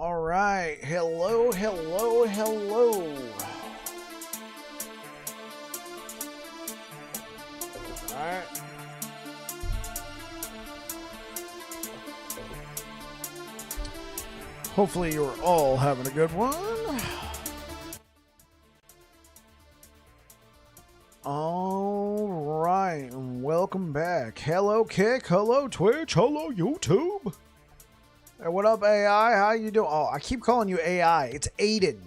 All right. Hello, hello, hello. All right. Hopefully you're all having a good one. All right. Welcome back. Hello, Kick. Hello, Twitch. Hello, YouTube. Hey, what up, AI? How you doing? Oh, I keep calling you AI. It's Aiden.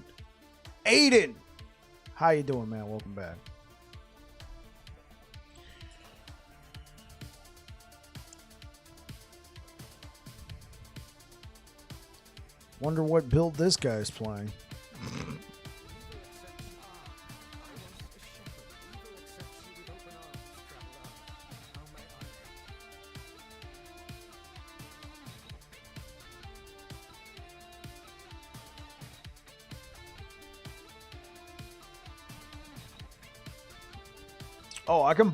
Aiden. How you doing, man? Welcome back. Wonder what build this guy's playing. Oh, I can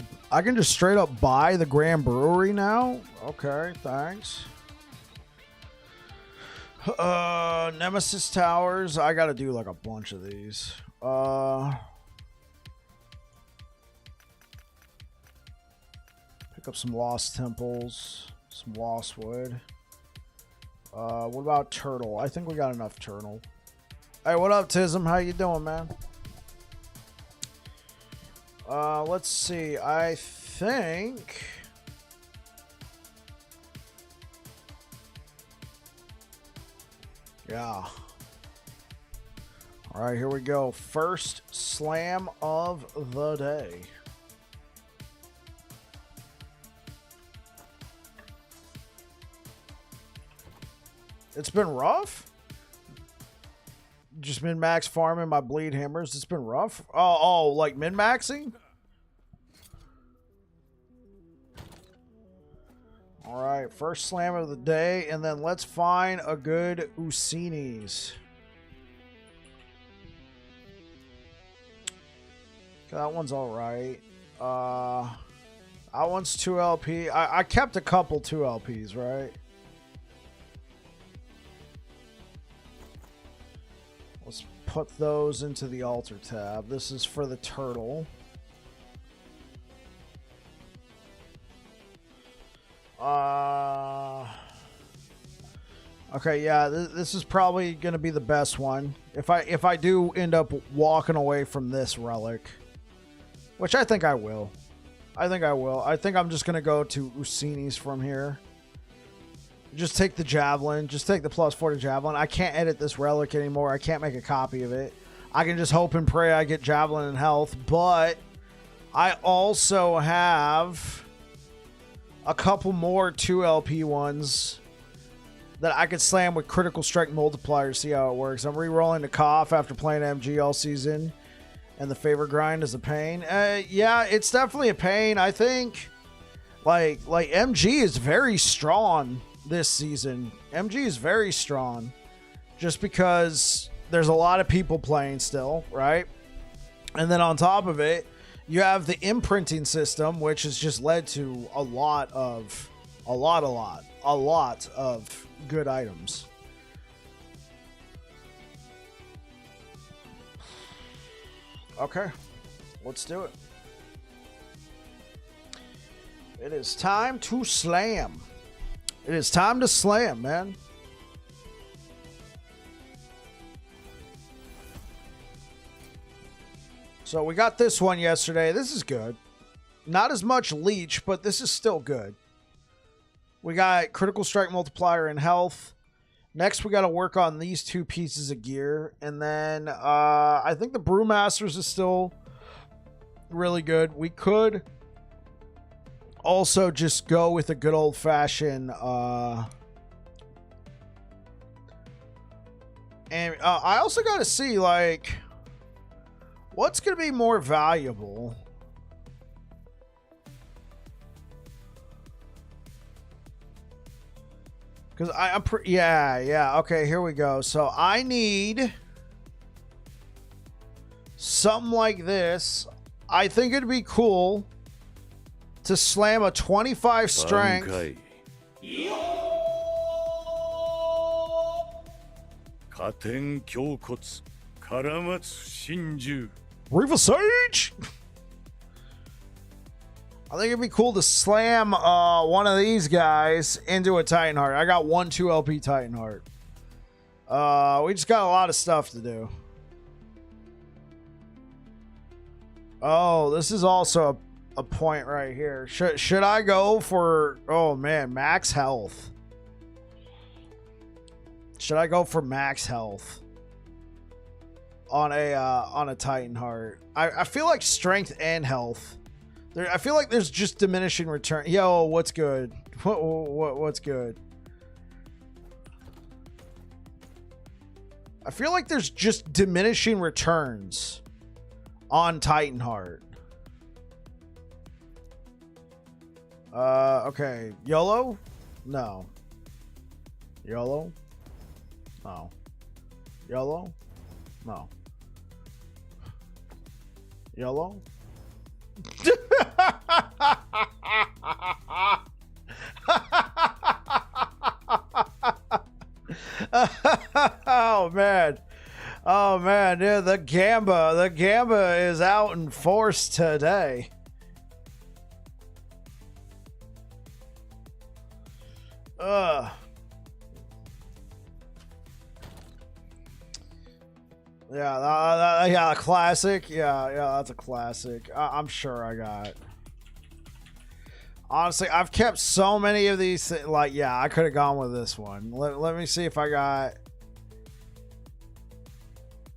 just straight up buy the Grand Brewery now? Okay, thanks. Nemesis Towers. I gotta do like a bunch of these. Pick up some Lost Temples, some Lost Wood. What about Turtle? I think we got enough Turtle. Hey, what up, Tism? How you doing, man? Let's see. I think... Yeah. All right, here we go. First slam of the day. It's been rough. Just min-max farming my bleed hammers. It's been rough. Oh, like min-maxing? All right, first slam of the day, and then let's find a good Usinis. That one's all right. That one's 2 LP. I kept a couple 2 LPs, right? Let's put those into the altar tab. This is for the turtle. Okay, yeah, this is probably gonna be the best one. If I do end up walking away from this relic, which I think I will. I think I'm just gonna go to Usinis from here. Just take the Javelin. Just take the +4 to Javelin. I can't edit this relic anymore. I can't make a copy of it. I can just hope and pray I get Javelin and health, but I also have a couple more 2 LP ones that I could slam with critical strike multiplier, see how it works. I'm re-rolling the cough after playing MG all season, and the favor grind is a pain. Yeah, it's definitely a pain. I think like MG is very strong this season. MG is very strong just because there's a lot of people playing still, right? And then on top of it, you have the imprinting system, which has just led to a lot of good items. Okay, let's do it. It is time to slam. It is time to slam, man. So we got this one yesterday. This is good. Not as much leech, but this is still good. We got critical strike multiplier and health. Next, we got to work on these 2 pieces of gear. And then I think the Brewmasters is still really good. We could also just go with a good old-fashioned... and I also got to see, like... what's going to be more valuable? Because I'm yeah. Okay, here we go. So I need something like this. I think it'd be cool to slam a 25 strength Reaver Sage! I think it'd be cool to slam one of these guys into a Titan Heart. I got 1 2 LP Titan Heart. We just got a lot of stuff to do. Oh, this is also a point right here. Should I go for, oh man, max health? Should I go for max health on a Titan Heart? I feel like strength and health. I feel like there's just diminishing return. Yo, what's good? What's good? I feel like there's just diminishing returns on Titan Heart. Okay. YOLO? No. YOLO? No. YOLO? No. YOLO? Oh man. Oh man, yeah, the Gamba is out in force today. Yeah, classic. Yeah, that's a classic. I'm sure I got. Honestly, I've kept so many of these. Like, yeah, I could have gone with this one. Let me see if I got.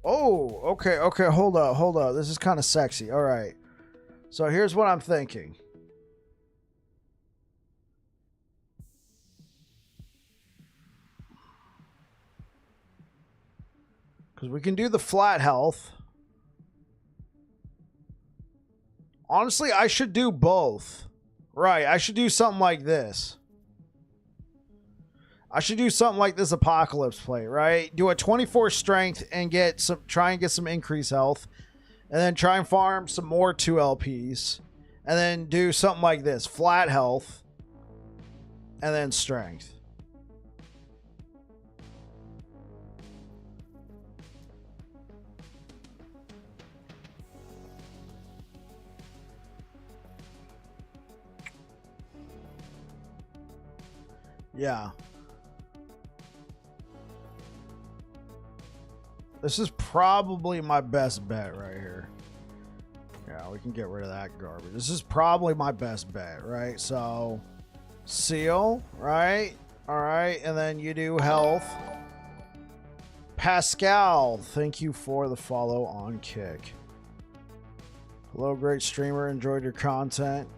Oh, okay. Hold up. This is kind of sexy. All right. So here's what I'm thinking. Because we can do the flat health. Honestly, I should do both. Right, I should do something like this. I should do something like this Apocalypse play, right? Do a 24 strength and try and get some increased health. And then try and farm some more 2 LPs. And then do something like this. Flat health. And then strength. Yeah. This is probably my best bet right here. Yeah, we can get rid of that garbage. This is probably my best bet, right? So, seal, right? All right, and then you do health. Pascal, thank you for the follow on Kick. Hello, great streamer. Enjoyed your content.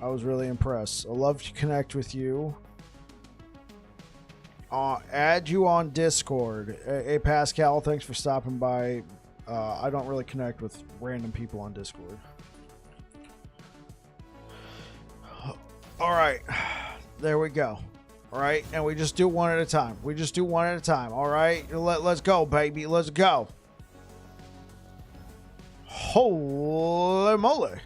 I was really impressed. I love to connect with you. Add you on Discord. Hey, Pascal, thanks for stopping by. I don't really connect with random people on Discord. All right. There we go. All right. And we just do one at a time. All right. Let's go, baby. Let's go. Holy moly.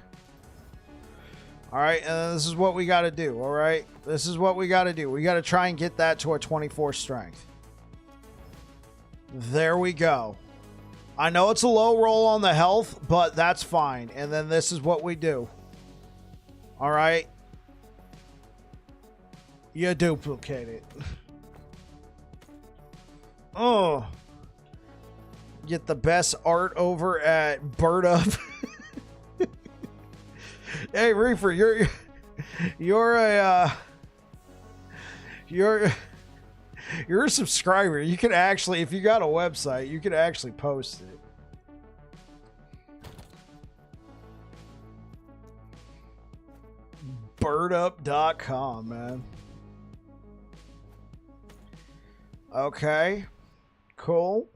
All right, and then this is what we got to do, all right? This is what we got to do. We got to try and get that to a 24 strength. There we go. I know it's a low roll on the health, but that's fine. And then this is what we do. All right? You duplicate it. Oh. Get the best art over at Bird Up. Hey Reefer, you're a subscriber. You can actually, if you got a website, you can actually post it. Birdup.com, man. Okay. Cool.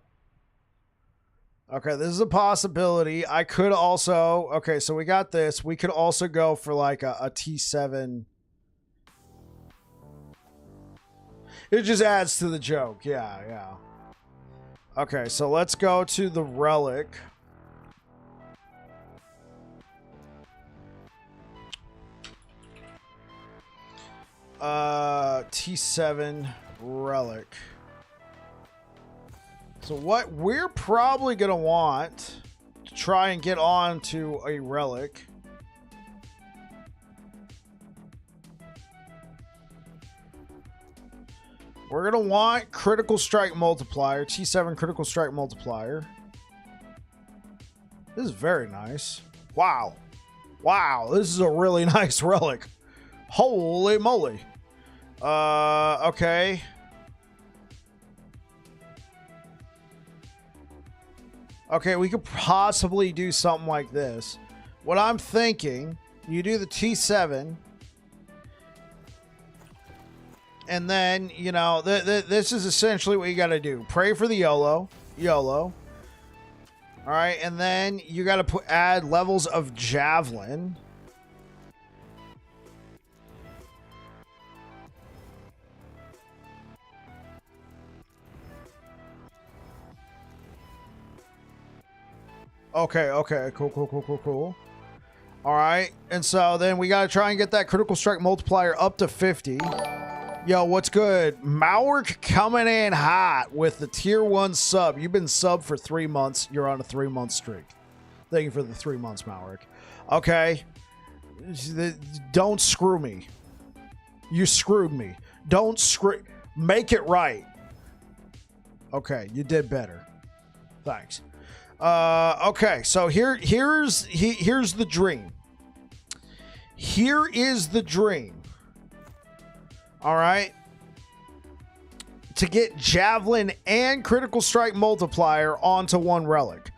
Okay, this is a possibility. I could also... Okay, so we got this. We could also go for like a T7. It just adds to the joke. Yeah. Okay, so let's go to the Relic. T7 Relic. So what we're probably going to want to try and get on to a relic. We're going to want critical strike multiplier, T7 critical strike multiplier. This is very nice. Wow. Wow, this is a really nice relic. Holy moly. Okay. Okay, we could possibly do something like this. What I'm thinking, you do the T7, and then, you know, this is essentially what you got to do. Pray for the YOLO. YOLO. All right, and then you got to add levels of Javelin. Okay, cool. All right, and so then we got to try and get that critical strike multiplier up to 50. Yo, what's good? Mauric coming in hot with the tier 1 sub. You've been sub for 3 months. You're on a 3-month streak. Thank you for the 3 months, Mauric. Okay. Don't screw me. You screwed me. Don't screw. Make it right. Okay, you did better. Thanks. Okay, so here's the dream. Here is the dream. All right. To get Javelin and critical strike multiplier onto one relic.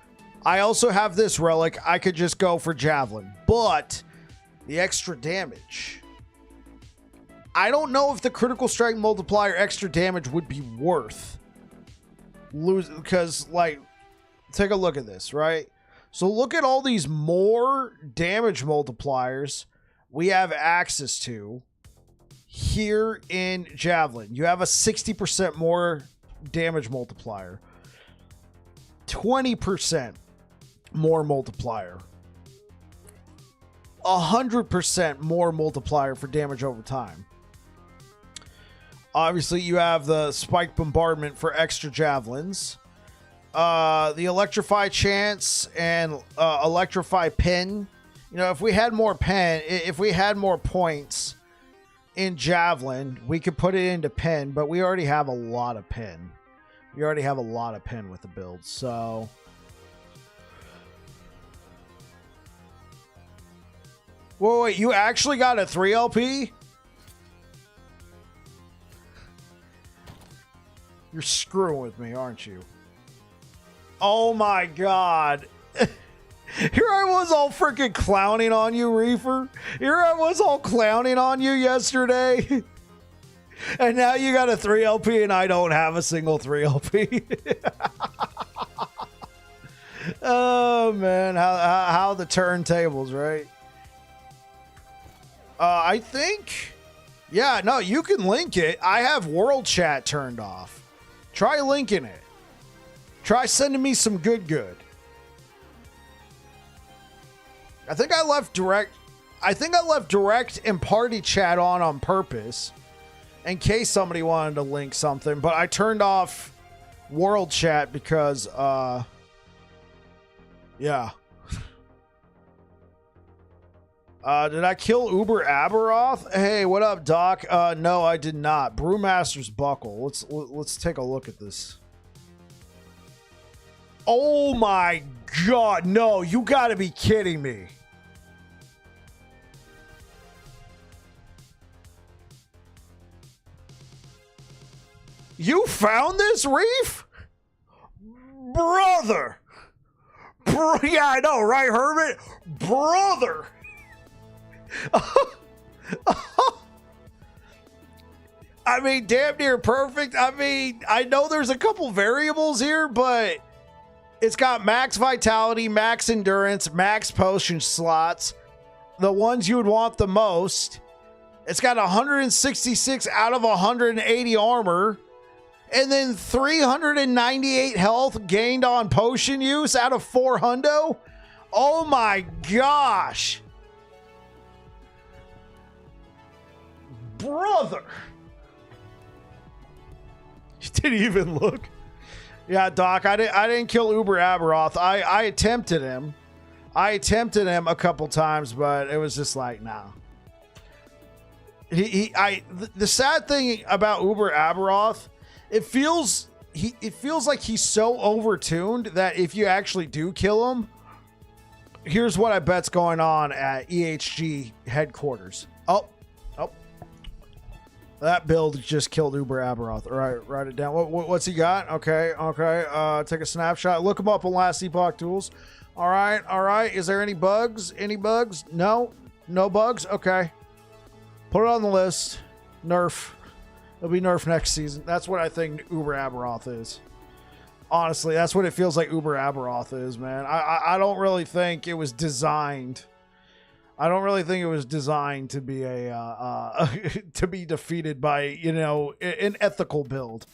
I also have this relic. I could just go for Javelin, but the extra damage. I don't know if the critical strike multiplier extra damage would be worth losing, because, like, take a look at this, right? So look at all these more damage multipliers we have access to here in Javelin. You have a 60% more damage multiplier, 20% more multiplier, 100% more multiplier for damage over time. Obviously, you have the spike bombardment for extra javelins, the electrify chance and electrify pin. You know, if we had more points in Javelin, we could put it into pin, but we already have a lot of pin. We already have a lot of pin with the build, so. Whoa, wait, you actually got a 3 LP? You're screwing with me, aren't you? Oh my god. Here I was all freaking clowning on you, Reefer. Here I was all clowning on you yesterday. And now you got a 3 LP and I don't have a single 3 LP. Oh, man. How the turntables, right? I think... Yeah, no, you can link it. I have world chat turned off. Try linking it. Try sending me some good. I think I left direct and party chat on purpose in case somebody wanted to link something, but I turned off world chat because yeah. Did I kill Uber Abberoth? Hey, what up, Doc? No, I did not. Brewmaster's Buckle. Let's take a look at this. Oh my god, no, you gotta be kidding me. You found this, Reef? Brother. Yeah, I know, right, Hermit? Brother. I mean, damn near perfect. I mean, I know there's a couple variables here, but it's got max vitality, max endurance, max potion slots, the ones you would want the most. It's got 166 out of 180 armor, and then 398 health gained on potion use out of 400. Oh my gosh. Brother. You didn't even look. Yeah, Doc, I didn't kill Uber Abberoth. I attempted him. I attempted him a couple times, but it was just like, nah. The sad thing about Uber Abberoth, it feels like he's so overtuned that if you actually do kill him, here's what I bet's going on at EHG headquarters. Oh. That build just killed Uber Abberoth. All right, write it down. What's he got? Okay. Take a snapshot. Look him up on Last Epoch Tools. All right. Is there any bugs? No bugs. Okay. Put it on the list. Nerf. It'll be nerf next season. That's what I think Uber Abberoth is. Honestly, that's what it feels like Uber Abberoth is, man. I don't really think it was designed. I don't really think it was designed to be to be defeated by, an ethical build.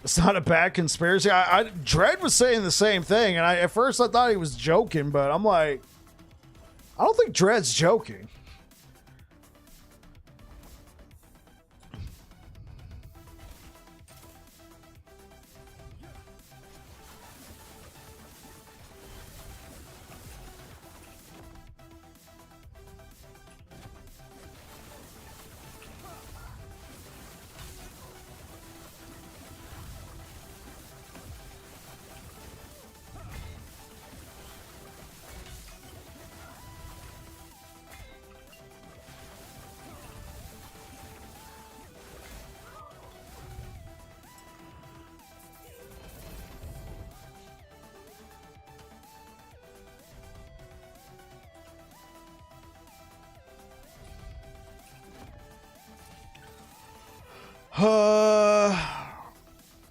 It's not a bad conspiracy. Dredd was saying the same thing, and at first I thought he was joking, but I'm like, I don't think Dredd's joking.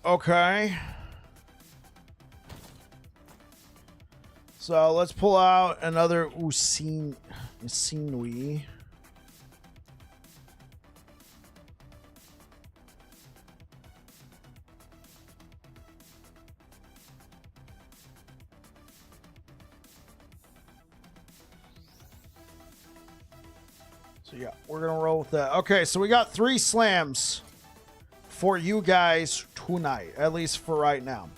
Okay. So let's pull out another Usinui. So yeah, we're gonna roll with that. Okay, so we got 3 slams for you guys tonight, at least for right now.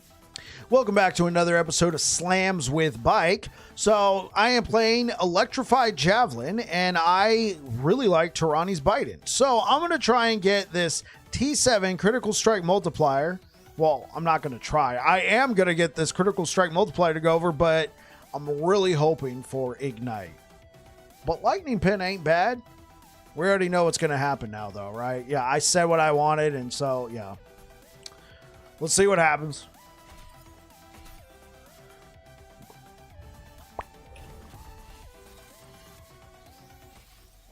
Welcome back to another episode of Slams with Bike. So I am playing Electrify Javelin, and I really like Tirani's Biden. So I'm going to try and get this T7 critical strike multiplier. Well, I'm not going to try. I am going to get this critical strike multiplier to go over, but I'm really hoping for Ignite. But Lightning Pin ain't bad. We already know what's going to happen now, though, right? Yeah, I said what I wanted, and so, yeah. Let's see what happens.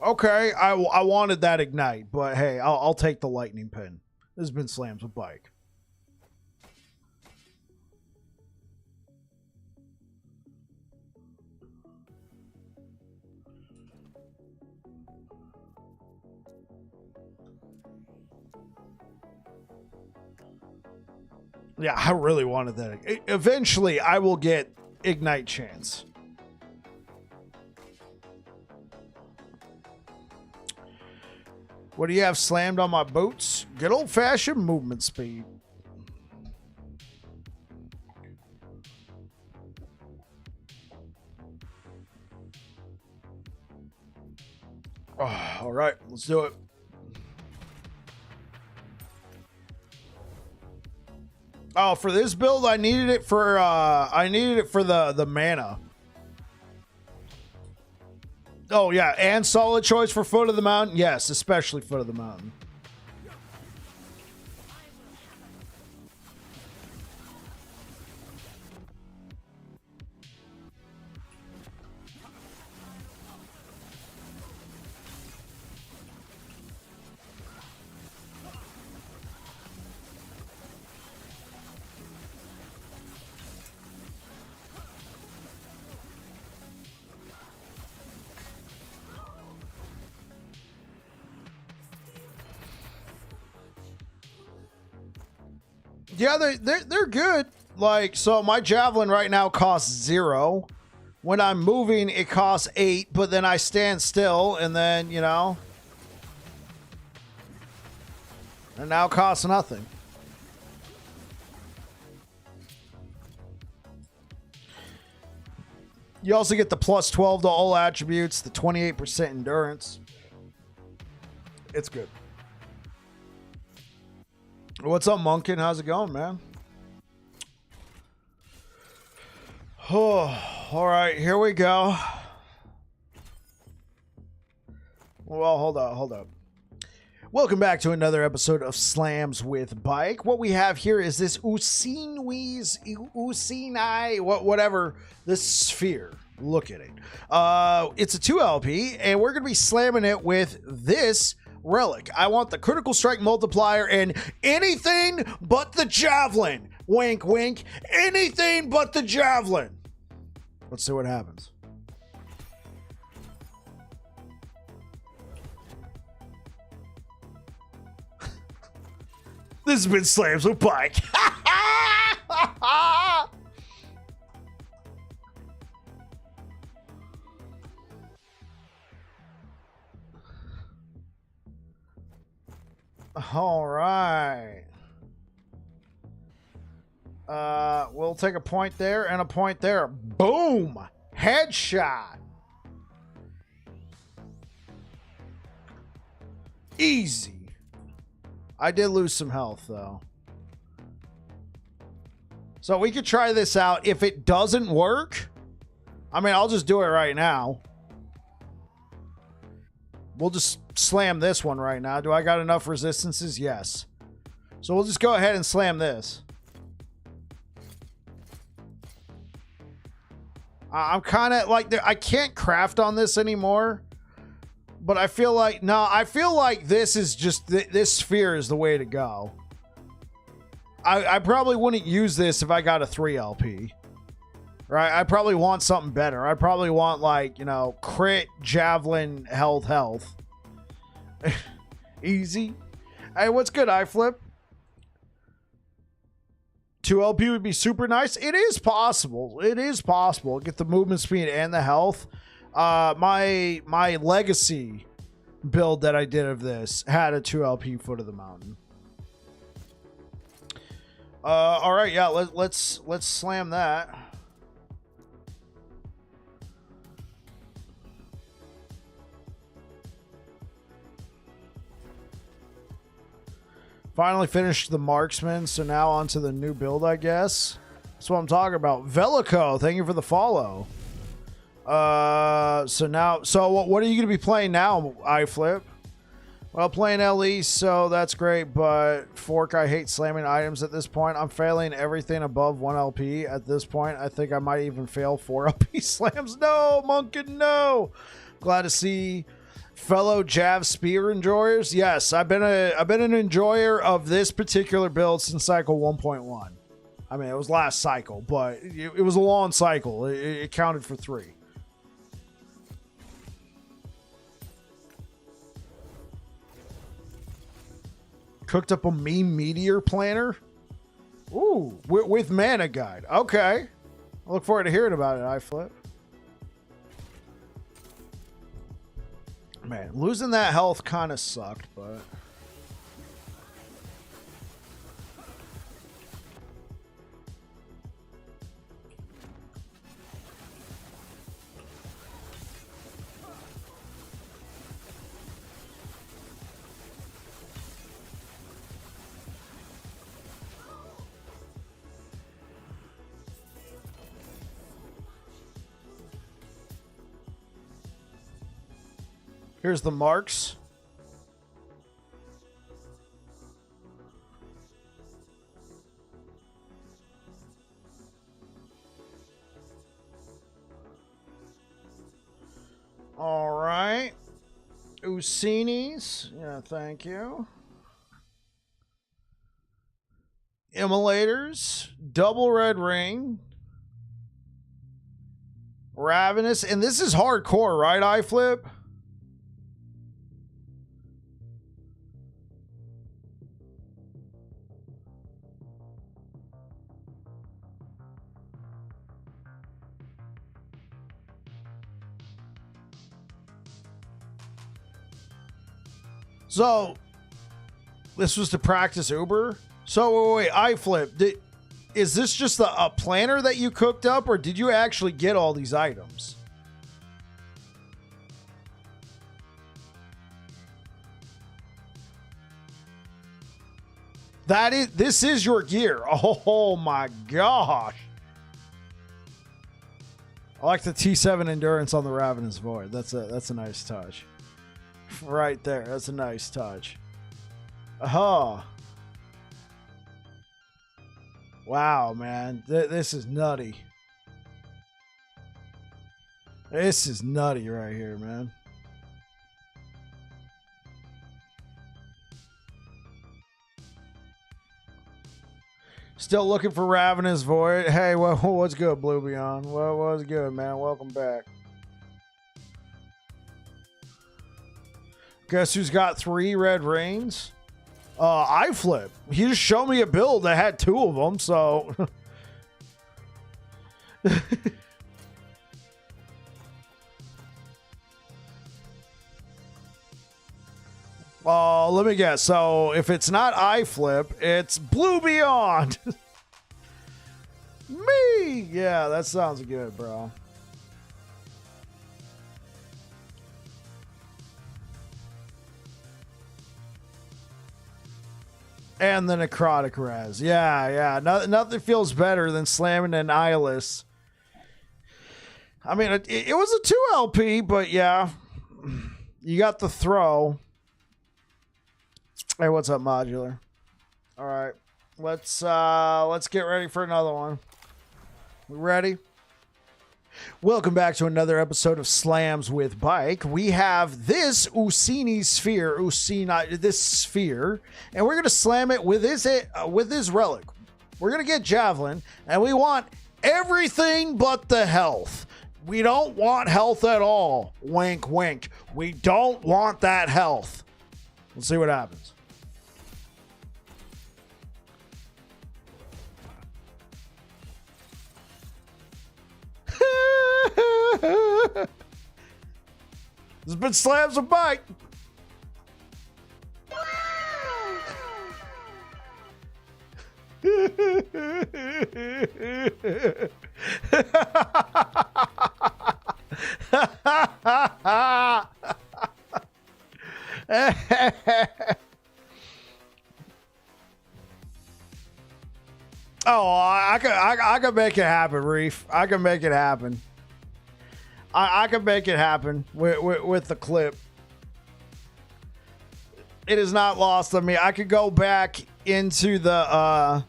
Okay, I wanted that Ignite, but hey, I'll take the Lightning Pin. This has been Slams with Bike. Yeah, I really wanted that. Eventually, I will get Ignite chance. What do you have slammed on my boots? Good old-fashioned movement speed. Oh, all right, let's do it. Oh, for this build, I needed it for the mana. Oh yeah, and solid choice for Foot of the Mountain. Yes, especially Foot of the Mountain. Yeah, they're good. Like, so my Javelin right now costs 0, when I'm moving, it costs 8, but then I stand still, and then, you know, and now it costs nothing. You also get the plus 12 to all attributes, the 28% endurance. It's good. What's up, Monkin? How's it going, man? Oh, all right, here we go. Well, hold up. Welcome back to another episode of Slams with Bike. What we have here is this Usinai, whatever, this sphere. Look at it. It's a 2 LP, and we're going to be slamming it with this Relic. I want the critical strike multiplier and anything but the Javelin. Wink, wink. Anything but the Javelin. Let's see what happens. This has been Slams with Bike. All right. We'll take a point there and a point there. Boom! Headshot. Easy. I did lose some health, though. So we could try this out. If it doesn't work, I mean, I'll just do it right now. We'll just slam this one right now. Do I got enough resistances? Yes. So we'll just go ahead and slam this. I'm kind of like, I can't craft on this anymore. But I feel like, no, I feel like this is just, this sphere is the way to go. I probably wouldn't use this if I got a 3 LP. Right? I probably want something better. I probably want, like, you know, crit, javelin, health. Easy. Hey, what's good, iFlip? 2 LP would be super nice. It is possible. It is possible. Get the movement speed and the health. My legacy build that I did of this had a 2 LP foot of the mountain. All right, yeah, let's slam that. Finally finished the marksman, so now onto the new build, I guess. That's what I'm talking about. Velico, thank you for the follow. So what are you going to be playing now, iFlip? Well, playing LE, so that's great, but Fork, I hate slamming items at this point. I'm failing everything above 1 LP at this point. I think I might even fail 4 LP slams. No, Monkin, no. Glad to see fellow Jav spear enjoyers. Yes, I've been an enjoyer of this particular build since cycle 1.1. I mean, it was last cycle, but it was a long cycle. It counted for 3. Cooked up a meme meteor planner. Ooh, with mana guide. Okay. I look forward to hearing about it, iFlip. Man, losing that health kind of sucked, but... Here's the marks. All right. Usinis. Yeah, thank you. Immolators. Double red ring. Ravenous. And this is hardcore, right, iFlip? So this was to practice Uber. So wait, iFlip. Is this just a planner that you cooked up, or did you actually get all these items? This is your gear. Oh my gosh. I like the T7 endurance on the Ravenous Void. That's a nice touch. Right there. That's a nice touch. Oh. Wow, man. This is nutty. This is nutty right here, man. Still looking for Ravenous Void. Hey, what's good, Blue Beyond? What's good, man? Welcome back. Guess who's got 3 red rains? iFlip. He just showed me a build that had 2 of them, so... let me guess. So if it's not iFlip, it's Blue Beyond. Me. Yeah, that sounds good, bro. And the necrotic res. Yeah. Nothing feels better than slamming an eyeless. I mean, it was a 2 LP, but yeah. You got the throw. Hey, what's up, Modular? All right. Let's get ready for another one. We ready? Welcome back to another episode of Slams with Bike. We have this this sphere, and we're gonna slam it with his relic. We're gonna get Javelin, and we want everything but the health. We don't want health at all. Wink, wink. We don't want that health. Let's see what happens. This has been Slams with Bike. I can make it happen, Reef. I can make it happen. I can make it happen with the clip. It is not lost on me. I could go back into the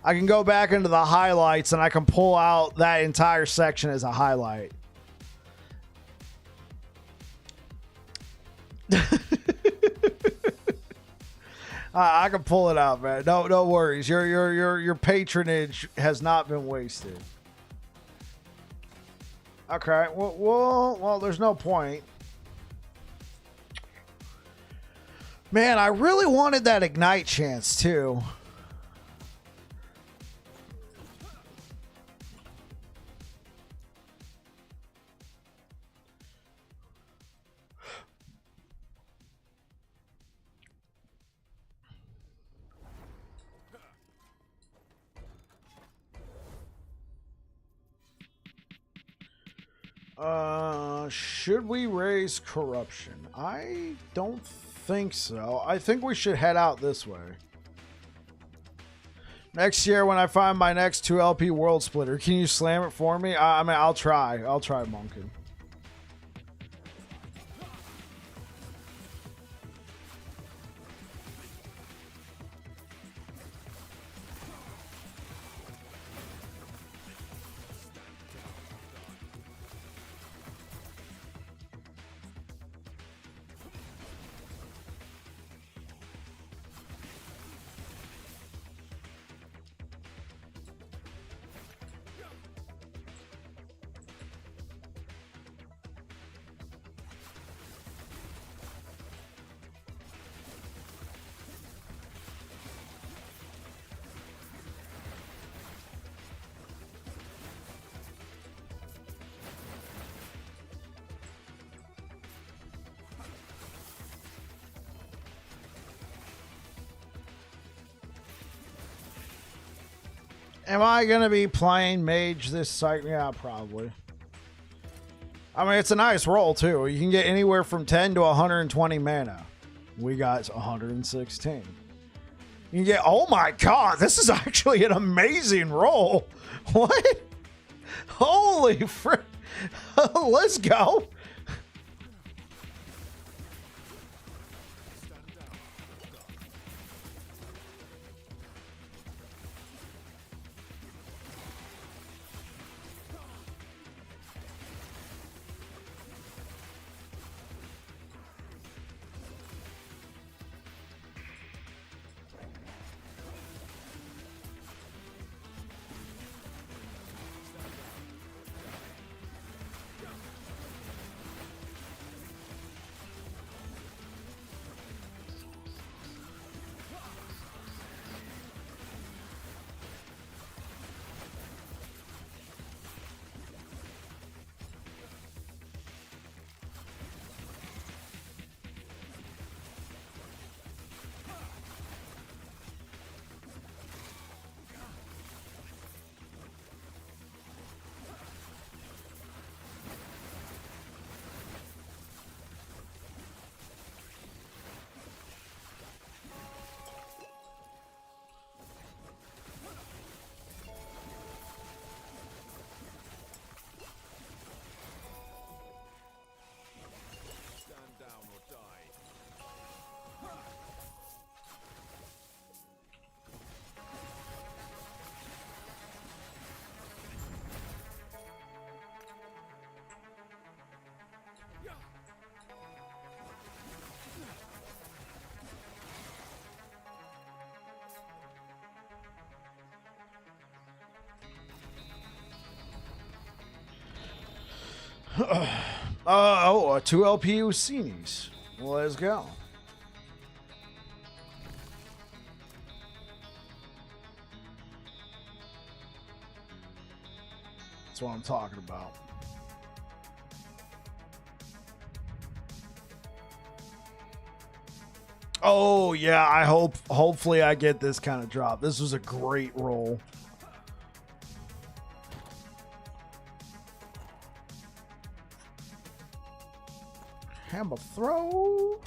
highlights, and I can pull out that entire section as a highlight. I can pull it out, man. No worries. Your patronage has not been wasted. Okay. Well, there's no point. Man, I really wanted that ignite chance too. Should we raise corruption? I don't think so. I think we should head out this way. Next year when I find my next 2 LP World Splitter, can you slam it for me? I mean, I'll try. I'll try, Monkin. Am I going to be playing mage this cycle? Yeah, probably. I mean, it's a nice roll, too. You can get anywhere from 10 to 120 mana. We got 116. You can get... Oh, my God. This is actually an amazing roll. What? Holy frick. Let's go. Oh, 2 LPU Usinis. Well, let's go. That's what I'm talking about. Oh, yeah, hopefully I get this kind of drop. This was a great roll. Hammer throw.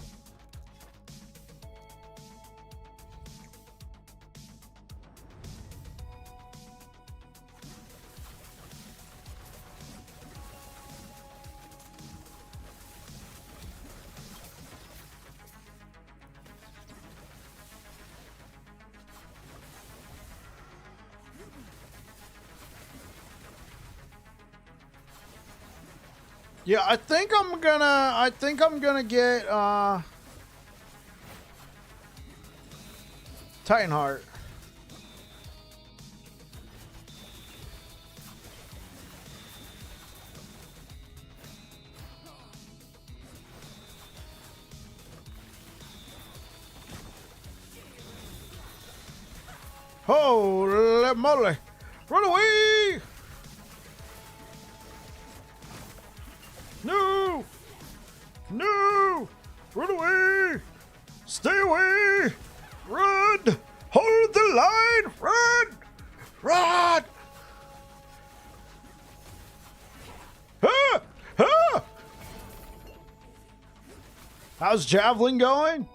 Yeah, I think I'm gonna get Titanheart. Holy moly! Run away! No! No! Run away! Stay away! Run! Hold the line! Run! Run! Ah! Ah! How's Javelin going?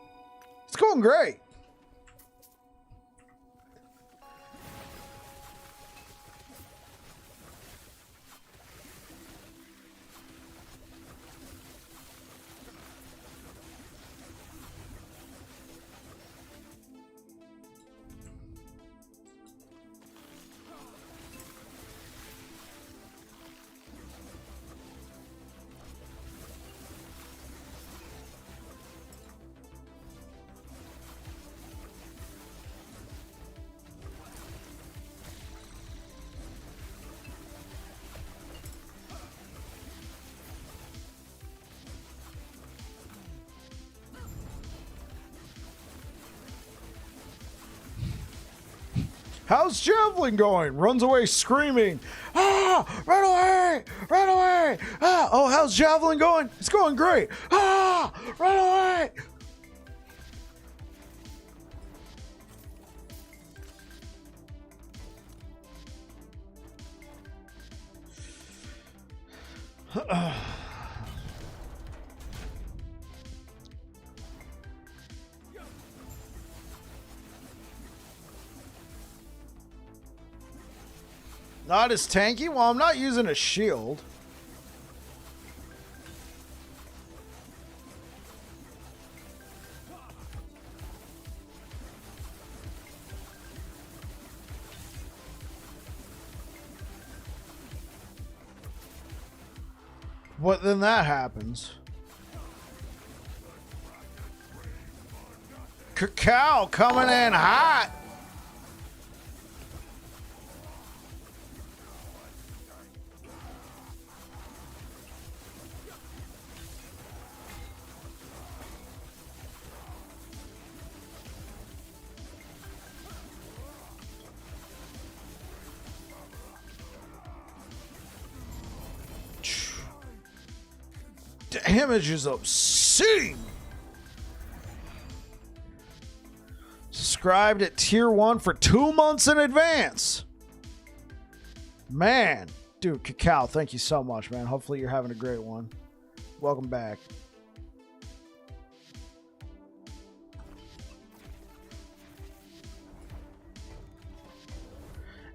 It's going great. How's Javelin going? Runs away screaming. Ah! Run away! Run away! Ah! Oh, how's Javelin going? It's going great. Ah! Run away! Not as tanky? Well, I'm not using a shield. But then that happens. Cacao coming in hot. Damage is obscene. Subscribed at tier 1 for 2 months in advance. Man, dude, Cacao, thank you so much, man. Hopefully you're having a great one. Welcome back.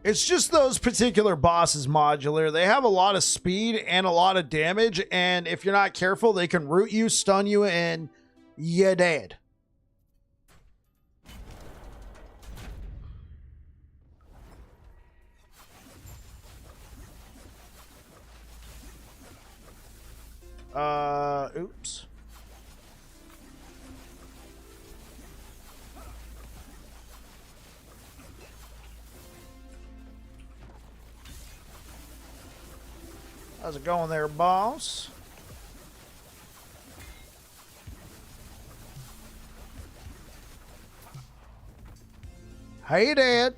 It's just those particular bosses modular. They have a lot of speed and a lot of damage, and if you're not careful, they can root you, stun you, and you're dead. Oops. How's it going there, boss? Hey, Dad.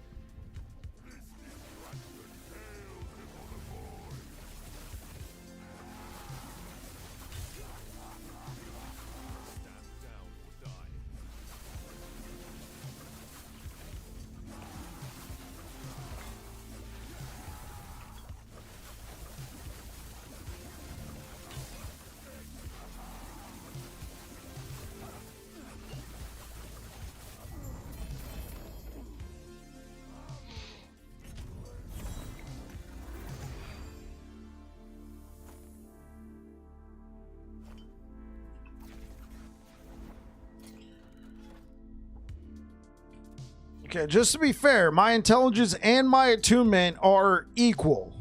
Okay, just to be fair, my intelligence and my attunement are equal.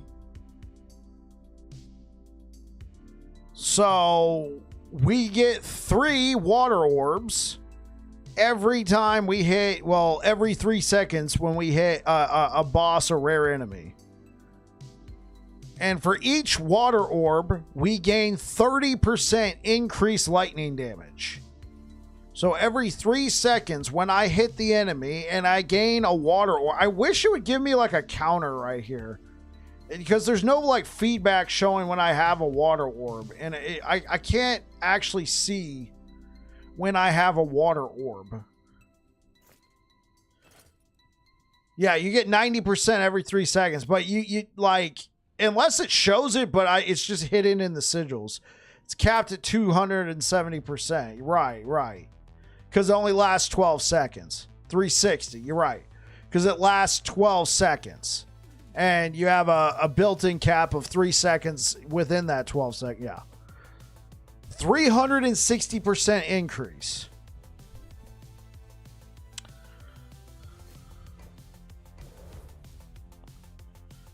So we get 3 water orbs every time we hit, well, every 3 seconds when we hit a boss or rare enemy. And for each water orb, we gain 30% increased lightning damage. So every 3 seconds when I hit the enemy and I gain a water orb, I wish it would give me like a counter right here. Because there's no like feedback showing when I have a water orb. And I can't actually see when I have a water orb. Yeah, you get 90% every 3 seconds. But you like, unless it shows it, but it's just hidden in the sigils. It's capped at 270%. Right. Because it only lasts 12 seconds. 360, you're right. Because it lasts 12 seconds. And you have a built-in cap of 3 seconds within that 12 seconds. Yeah. 360% increase.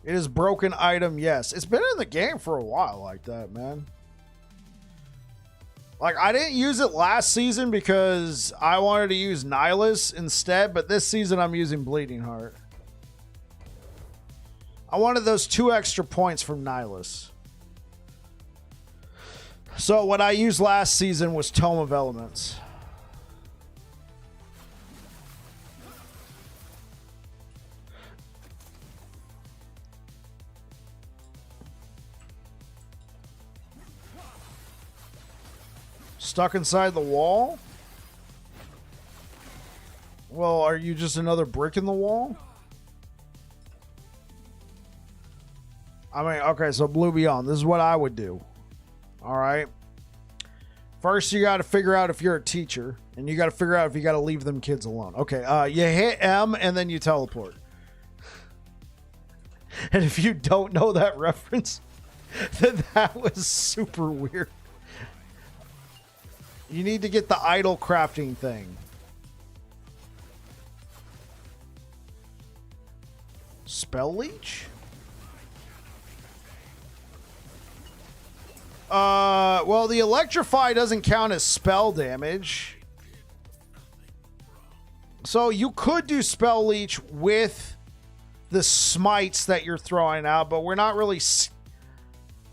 It is broken item, yes. It's been in the game for a while like that, man. Like, I didn't use it last season because I wanted to use Nihilus instead, but this season I'm using Bleeding Heart. I wanted those 2 extra points from Nihilus. So what I used last season was Tome of Elements. Stuck inside the wall? Well, are you just another brick in the wall? I mean, okay, so Blue Beyond, this is what I would do. All right. First, you got to figure out if you're a teacher, and you got to figure out if you got to leave them kids alone. Okay, you hit M, and then you teleport. And if you don't know that reference, then that was super weird. You need to get the idol crafting thing. Spell leech? Well, the Electrify doesn't count as spell damage. So you could do spell leech with the smites that you're throwing out, but we're not really...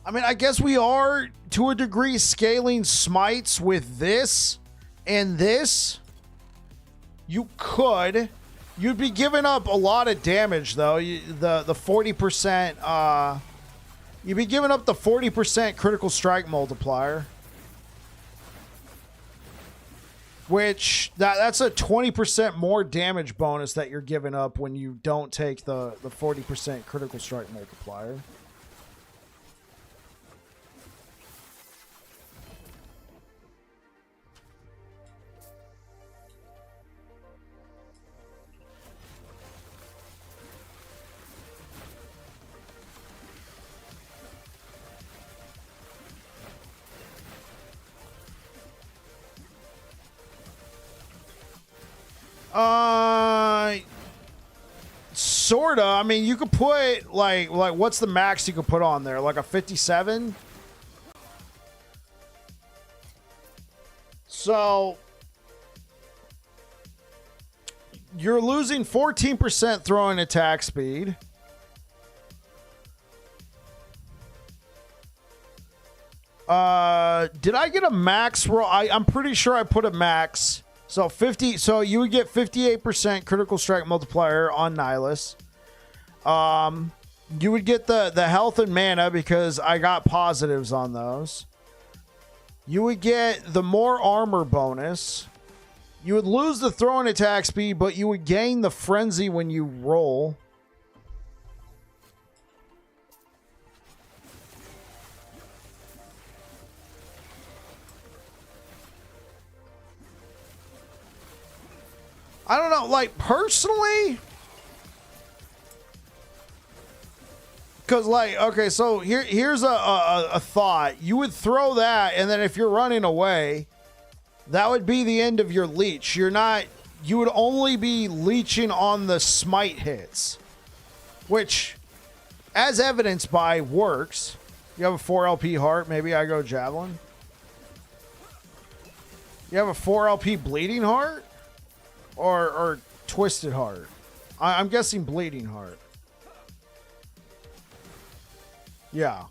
I mean, I guess we are, to a degree, scaling smites with this and this. You could. You'd be giving up a lot of damage, though. The 40%... you'd be giving up the 40% critical strike multiplier. Which, that's a 20% more damage bonus that you're giving up when you don't take the 40% critical strike multiplier. Sorta. I mean, you could put like what's the max you could put on there? Like a 57? So you're losing 14% throwing attack speed. Did I get a max roll? I'm pretty sure I put a max. So 50. So you would get 58% critical strike multiplier on Nihilus. You would get the health and mana because I got positives on those. You would get the more armor bonus. You would lose the throwing attack speed, but you would gain the frenzy when you roll. I don't know, like, personally, because, like, okay, so here's a thought. You would throw that, and then if you're running away, that would be the end of your leech. You would only be leeching on the smite hits, which, as evidenced by, works. You have a 4 LP heart, maybe I go Javelin. You have a 4 LP bleeding heart? Or Twisted Heart. I'm guessing Bleeding Heart. Yeah.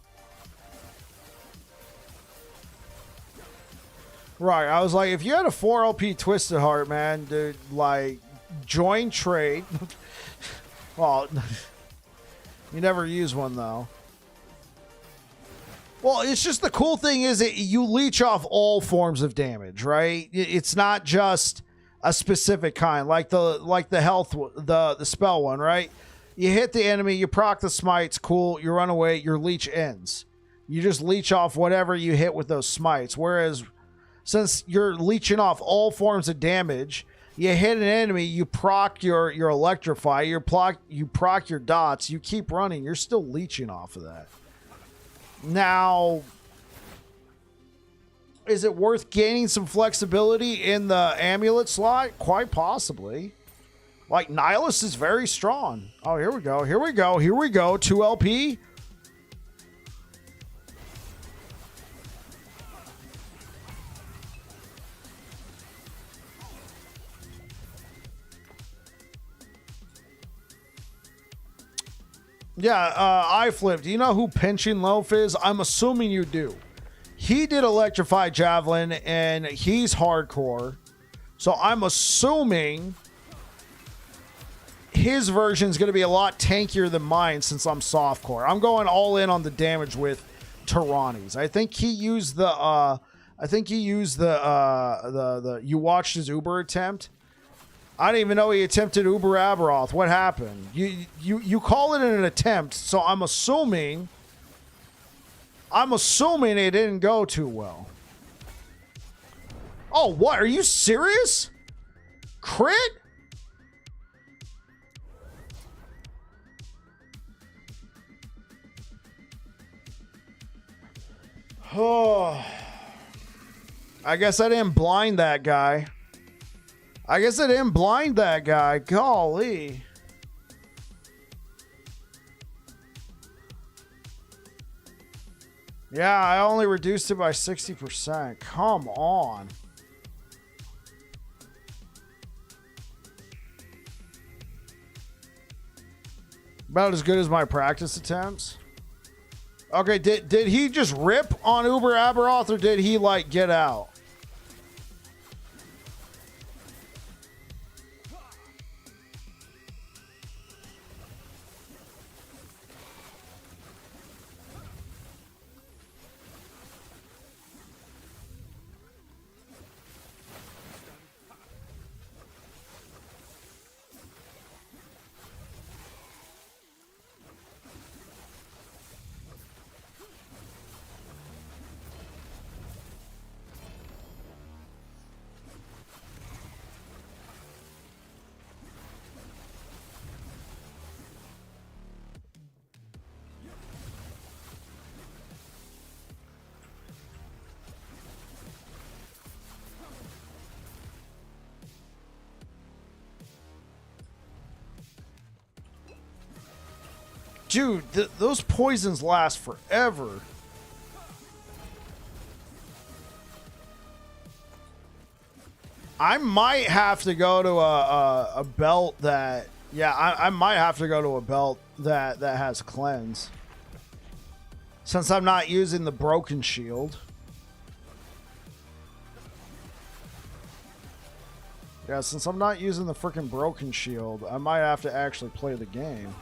Right. I was like, if you had a 4 LP Twisted Heart, man, dude, like, join trade. Well, you never use one, though. Well, it's just the cool thing is that you leech off all forms of damage, right? It's not just a specific kind, like the health, the spell one, right? You hit the enemy, you proc the smites, cool, you run away, your leech ends. You just leech off whatever you hit with those smites. Whereas, since you're leeching off all forms of damage, you hit an enemy, you proc your Electrify, you proc your dots, you keep running, you're still leeching off of that. Now, is it worth gaining some flexibility in the amulet slot? Quite possibly. Like, Nihilus is very strong. Oh, here we go. Here we go. Here we go. 2 LP. Yeah, I flipped. Do you know who Pinching Loaf is? I'm assuming you do. He did Electrify Javelin, and he's hardcore. So I'm assuming his version is going to be a lot tankier than mine since I'm softcore. I'm going all in on the damage with Tyrannies. I think he used the you watched his Uber attempt. I didn't even know he attempted Uber Abberoth. What happened? You call it an attempt, so I'm assuming I'm assuming it didn't go too well. Oh, what? Are you serious? Crit? Oh. I guess I didn't blind that guy. Golly. Yeah, I only reduced it by 60%. Come on. About as good as my practice attempts. Okay, did he just rip on Uber Abberoth, or did he, like, get out? Dude, those poisons last forever. I might have to go to a belt that... Yeah, I might have to go to a belt that has cleanse. Since I'm not using the broken shield. Yeah, since I'm not using the freaking broken shield, I might have to actually play the game.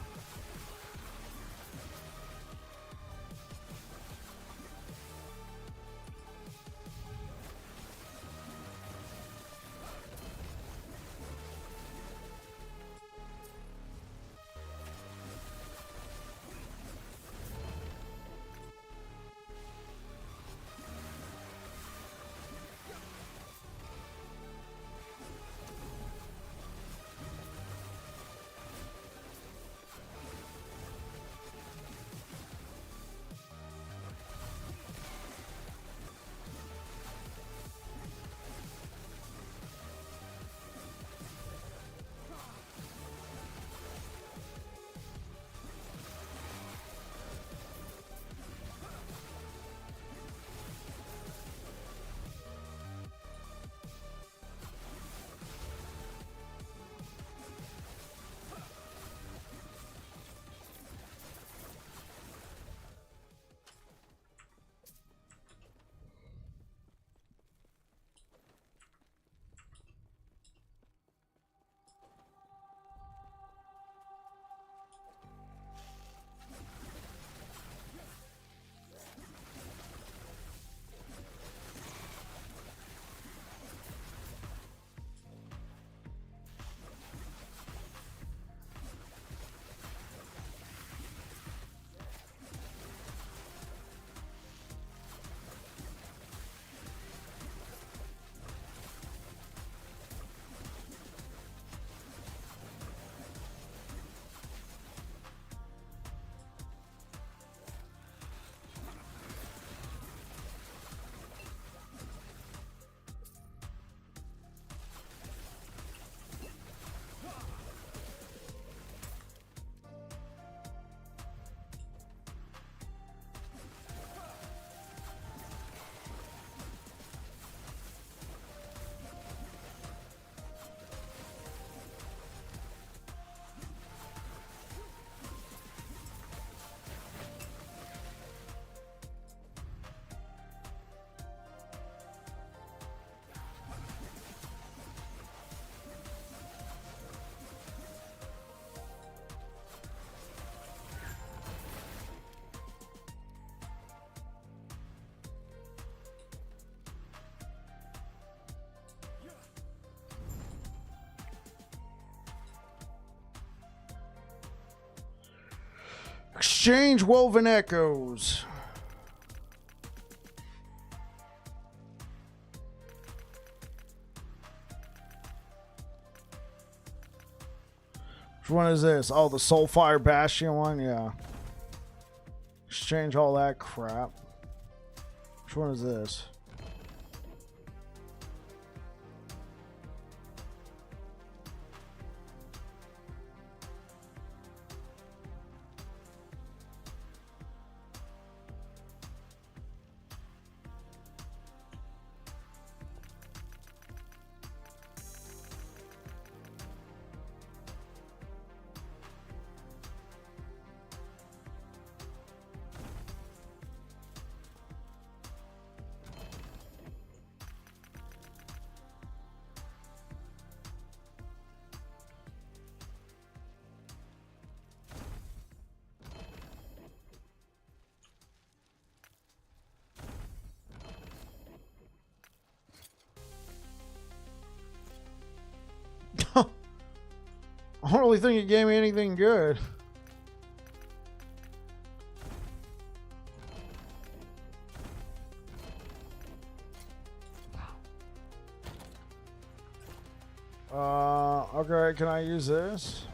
Exchange woven echoes. Which one is this? Oh, the Soulfire Bastion one? Yeah. Exchange all that crap. Which one is this? I don't really think it gave me anything good. Okay, can I use this?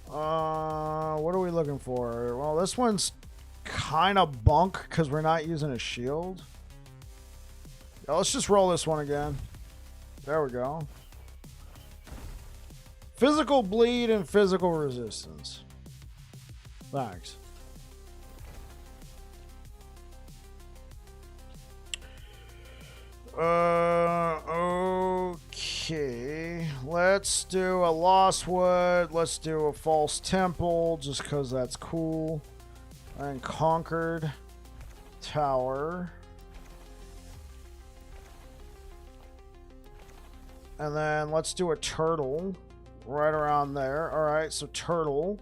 What are we looking for? Well, this one's kind of bunk because we're not using a shield. Yeah, let's just roll this one again. There we go. Physical bleed and physical resistance. Thanks. Okay. Let's do a Lost Wood. Let's do a False Temple just because that's cool. And Conquered Tower. And then let's do a Turtle. Right around there. Alright, so Turtle.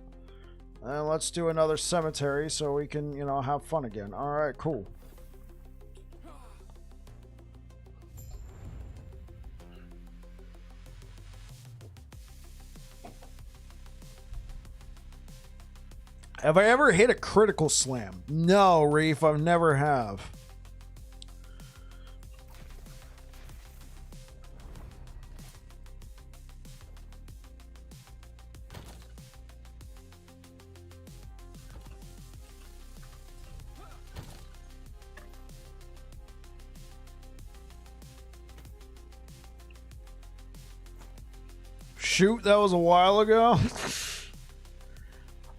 And let's do another Cemetery so we can, you know, have fun again. Alright, cool. Have I ever hit a critical slam? No, Reef, I've never have. Shoot, that was a while ago.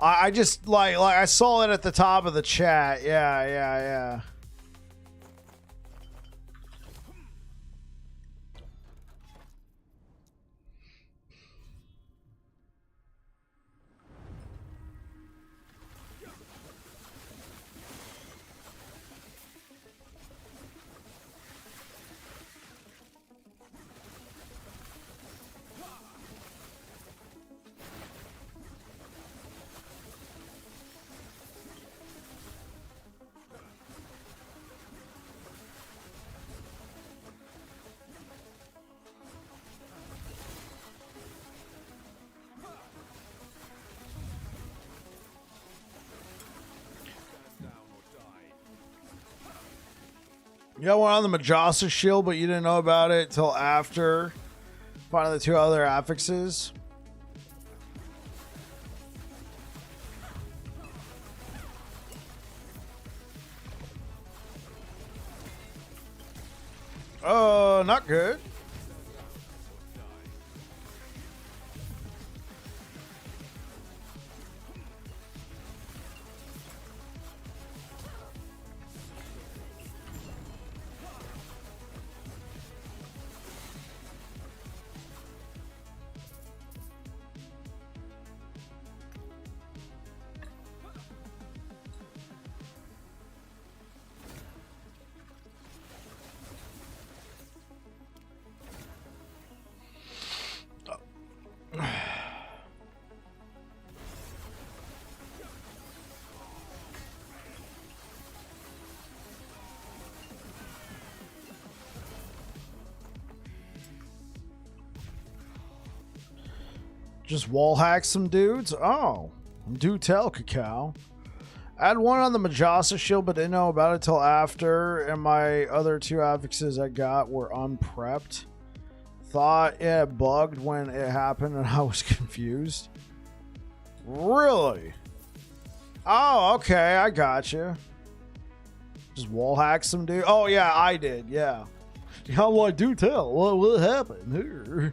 I just like I saw it at the top of the chat. Yeah. You got one on the Majasa shield, but you didn't know about it till after finding the two other affixes. Not good. Just wall hack some dudes? Oh, do tell, Cacao. I had one on the Majasa shield, but didn't know about it till after, and my other two affixes I got were unprepped. thought it bugged when it happened and I was confused. Really? Oh, okay, I got you. Just wall hack some dude. Oh yeah, I did. Yeah. Yeah, well, I do tell. What happened here?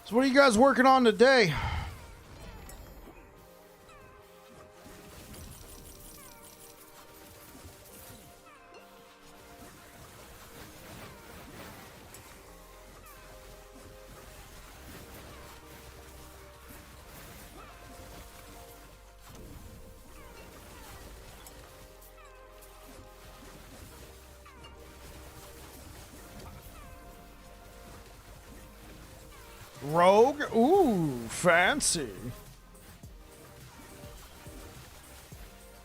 So what are you guys working on today? Rogue? Ooh, fancy.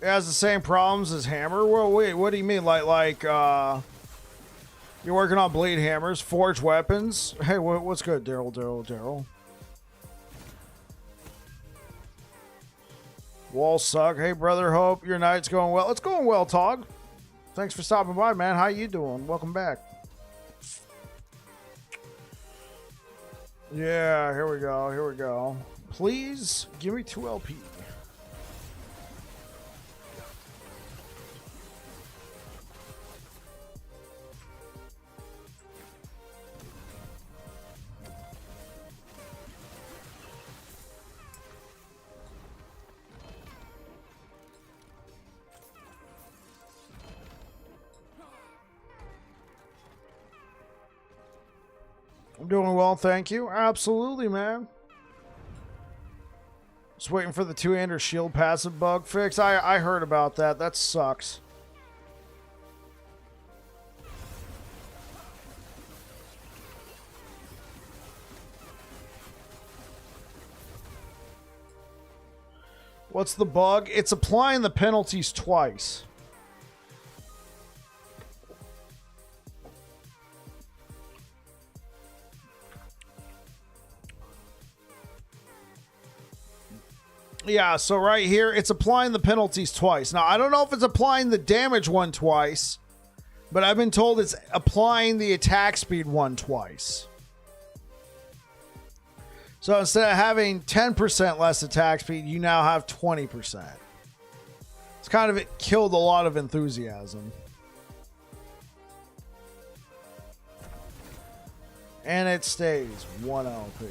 It has the same problems as hammer? Well, wait, what do you mean? Like, you're working on blade hammers, forge weapons? Hey, what's good, Daryl? Walls suck. Hey, brother, hope your night's going well. It's going well, Tog. Thanks for stopping by, man. How you doing? Welcome back. Yeah, here we go. Please give me 2 LP. I'm doing well, thank you. Absolutely, man. Just waiting for the two-hander shield passive bug fix. I heard about that. That sucks. What's the bug? It's applying the penalties twice. Yeah, so right here, it's applying the penalties twice. Now, I don't know if it's applying the damage one twice, but I've been told it's applying the attack speed one twice. So instead of having 10% less attack speed, you now have 20%. It's kind of, it killed a lot of enthusiasm. And it stays 1 LP.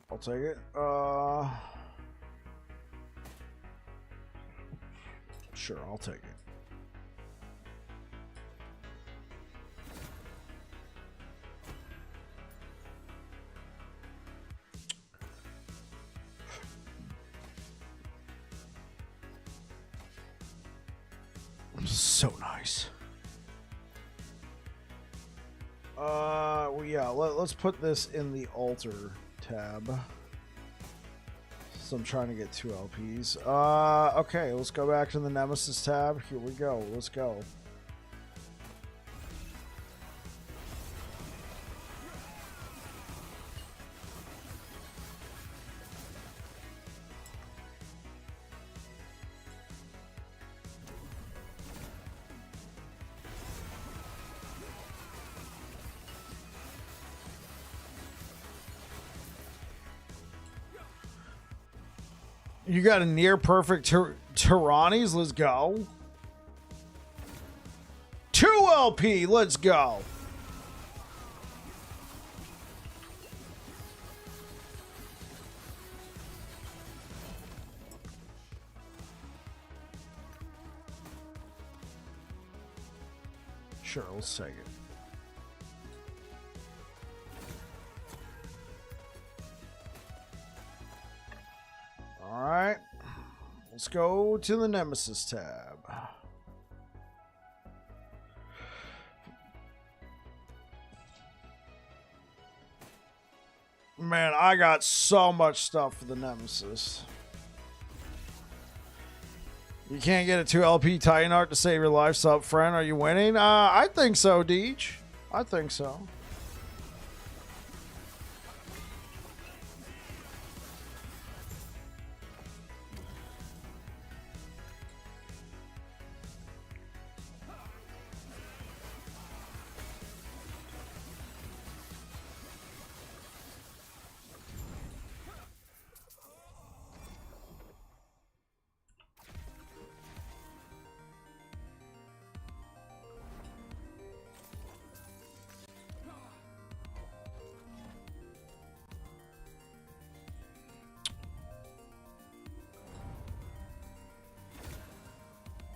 I'll take it. Sure, I'll take it. So nice. Well, yeah, let's put this in the altar tab. So I'm trying to get 2 LPs. Okay, let's go back to the Nemesis tab. Here we go. Let's go. You got a near perfect Tyrannies. Let's go. 2 LP. Let's go. Sure, let's take it. Alright, let's go to the Nemesis tab. Man, I got so much stuff for the Nemesis. You can't get a 2 LP Titan Art to save your life, sub friend. Are you winning? I think so, Deej. I think so.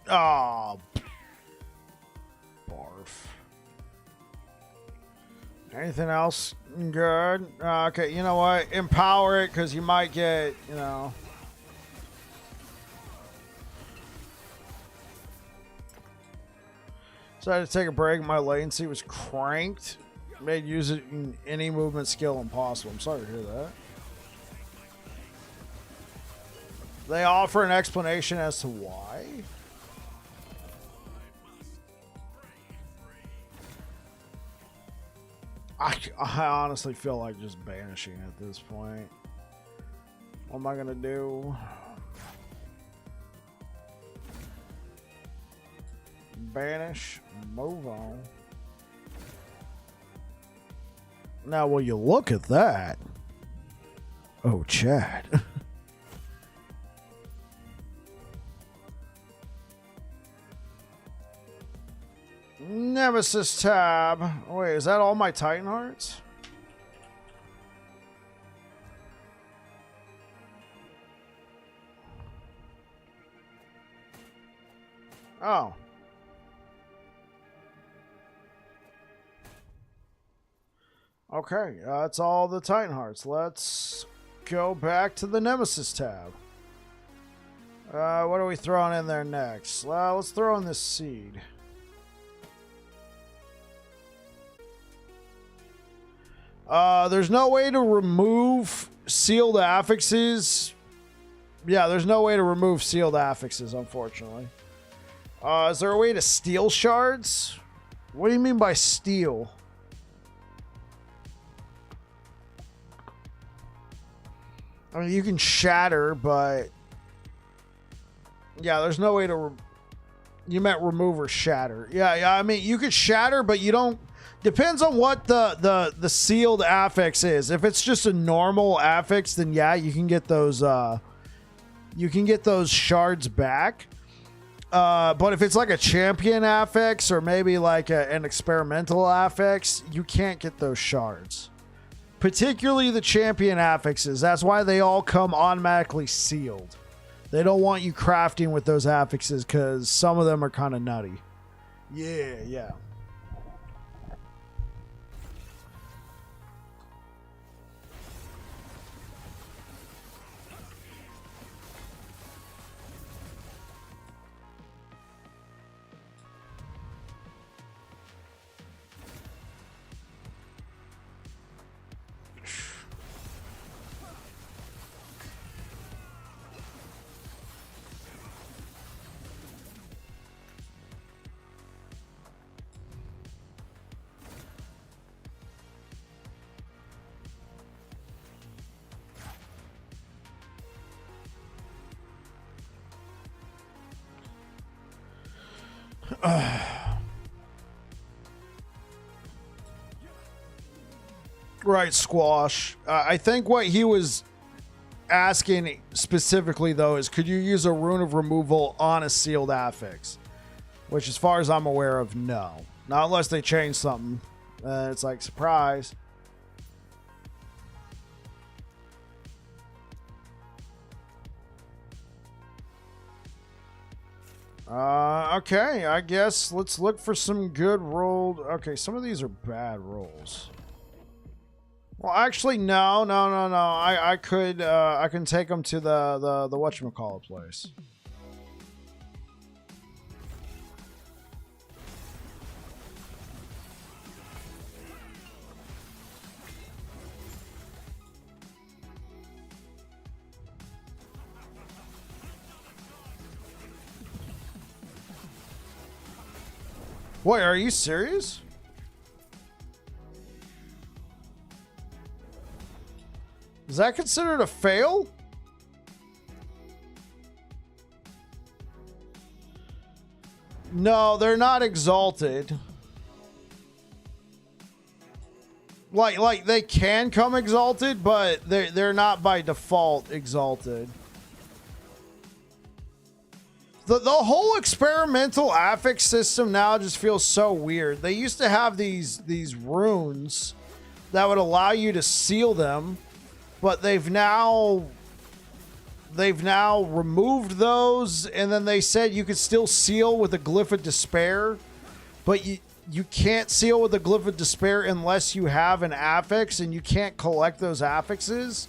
Oh, barf. Anything else good? Okay, you know what? Empower it, because you might get, you know. Decided to take a break. My latency was cranked. Made using any movement skill impossible. I'm sorry to hear that. They offer an explanation as to why. I honestly feel like just banishing at this point. What am I gonna do? Banish, move on. Now, will you look at that? Oh, Chad. Nemesis tab. Wait, is that all my Titan Hearts? Oh. Okay, that's all the Titan Hearts. Let's go back to the Nemesis tab. What are we throwing in there next? Let's throw in this seed. There's no way to remove sealed affixes. Yeah, there's no way to remove sealed affixes, unfortunately. Is there a way to steal shards? What do you mean by steal? I mean, you can shatter, but... Yeah, there's no way to... You meant remove or shatter. Yeah, I mean, you could shatter, but you don't... Depends on what the sealed affix is. If it's just a normal affix, then yeah, you can get those... you can get those shards back. But if it's like a champion affix or maybe like an experimental affix, you can't get those shards. Particularly the champion affixes. That's why they all come automatically sealed. They don't want you crafting with those affixes because some of them are kind of nutty. Yeah. Right, Squash. I think what he was asking specifically, though, is could you use a rune of removal on a sealed affix? Which, as far as I'm aware of, no. Not unless they change something. It's like, surprise. Okay, I guess let's look for some good rolled... Okay, some of these are bad rolls. Well, actually, no. I can take them to the whatchamacallit place. Wait, are you serious? Is that considered a fail? No, they're not exalted. Like they can come exalted, but they're not by default exalted. The whole experimental affix system now just feels so weird. They used to have these runes that would allow you to seal them, but they've now removed those, and then they said you could still seal with a glyph of despair, but you can't seal with a glyph of despair unless you have an affix, and you can't collect those affixes.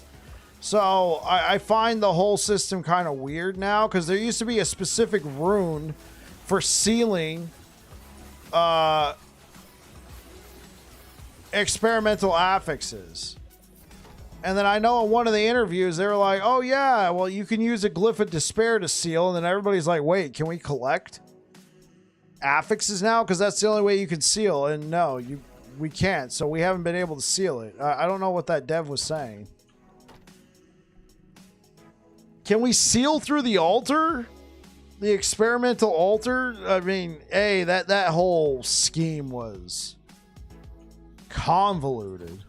So I find the whole system kind of weird now, because there used to be a specific rune for sealing experimental affixes. And then I know in one of the interviews, they were like, oh yeah, well, you can use a glyph of despair to seal. And then everybody's like, wait, can we collect affixes now? Because that's the only way you can seal. And no, we can't. So we haven't been able to seal it. I don't know what that dev was saying. Can we seal through the altar? The experimental altar? I mean, hey, that whole scheme was convoluted.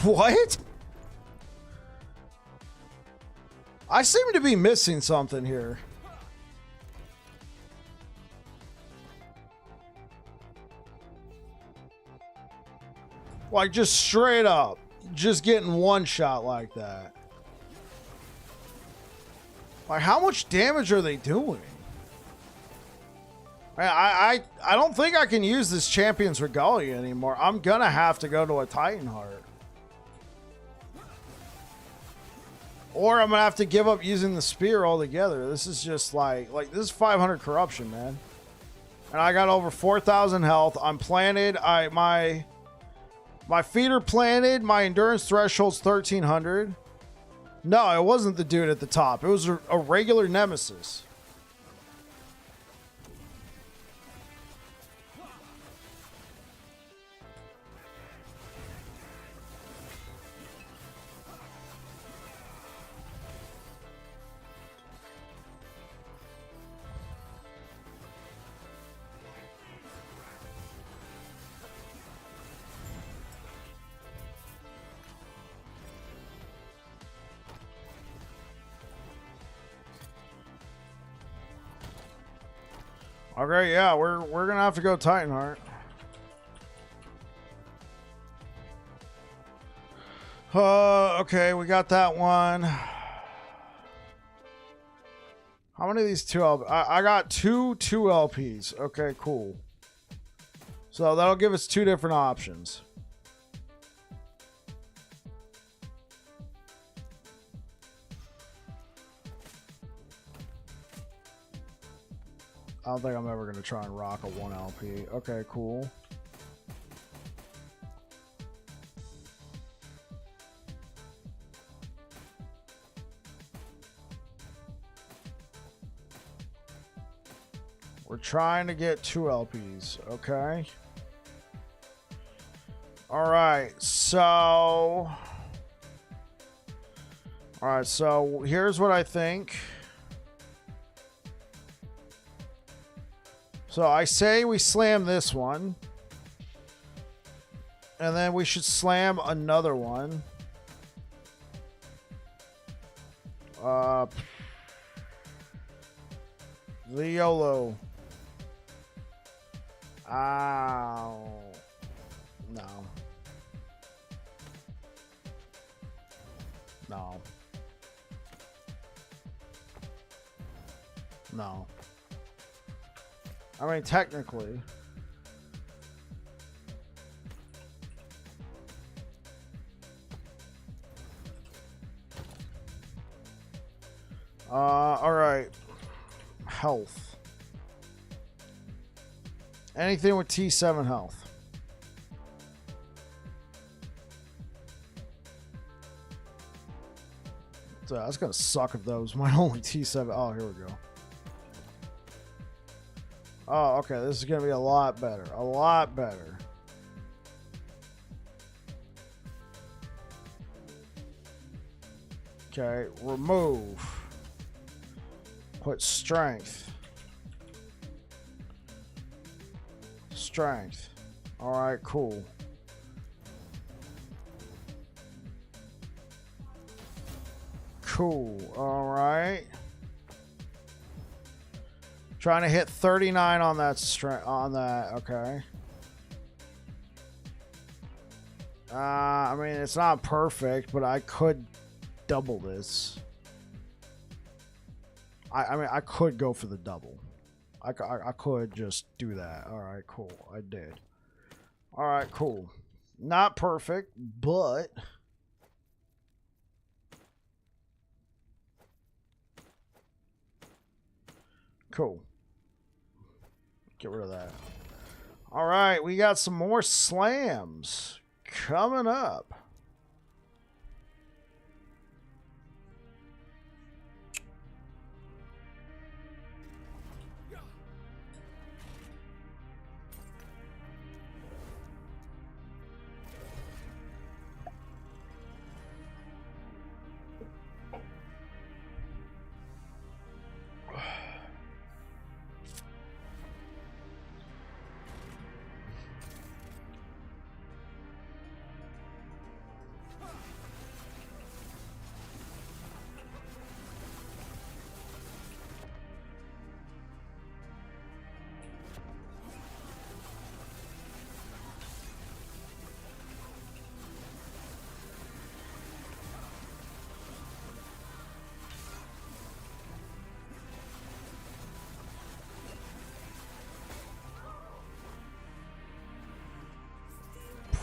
What? I seem to be missing something here. Like, just straight up. Just getting one shot like that. Like, how much damage are they doing? I don't think I can use this Champion's Regalia anymore. I'm gonna have to go to a Titan Heart. Or I'm gonna have to give up using the spear altogether. This is just like this is 500 corruption, man. And I got over 4,000 health. I'm planted. My feet are planted. My endurance threshold's 1,300. No, it wasn't the dude at the top. It was a regular Nemesis. Okay, yeah, we're gonna have to go Titan Heart. Okay, we got that one. How many of these 2 LPs? I got two LPs. Okay, cool. So that'll give us 2 different options. I don't think I'm ever going to try and rock a 1 LP. Okay, cool. We're trying to get 2 LPs. Okay. All right. So here's what I think. So I say we slam this one. And then we should slam another one. The YOLO. Ow. No. No. No. I mean, technically. All right. Health. Anything with T7 health. So that's gonna suck if that was my only T7. Oh, here we go. Oh, okay. This is gonna be a lot better. A lot better. Okay, remove. Put strength. Strength. All right, cool. Cool. All right. Trying to hit 39 on that strength. On that. Okay. I mean, it's not perfect, but I could double this. I mean, I could go for the double. I could just do that. All right, cool. I did. All right, cool. Not perfect, but cool. Get rid of that. All right, we got some more slams coming up.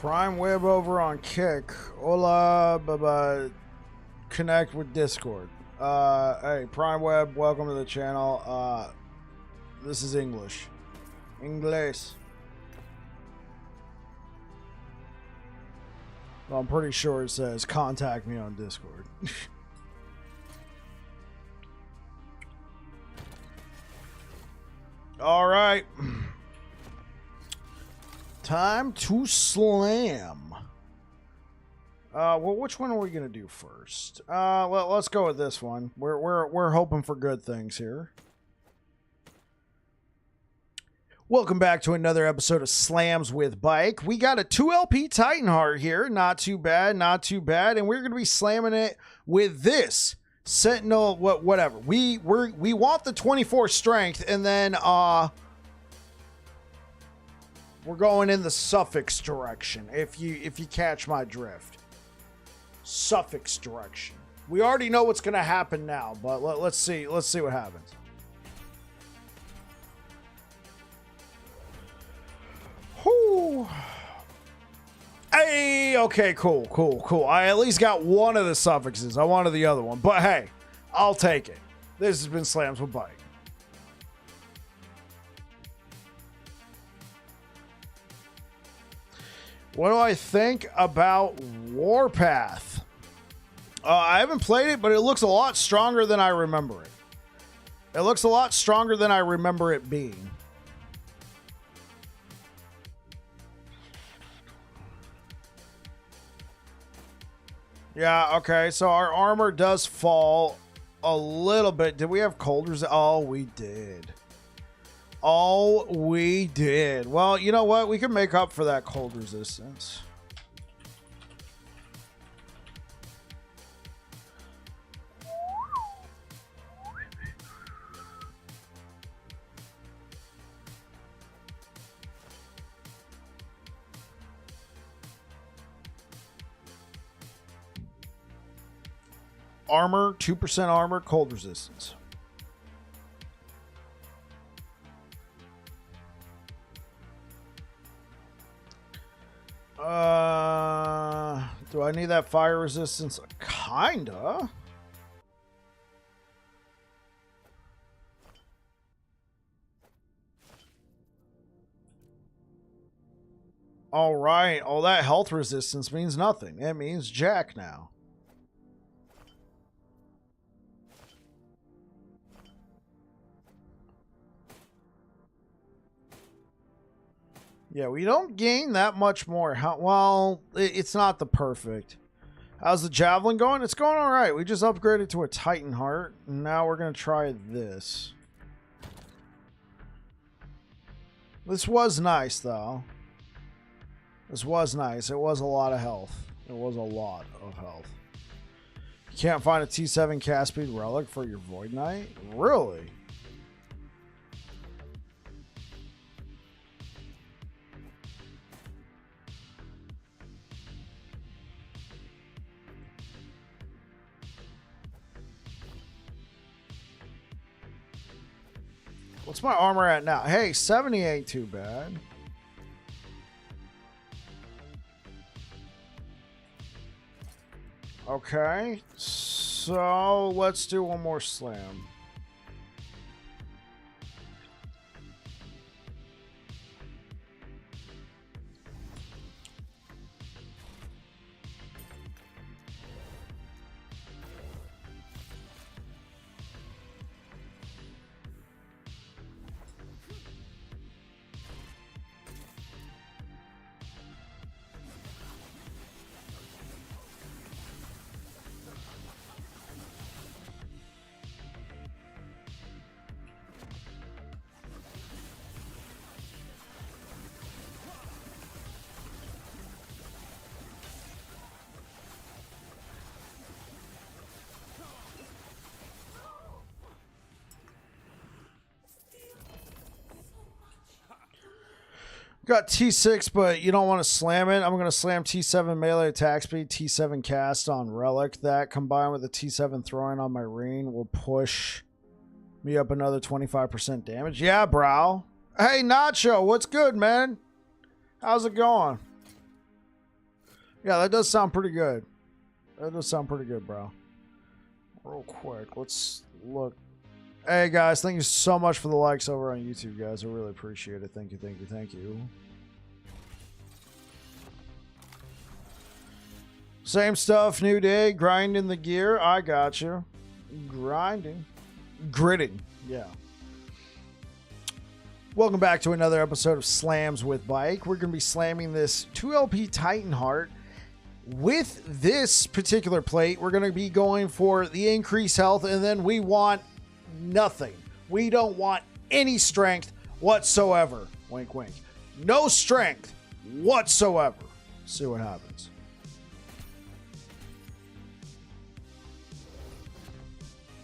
Prime Web over on Kick. Hola, bye-bye. Connect with Discord. Hey, Prime Web, welcome to the channel. This is English. English. Well, I'm pretty sure it says contact me on Discord. All right. Time to slam. Well, which one are we gonna do first? Let's go with this one. We're hoping for good things here. Welcome back to another episode of Slams with Bike. We got a 2LP Titan Heart here. Not too bad, not too bad. And we're gonna be slamming it with this Sentinel. Whatever. We want the 24 strength, and then we're going in the suffix direction. If you catch my drift. Suffix direction. We already know what's gonna happen now, but let's see what happens. Whew. Hey, okay, cool. I at least got one of the suffixes. I wanted the other one, but hey, I'll take it. This has been Slams with Bike. What do I think about Warpath? I haven't played it, but it looks a lot stronger than I remember it. It looks a lot stronger than I remember it being. Yeah, okay, so our armor does fall a little bit. Did we have cold resistance? Oh, we did. Oh, we did. Well, you know what? We can make up for that cold resistance. Armor, 2% armor, cold resistance. Do I need that fire resistance? Kinda. All right. All that health resistance means nothing. It means jack now. Yeah, we don't gain that much more. Well, it's not the perfect. How's the Javelin going? It's going all right. We just upgraded to a Titan Heart. Now we're going to try this. This was nice, though. This was nice. It was a lot of health. It was a lot of health. You can't find a T7 cast speed relic for your Void Knight? Really? What's my armor at now? Hey, 70 ain't too bad. Okay, so let's do one more slam. Got T6, but you don't want to slam it. I'm going to slam T7 melee attack speed, T7 cast on Relic. That combined with the T7 throwing on my ring will push me up another 25% damage. Yeah, bro. Hey, Nacho, what's good, man? How's it going? Yeah, that does sound pretty good. That does sound pretty good, bro. Real quick, let's look. Hey, guys, thank you so much for the likes over on YouTube, guys. I really appreciate it. Thank you, thank you, thank you. Same stuff, new day, grinding the gear. I got you. Grinding. Gritting, yeah. Welcome back to another episode of Slams with Bike. We're going to be slamming this 2LP Titan Heart. With this particular plate, we're going to be going for the increased health, and then we want nothing. We don't want any strength whatsoever. Wink, wink. No strength whatsoever. See what happens.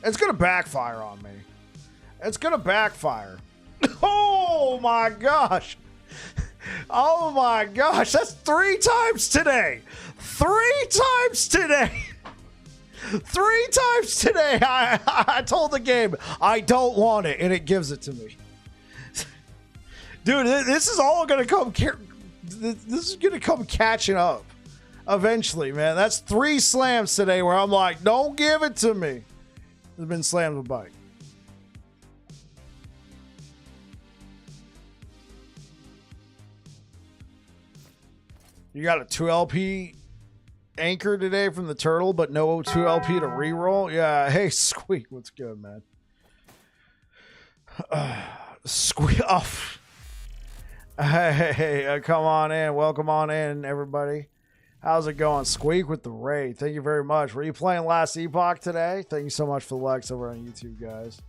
It's going to backfire on me. It's going to backfire. Oh my gosh. Oh my gosh. That's 3 times today. 3 times today. 3 times today. I told the game I don't want it, and it gives it to me. Dude, this is all going to come. This is going to come catching up eventually, man. That's 3 slams today where I'm like, don't give it to me. There's been slams with Bike. You got a 2LP anchor today from the turtle, but no 2LP to reroll. Yeah, hey Squeak, what's good, man? Squeak off. Hey, come on in. Welcome on in, everybody. How's it going? Squeak with the raid. Thank you very much. Were you playing last Epoch today? Thank you so much for the likes over on YouTube, guys.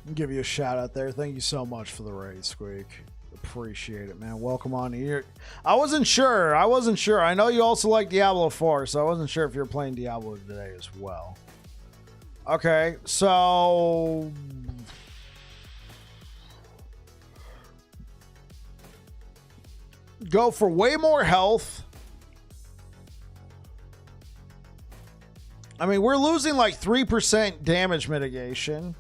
I'll give you a shout out there. Thank you so much for the raid, Squeak. Appreciate it, man. Welcome on here. I wasn't sure. I know you also like Diablo 4, so I wasn't sure if you're playing Diablo today as well. Okay, so go for way more health. I mean, we're losing like 3% damage mitigation.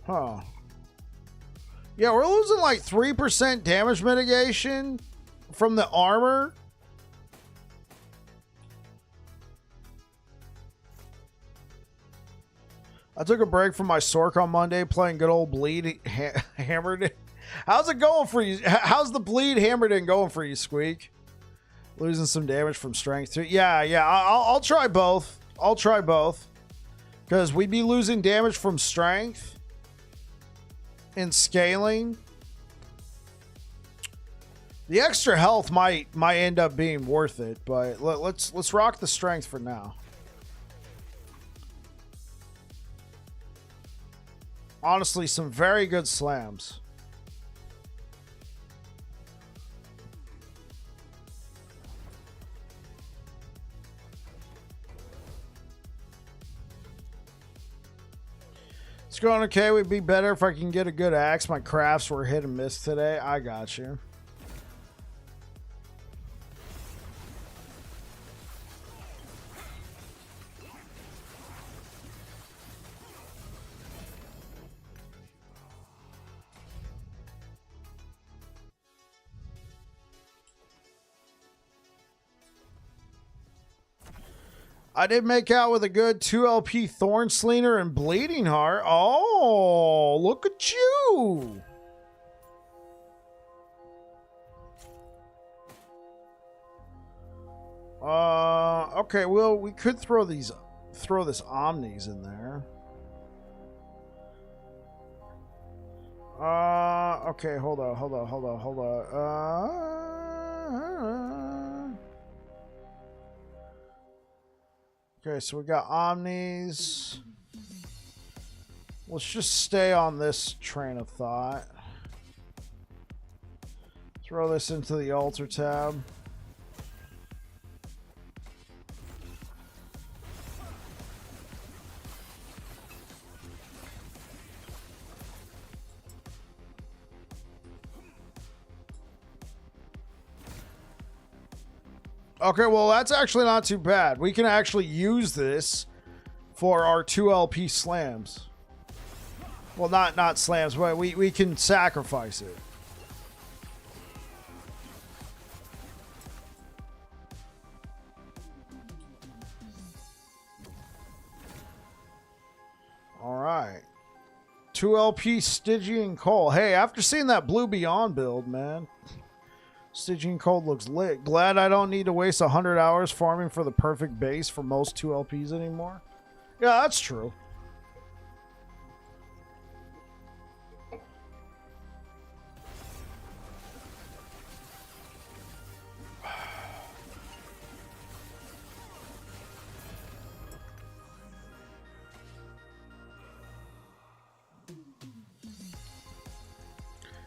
Huh. Yeah, we're losing like 3% damage mitigation from the armor. I took a break from my Sork on Monday playing good old Bleed Hammered. How's it going for you? How's the Bleed Hammered going for you, Squeak? Losing some damage from strength too. Yeah. I'll try both. I'll try both. Because we'd be losing damage from strength. In scaling, the extra health might end up being worth it, but let's rock the strength for now. Honestly, some very good slams. It's going okay. Would be better if I can get a good axe. My crafts were hit and miss today. I got you. I did make out with a good 2LP Thorn Slinger and Bleeding Heart. Oh, look at you. Okay, well, we could throw this Omnis in there. Okay, hold on. Okay, so we got Omnis. Let's just stay on this train of thought. Throw this into the altar tab. Okay, well, that's actually not too bad. We can actually use this for our 2 LP slams. Well, not slams, but we can sacrifice it. All right. 2 LP Stygian Coal. Hey, after seeing that Blue Beyond build, man, Stygian Coal looks lit. Glad I don't need to waste 100 hours farming for the perfect base for most 2 LPs anymore. Yeah, that's true.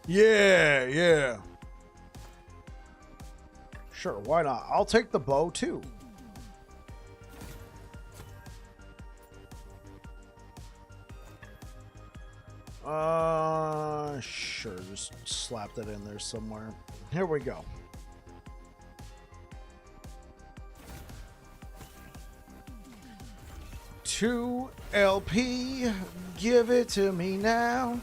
Yeah, yeah. Sure, why not? I'll take the bow too. Sure, just slap that in there somewhere. Here we go. Two LP, give it to me now.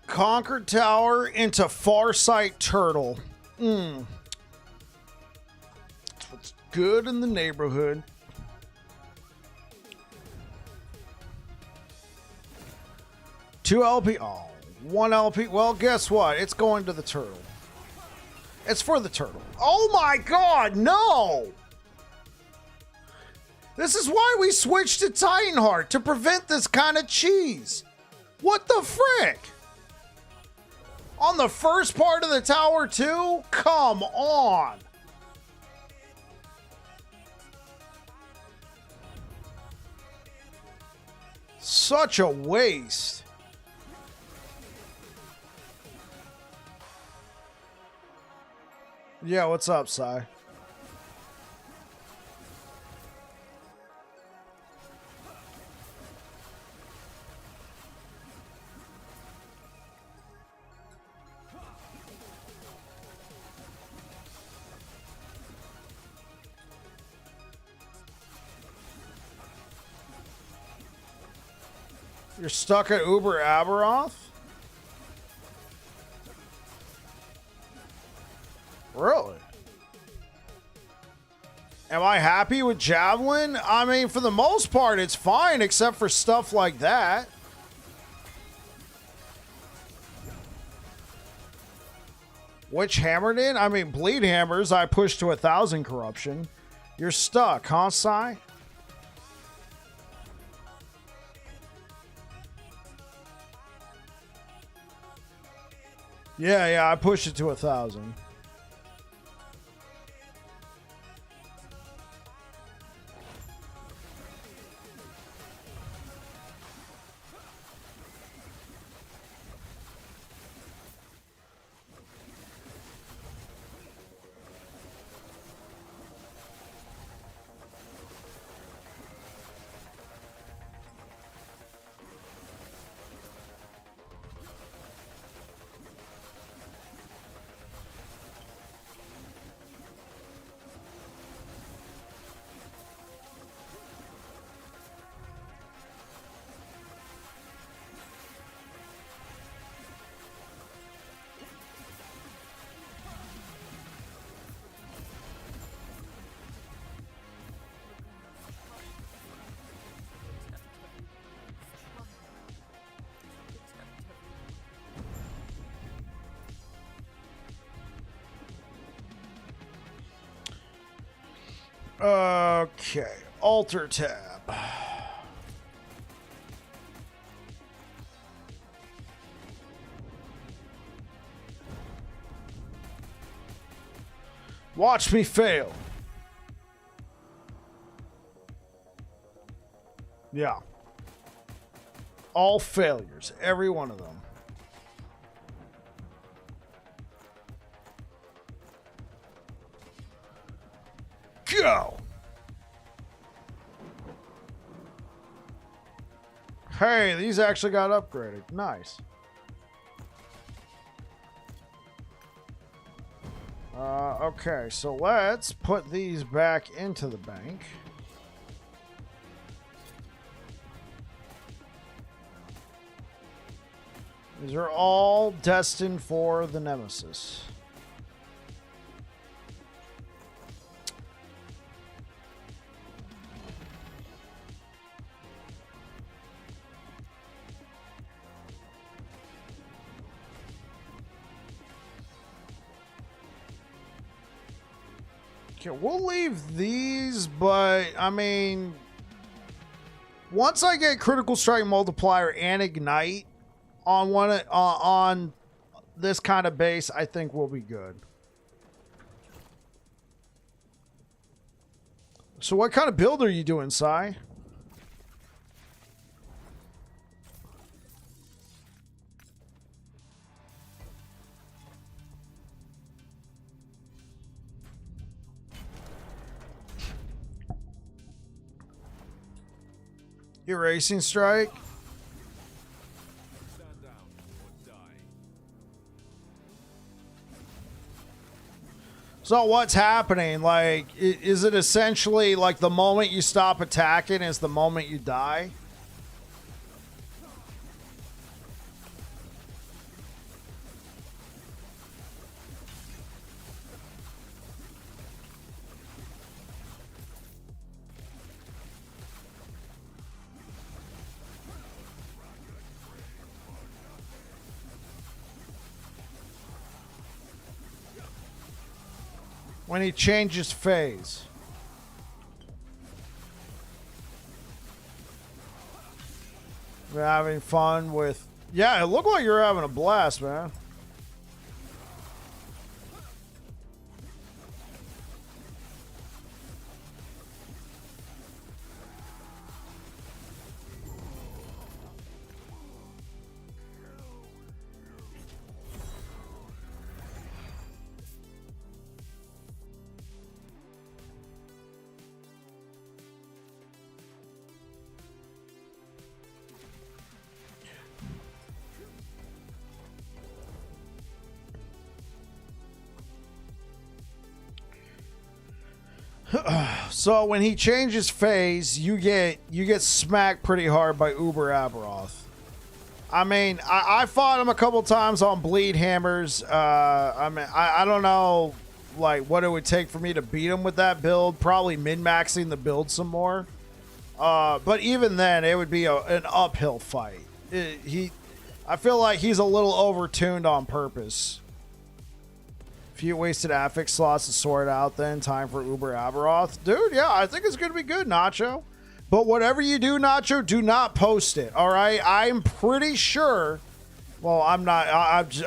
Conquered Tower into Farsight Turtle. That's what's good in the neighborhood. Two LP. Oh, 1 LP. Well, guess what? It's going to the turtle. It's for the turtle. Oh my god, no! This is why we switched to Titanheart, to prevent this kind of cheese. What the frick? On the first part of the tower, too? Come on. Such a waste. Yeah, what's up, Sai? You're stuck at Uber Abberoth? Really? Am I happy with Javelin? I mean, for the most part, it's fine, except for stuff like that. Which hammered in? I mean, bleed hammers, I pushed to 1,000 corruption. You're stuck, huh, Sai? Yeah, I pushed it to 1,000. Okay, alter tab. Watch me fail. Yeah. All failures. Every one of them. Go! Hey, these actually got upgraded. Nice. Okay, so let's put these back into the bank. These are all destined for the Nemesis. Okay, we'll leave these, but I mean, once I get Critical Strike Multiplier and Ignite on on this kind of base, I think we'll be good. So what kind of build are you doing, Sai? Erasing Strike. So what's happening? Like, is it essentially like the moment you stop attacking is the moment you die? When he changes phase. We're having fun with... Yeah, it looked like you're having a blast, man. So when he changes phase, you get smacked pretty hard by Uber Abberoth. I mean, I fought him a couple times on bleed hammers. I mean, I don't know like what it would take for me to beat him with that build. Probably min-maxing the build some more. But even then, it would be an uphill fight. I feel like he's a little overtuned on purpose. Few wasted affix slots to sort out, then time for Uber Abberoth. Dude, yeah, I think it's going to be good, Nacho. But whatever you do, Nacho, do not post it, all right? I'm pretty sure... Well, I'm not...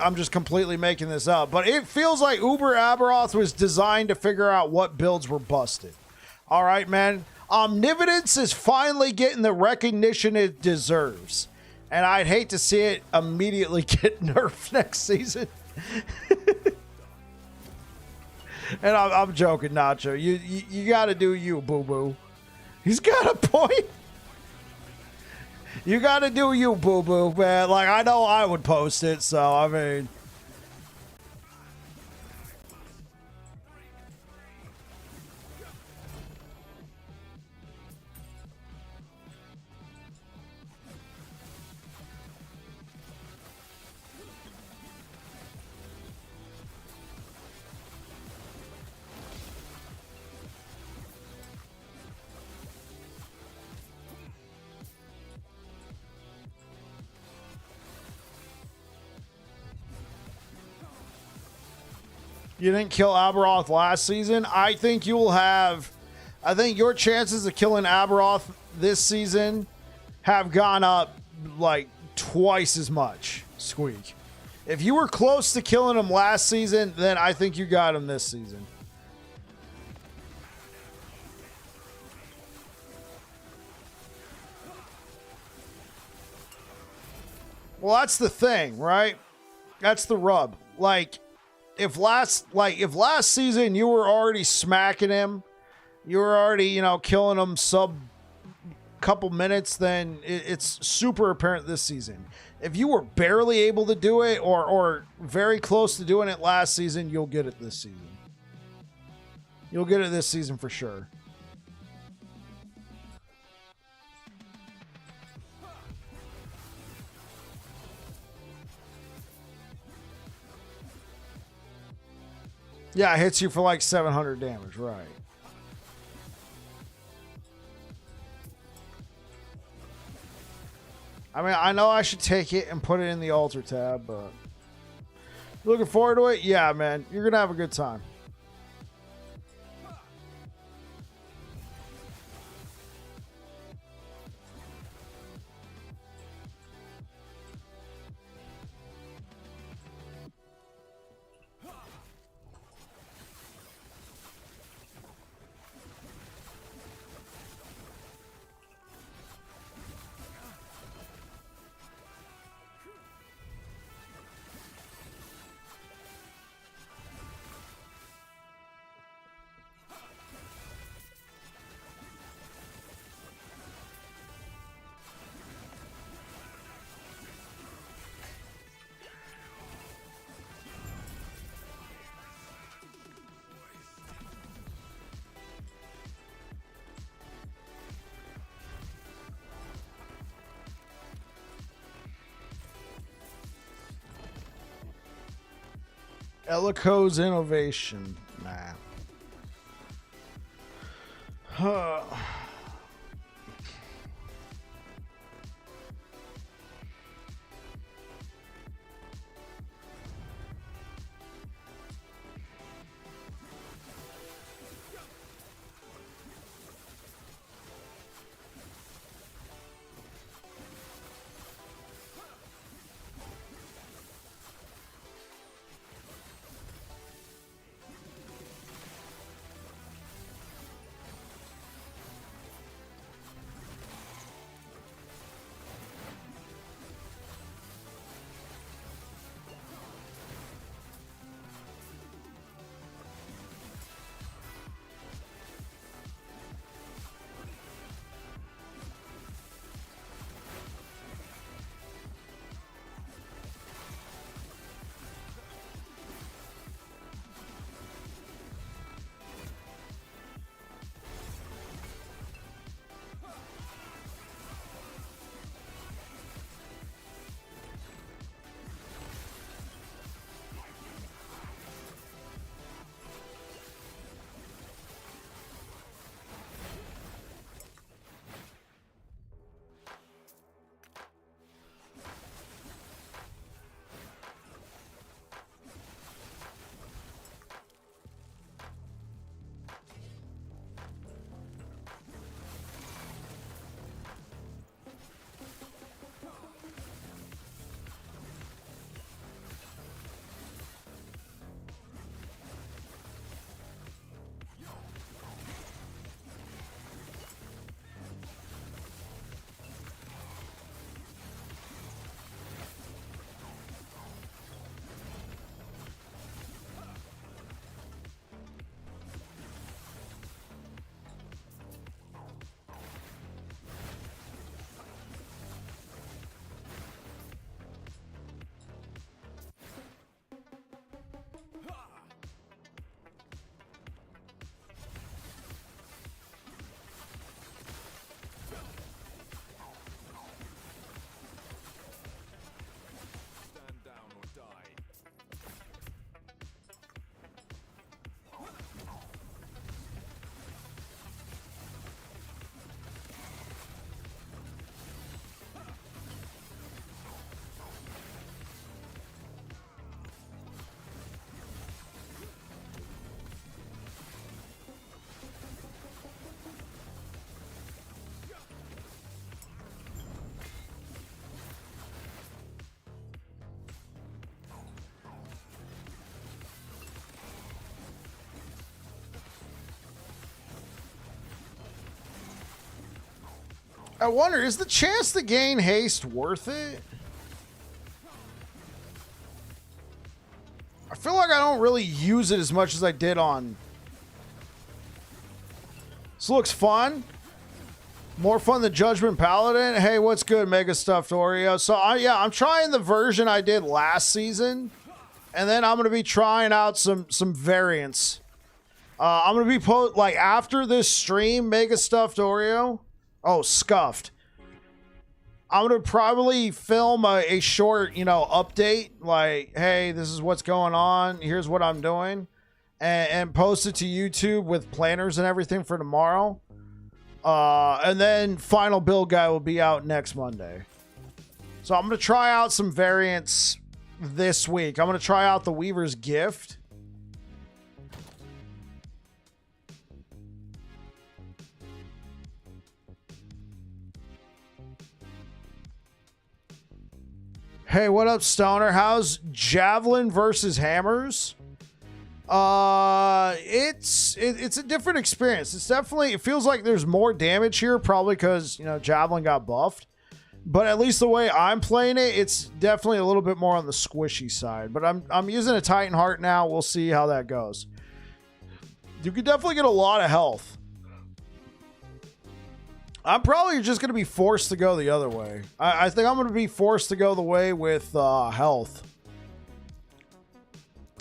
I'm just completely making this up. But it feels like Uber Abberoth was designed to figure out what builds were busted. All right, man? Omnipotence is finally getting the recognition it deserves. And I'd hate to see it immediately get nerfed next season. And I'm joking, Nacho. You got to do you, boo-boo. He's got a point. You got to do you, boo-boo, man. Like, I know I would post it, so, I mean... You didn't kill Abberoth last season. I think you will have... I think your chances of killing Abberoth this season have gone up like twice as much, Squeak. If you were close to killing him last season, then I think you got him this season. Well, that's the thing, right? That's the rub. Like, if last season you were already smacking him, you were already, you know, killing him sub couple minutes, then it's super apparent this season. If you were barely able to do it or very close to doing it last season, you'll get it this season. You'll get it this season for sure. Yeah, it hits you for like 700 damage, right? I mean, I know I should take it and put it in the altar tab, but looking forward to it? Yeah, man. You're going to have a good time. Echoes innovation. Nah. I wonder, is the chance to gain haste worth it? I feel like I don't really use it as much as I did on... This looks fun. More fun than Judgment Paladin. Hey, what's good, Mega Stuffed Oreo? So, I'm trying the version I did last season. And then I'm going to be trying out some variants. I'm going to be like after this stream, Mega Stuffed Oreo. Oh, Scuffed. I'm going to probably film a short, update. Like, hey, this is what's going on. Here's what I'm doing. And post it to YouTube with planners and everything for tomorrow. And then Final Build Guide will be out next Monday. So I'm going to try out some variants this week. I'm going to try out the Weaver's Gift. Hey, what up, Stoner? How's Javelin versus Hammers? It's a different experience. It's definitely, it feels like there's more damage here, probably because, Javelin got buffed. But at least the way I'm playing it, it's definitely a little bit more on the squishy side. But I'm using a Titan Heart now. We'll see how that goes. You could definitely get a lot of health. I'm probably just going to be forced to go the other way. I think I'm going to be forced to go the way with health.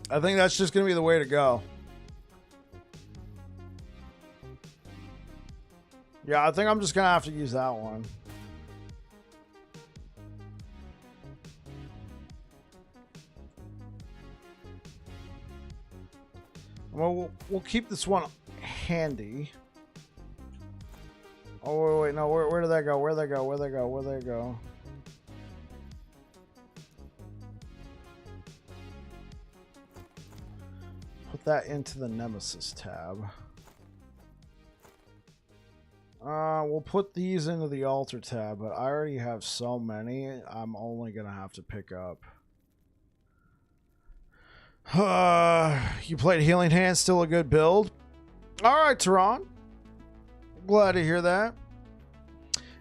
I think that's just going to be the way to go. Yeah, I think I'm just going to have to use that one. Well, we'll keep this one handy. Oh, wait, no. Where did that go? Where'd they go? Where'd they go? Where'd they go? Put that into the Nemesis tab. We'll put these into the Altar tab, but I already have so many, I'm only going to have to pick up. You played Healing Hand, still a good build. All right, Tehran. Glad to hear that.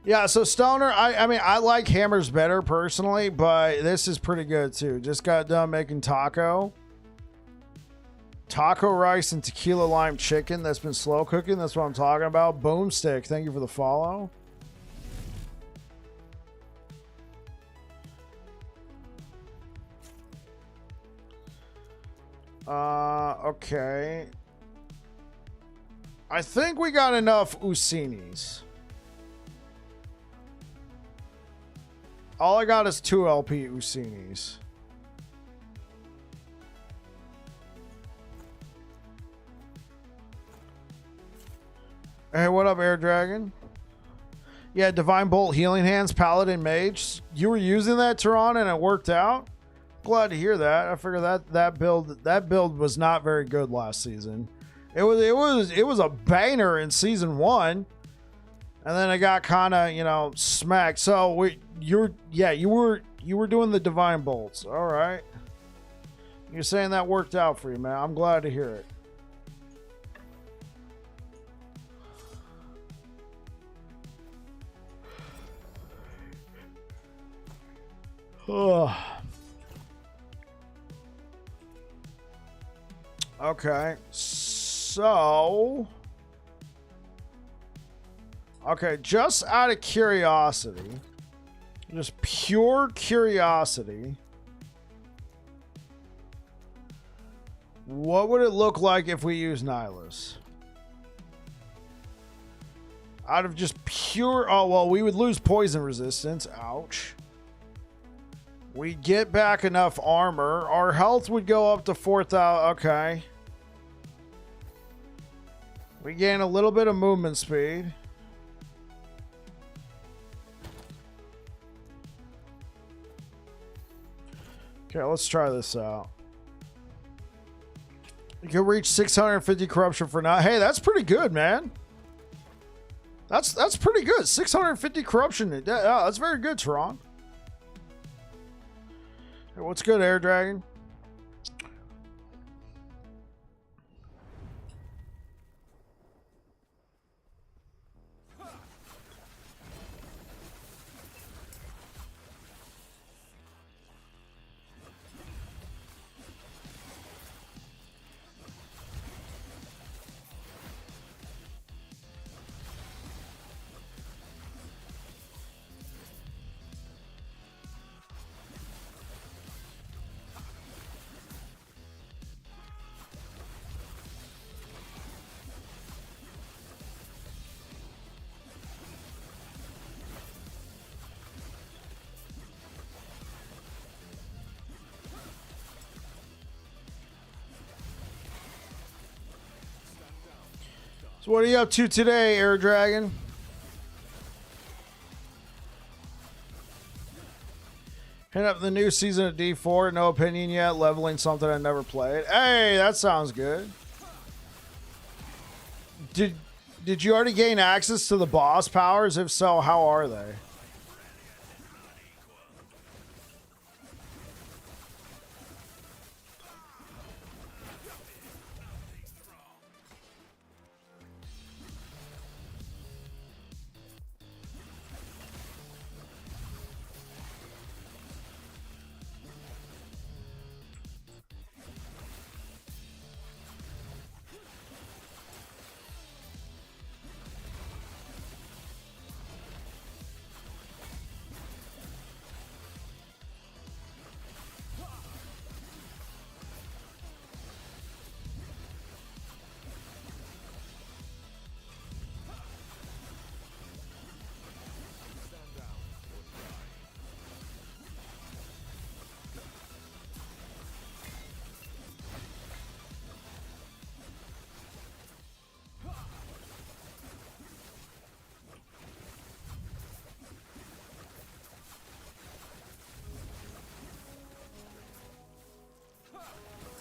Yeah, so Stoner, I mean, I like Hammers better personally, but this is pretty good too. Just got done making taco rice and tequila lime chicken that's been slow cooking. That's what I'm talking about. Boomstick, thank you for the follow. Okay. I think we got enough Usinis. All I got is 2 LP Usinis. Hey, what up, Air Dragon? Yeah, Divine Bolt, Healing Hands, Paladin, Mage. You were using that, Tehran, and it worked out? Glad to hear that. I figure that build was not very good last season. It was a banger in season 1, and then it got kind of smacked. So you were doing the Divine Bolts. All right, you're saying that worked out for you, man. I'm glad to hear it. Okay, so just out of curiosity, just pure curiosity, what would it look like if we use Nihilus? Out of just pure, oh well, we would lose poison resistance. Ouch. We get back enough armor. Our health would go up to 4,000. Okay. We gain a little bit of movement speed. Okay, let's try this out. You can reach 650 corruption for now. Hey, that's pretty good, man. That's pretty good. 650 corruption. That's very good, Tehran. Hey, what's good, Air Dragon? So what are you up to today, Air Dragon? Hit up the new season of D4. No opinion yet. Leveling something I never played. Hey, that sounds good. Did you already gain access to the boss powers? If so, how are they?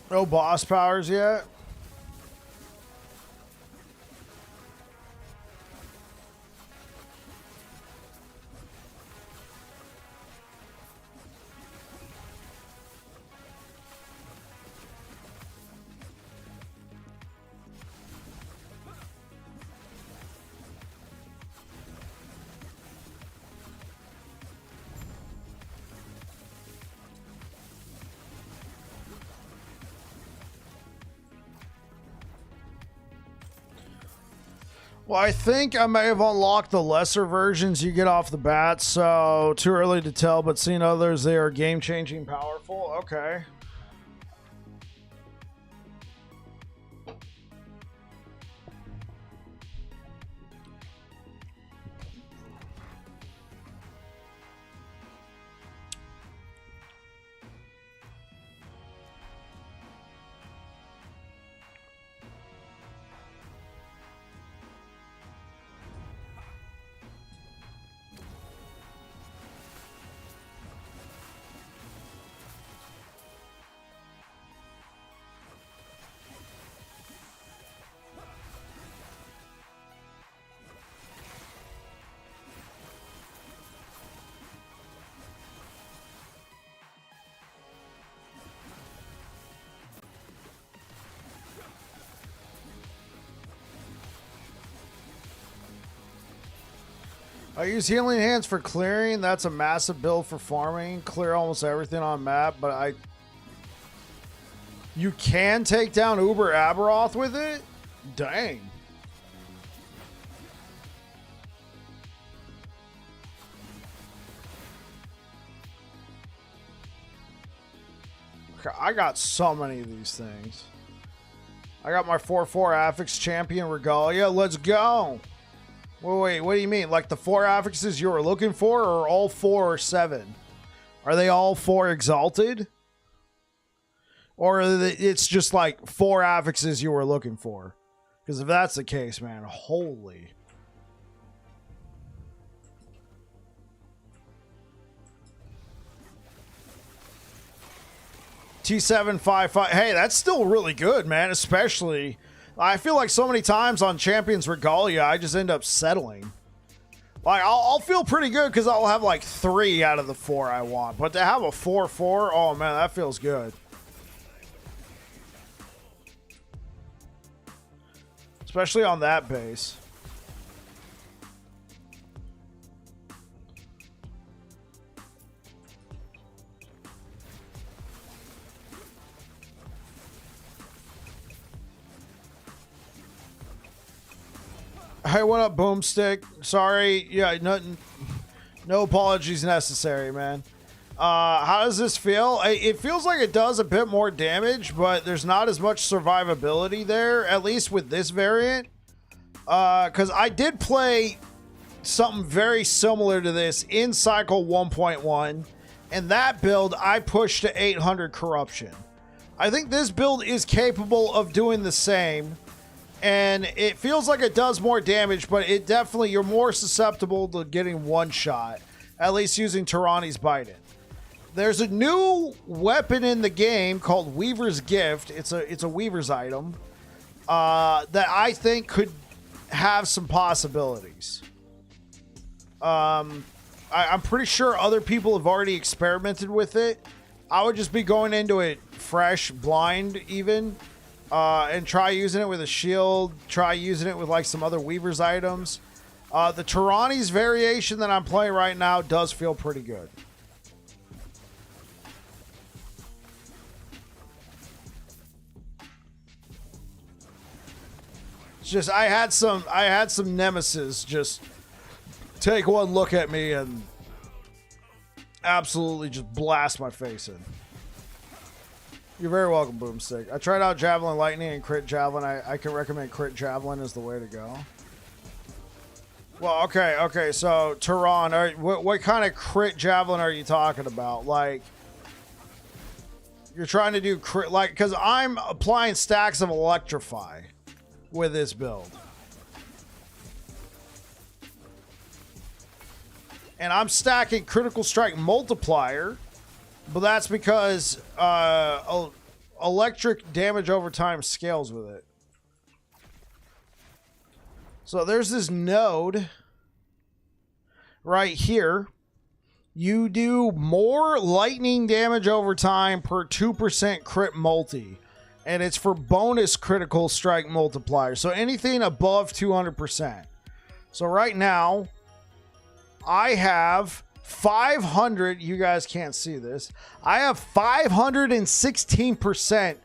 No boss powers yet? Well, I think I may have unlocked the lesser versions you get off the bat, so too early to tell, but seeing others, they are game-changing powerful. Okay. I use healing hands for clearing. That's a massive build for farming. Clear almost everything on map, but you can take down Uber Abberoth with it? Dang. I got so many of these things. I got my 4/4 Affix Champion Regalia. Let's go. Wait, what do you mean? Like the 4 affixes you were looking for, or all 4 or 7? Are they all 4 exalted? Or it's just like 4 affixes you were looking for? Because if that's the case, man, holy. T755. Hey, that's still really good, man, especially... I feel like so many times on Champions Regalia, I just end up settling. Like, I'll feel pretty good because I'll have like 3 out of the 4 I want. But to have a 4/4, oh man, that feels good. Especially on that base. Hey, what up, Boomstick? Sorry, yeah, no apologies necessary, man. How does this feel? It feels like it does a bit more damage, but there's not as much survivability there, at least with this variant. Because I did play something very similar to this in Cycle 1.1, and that build I pushed to 800 corruption. I think this build is capable of doing the same. And it feels like it does more damage, but it definitely, you're more susceptible to getting one shot, at least using Tyranni's Bite In. There's a new weapon in the game called Weaver's Gift. It's a Weaver's item that I think could have some possibilities. I'm pretty sure other people have already experimented with it. I would just be going into it fresh, blind even, and try using it with a shield, try using it with like some other Weaver's items. The Tyranni's variation that I'm playing right now does feel pretty good. Just I had some Nemesis just take one look at me and absolutely just blast my face in. You're very welcome, Boomstick. I tried out Javelin Lightning and Crit Javelin. I can recommend Crit Javelin as the way to go. Well, okay. So Tehran, what kind of Crit Javelin are you talking about? Like, you're trying to do crit, like, because I'm applying stacks of Electrify with this build. And I'm stacking Critical Strike Multiplier, but that's because electric damage over time scales with it. So there's this node right here. You do more lightning damage over time per 2% crit multi. And it's for bonus critical strike multiplier. So anything above 200%. So right now, I have 500. You guys can't see this. I have 516%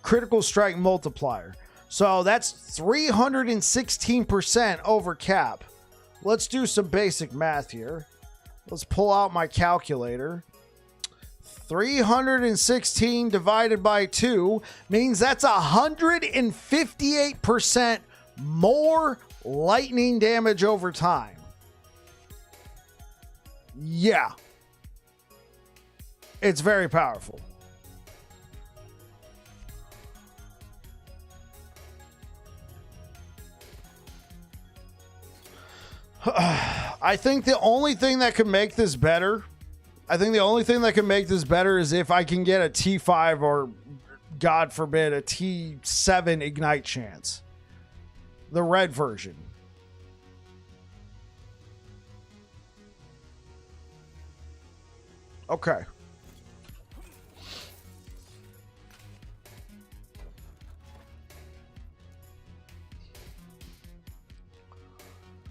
critical strike multiplier. So that's 316% over cap. Let's do some basic math here. Let's pull out my calculator. 316 divided by 2 means that's 158% more lightning damage over time. Yeah. It's very powerful. I think the only thing that could make this better, is if I can get a T5 or, God forbid, a T7 Ignite chance. The red version. Okay.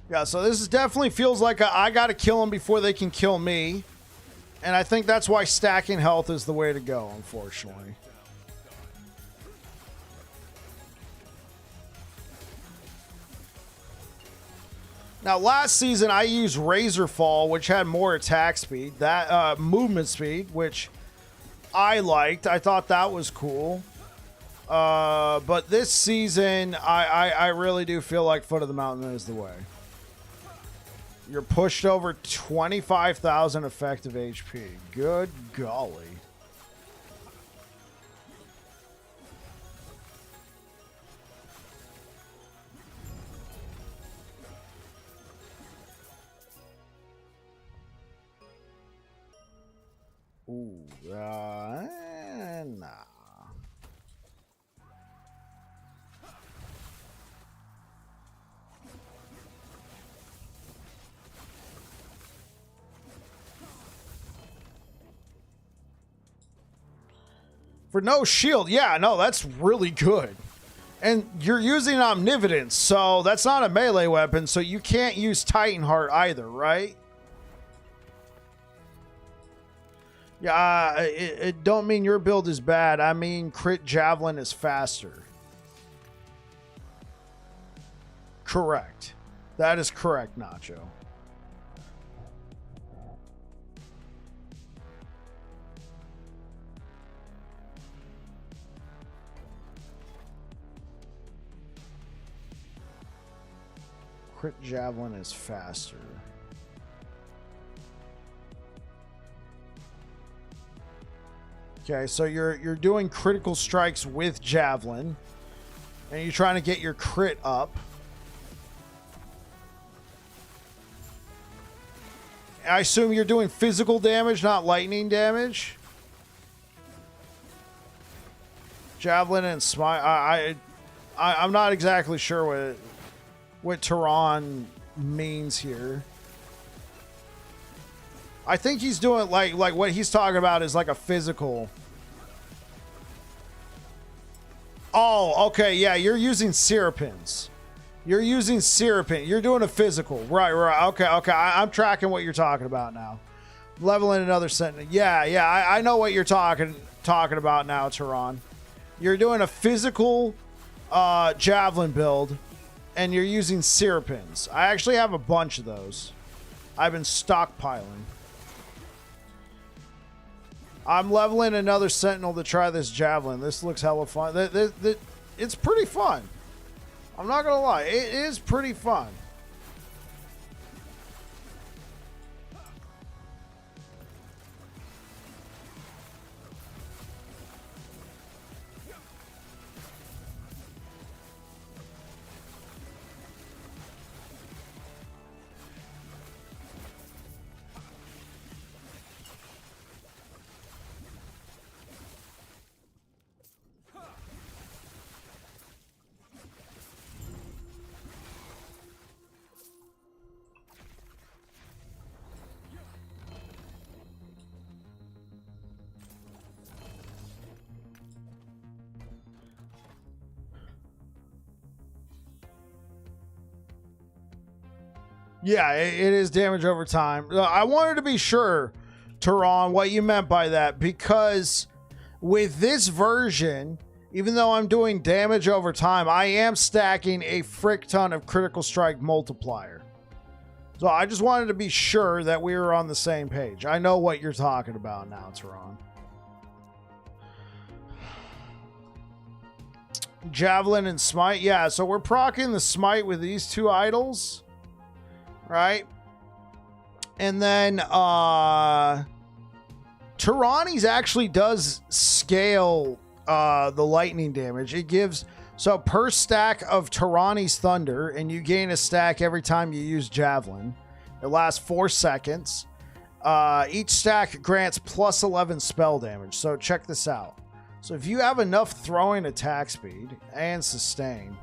Yeah, so this is definitely feels like I got to kill them before they can kill me. And I think that's why stacking health is the way to go, unfortunately. Now, last season, I used Razor Fall, which had more attack speed, that movement speed, which I liked. I thought that was cool. But this season, I really do feel like Foot of the Mountain is the way. You're pushed over 25,000 effective HP. Good golly. Ooh, nah. For no shield, yeah, no, that's really good. And you're using Omnividence, so that's not a melee weapon, so you can't use Titan Heart either, right? Yeah, it don't mean your build is bad. I mean Crit Javelin is faster. Correct. That is correct, Nacho. Crit Javelin is faster. Okay, so you're doing critical strikes with Javelin. And you're trying to get your crit up. I assume you're doing physical damage, not lightning damage. Javelin and Smite. I'm not exactly sure what Tehran means here. I think he's doing like what he's talking about is like a physical. Oh, okay, yeah, you're using Syrupins. You're using Syrupin. You're doing a physical. Right. Okay. I'm tracking what you're talking about now. Leveling another sentence. Yeah, I know what you're talking about now, Tehran. You're doing a physical Javelin build, and you're using Syrupins. I actually have a bunch of those. I've been stockpiling. I'm leveling another Sentinel to try this Javelin. This looks hella fun. It's pretty fun. I'm not gonna lie. It is pretty fun. Yeah, it is damage over time. I wanted to be sure, Tehran, what you meant by that, because with this version, even though I'm doing damage over time, I am stacking a frick ton of critical strike multiplier. So I just wanted to be sure that we were on the same page. I know what you're talking about now, Tehran. Javelin and Smite. Yeah, so we're proccing the Smite with these two idols. Right? And then Tyrannies actually does scale the lightning damage. It gives, so per stack of Tyrannies Thunder, and you gain a stack every time you use Javelin. It lasts 4 seconds. Each stack grants plus 11 spell damage. So check this out. So if you have enough throwing attack speed and sustain,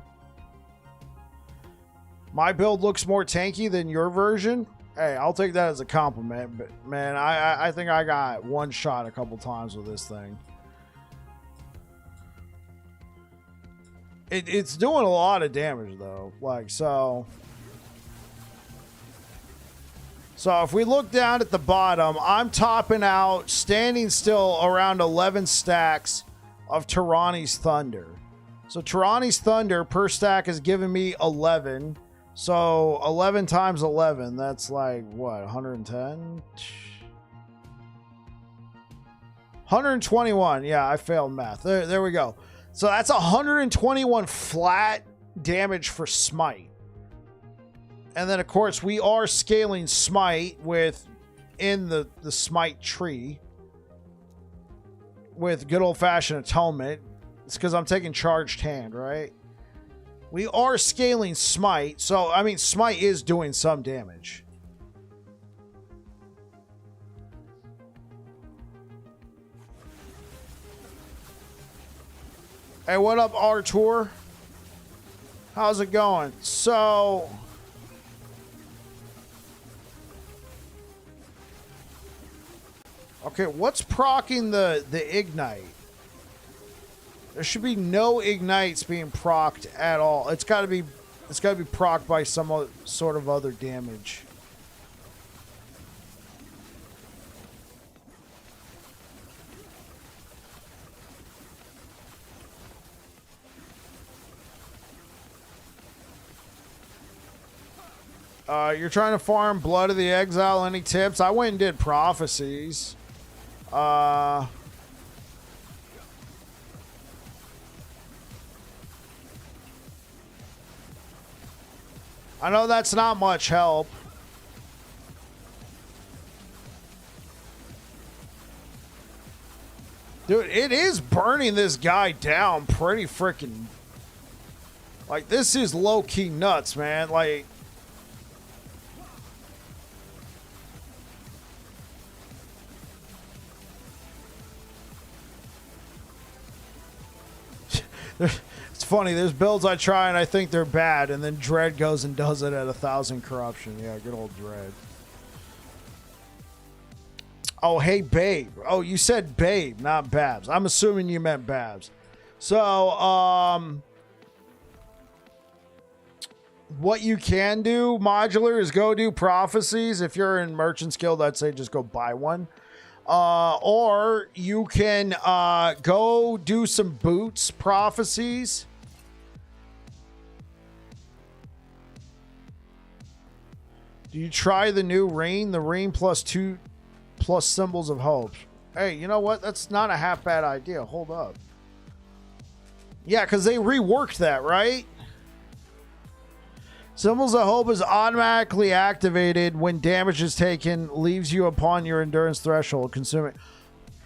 my build looks more tanky than your version. Hey, I'll take that as a compliment. But man, I think I got one shot a couple times with this thing. It's doing a lot of damage though. Like, so if we look down at the bottom, I'm topping out, standing still around 11 stacks of Tyrannies Thunder. So Tyrannies Thunder per stack is giving me 11. So 11 times 11, that's like what, 110? 121. Yeah, I failed math. There we go. So that's 121 flat damage for Smite. And then of course we are scaling Smite in the Smite tree with good old-fashioned atonement. It's because I'm taking charged hand, right? We are scaling Smite, so I mean Smite is doing some damage. Hey, what up, Artur? How's it going? So okay, what's proccing the ignite? There should be no ignites being procced at all. It's got to be procced by some sort of other damage. You're trying to farm Blood of the Exile. Any tips? I went and did prophecies. I know that's not much help. Dude, it is burning this guy down pretty freaking Like, this is low-key nuts, man. Like, it's funny. There's builds I try and I think they're bad, and then Dread goes and does it at 1,000 corruption. Yeah, good old Dread. Oh, hey, Babe. Oh, you said Babe, not Babs. I'm assuming you meant Babs. So, what you can do, modular, is go do prophecies. If you're in Merchant's Guild, I'd say just go buy one. Or you can go do some boots prophecies. Do you try the new rain? The rain plus 2 plus symbols of hope. Hey, you know what? That's not a half bad idea. Hold up. Yeah, because they reworked that, right? Symbols of Hope is automatically activated when damage is taken, leaves you upon your endurance threshold, consuming.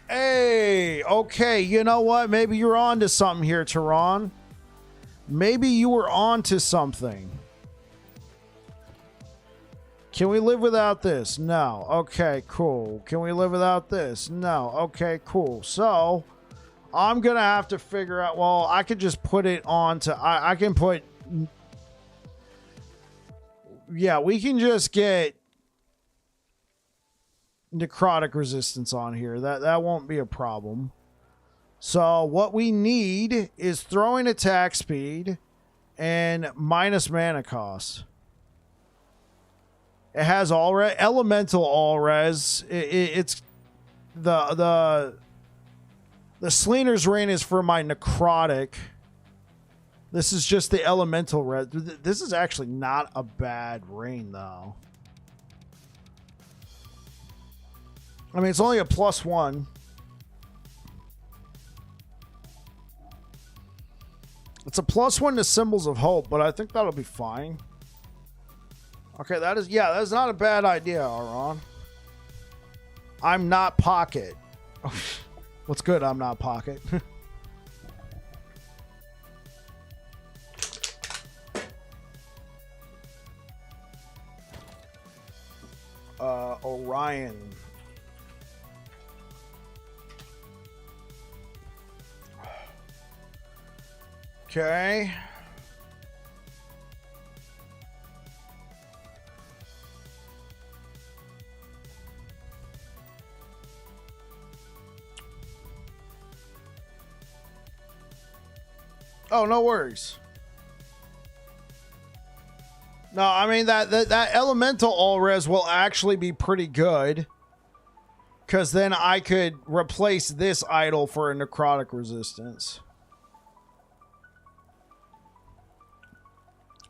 Hey, okay, you know what? Maybe you're on to something here, Tehran. Maybe you were on to something. Can we live without this? No. Okay, cool. Can we live without this? No. Okay, cool. So, I'm going to have to figure out, well, I could just put it on to, I can put, yeah, we can just get necrotic resistance on here. That won't be a problem. So, what we need is throwing attack speed and minus mana cost. It has all res, elemental all res. It's the Sliner's Rain is for my necrotic. This is just the elemental res. This is actually not a bad rain though. I mean, it's only a +1. It's a +1 to Symbols of Hope, but I think that'll be fine. Okay, that is, yeah, that's not a bad idea, Aron. I'm not Pocket. What's good? I'm not Pocket. Orion. Okay. Oh, no worries. No, I mean, that elemental all-res will actually be pretty good. Because then I could replace this idol for a necrotic resistance.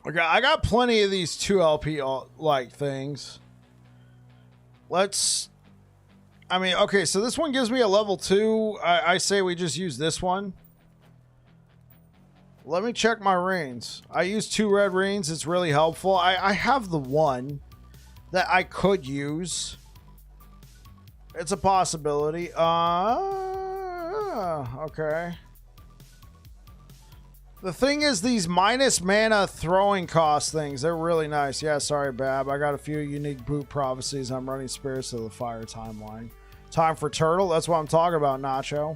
Okay, I got plenty of these 2 LP like things. Let's... I mean, okay, so this one gives me a level 2. I say we just use this one. Let me check my reins. I use 2 red reins. It's really helpful. I have the one that I could use. It's a possibility. Okay. The thing is, these minus mana throwing cost things, they're really nice. Yeah, sorry, Bab. I got a few unique boot prophecies. I'm running Spirits of the Fire timeline. Time for Turtle? That's what I'm talking about, Nacho.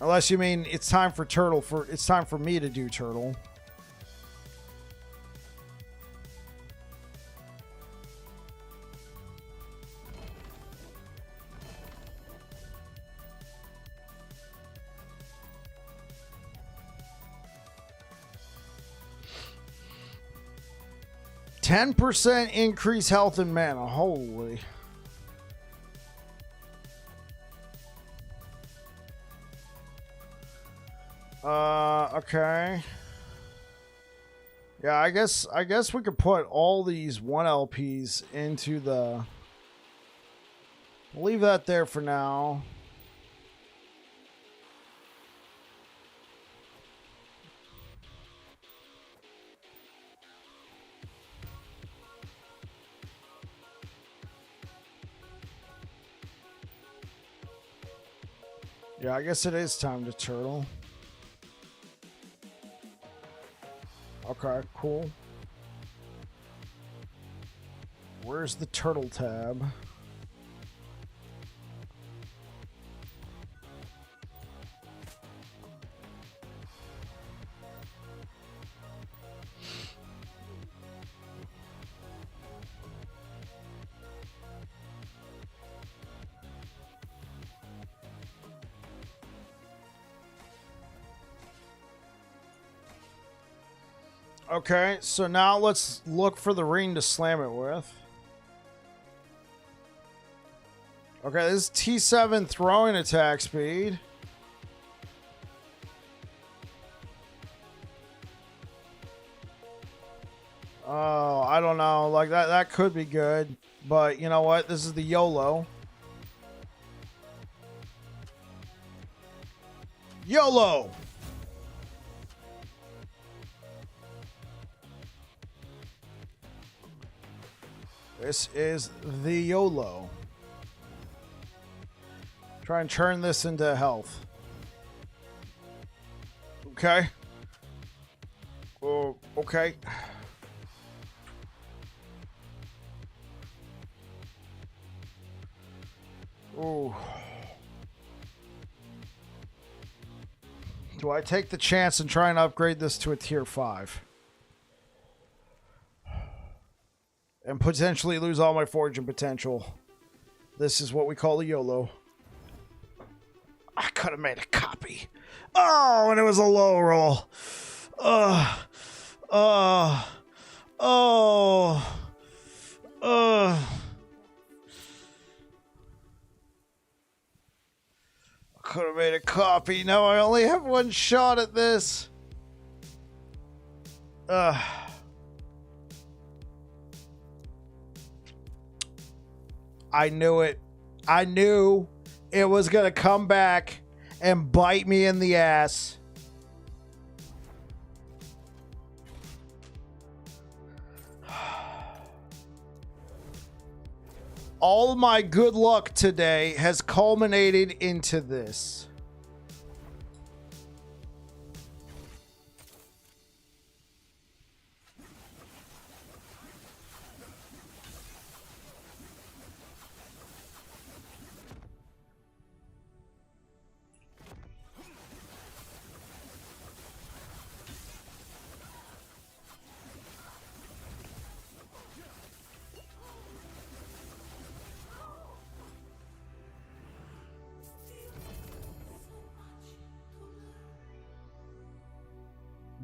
Unless you mean it's time for Turtle it's time for me to do Turtle. %10 increase health and mana. Holy. Okay. Yeah, I guess we could put all these 1 LPs into the... Leave that there for now. Yeah, I guess it is time to turtle. Okay, cool. Where's the turtle tab? Okay, so now let's look for the ring to slam it with. Okay, this is T7 throwing attack speed. Oh, I don't know. Like that could be good. But you know what? This is the YOLO. YOLO! This is the YOLO. Try and turn this into health. Okay. Oh, okay. Oh. Do I take the chance and try and upgrade this to a tier 5? And potentially lose all my forging potential. This is what we call a YOLO. I could have made a copy. Oh, and it was a low roll. Oh. Could have made a copy. Now I only have one shot at this. I knew it. I knew it was going to come back and bite me in the ass. All my good luck today has culminated into this.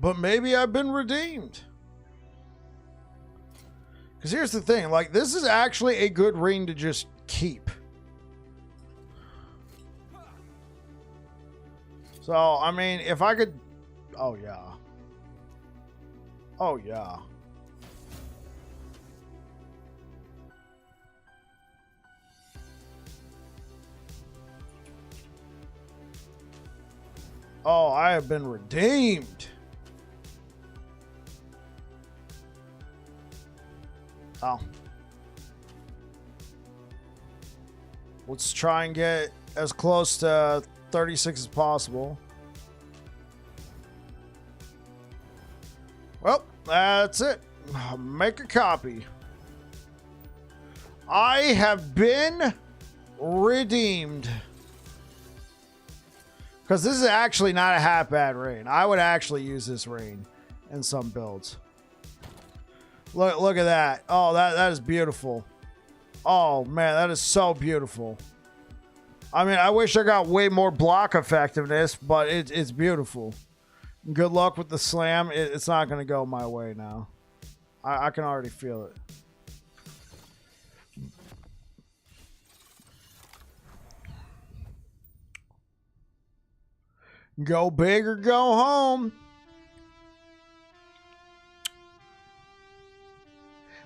But maybe I've been redeemed. Because here's the thing, like, this is actually a good ring to just keep. So, I mean, if I could... Oh, yeah. Oh, yeah. Oh, I have been redeemed. Oh. Let's try and get as close to 36 as possible. Well, that's it. Make a copy. I have been redeemed. Because this is actually not a half bad rain. I would actually use this rain in some builds. Look at that. Oh, that is beautiful. Oh, man, that is so beautiful. I mean, I wish I got way more block effectiveness, but it's beautiful. Good luck with the slam. It's not going to go my way now. I can already feel it. Go big or go home.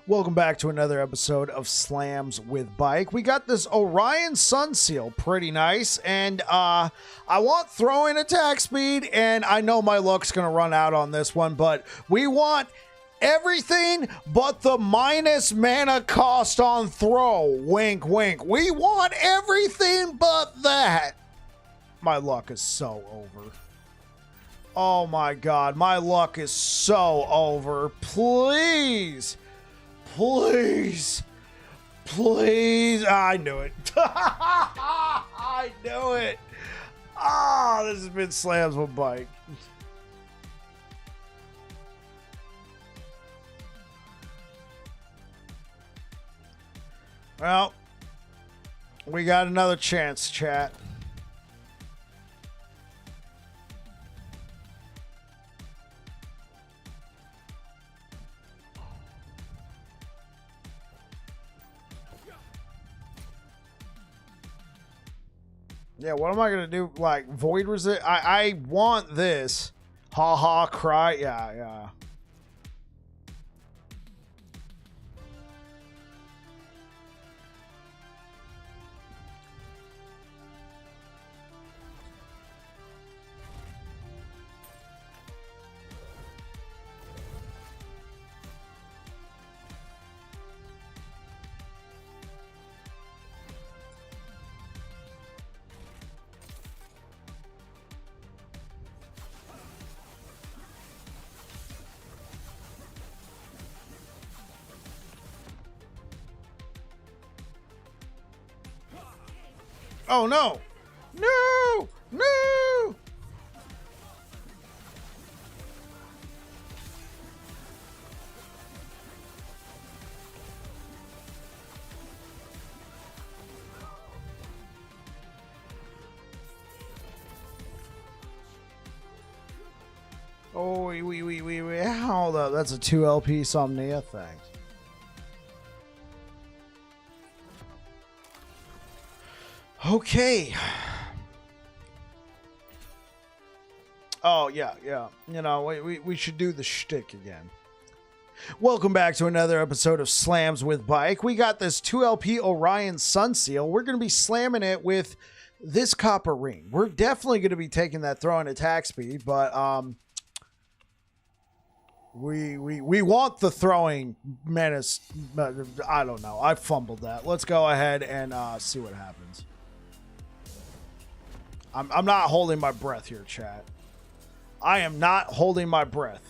Welcome back to another episode of Slams with Bike. We got this Orion Sun Seal, pretty nice, and I want throwing attack speed, and I know my luck's going to run out on this one, but we want everything but the minus mana cost on throw. Wink, wink. We want everything but that. My luck is so over. Oh my god, my luck is so over. Please. Please. Please. I knew it. I knew it. Ah, this has been Slams with Bike. Well, we got another chance, chat. Yeah, what am I gonna do? Like, void resist? I want this. Ha ha, cry. Yeah, yeah. Oh no! No! No! Oh, we. Hold up. That's a 2 LP Somnia. Thanks. Okay. Oh, yeah. You know, we should do the shtick again. Welcome back to another episode of Slams with Bike. We got this 2LP Orion Sun Seal. We're going to be slamming it with this copper ring. We're definitely going to be taking that throwing attack speed, but we want the throwing menace. I don't know. I fumbled that. Let's go ahead and see what happens. I'm not holding my breath here, chat. I am not holding my breath.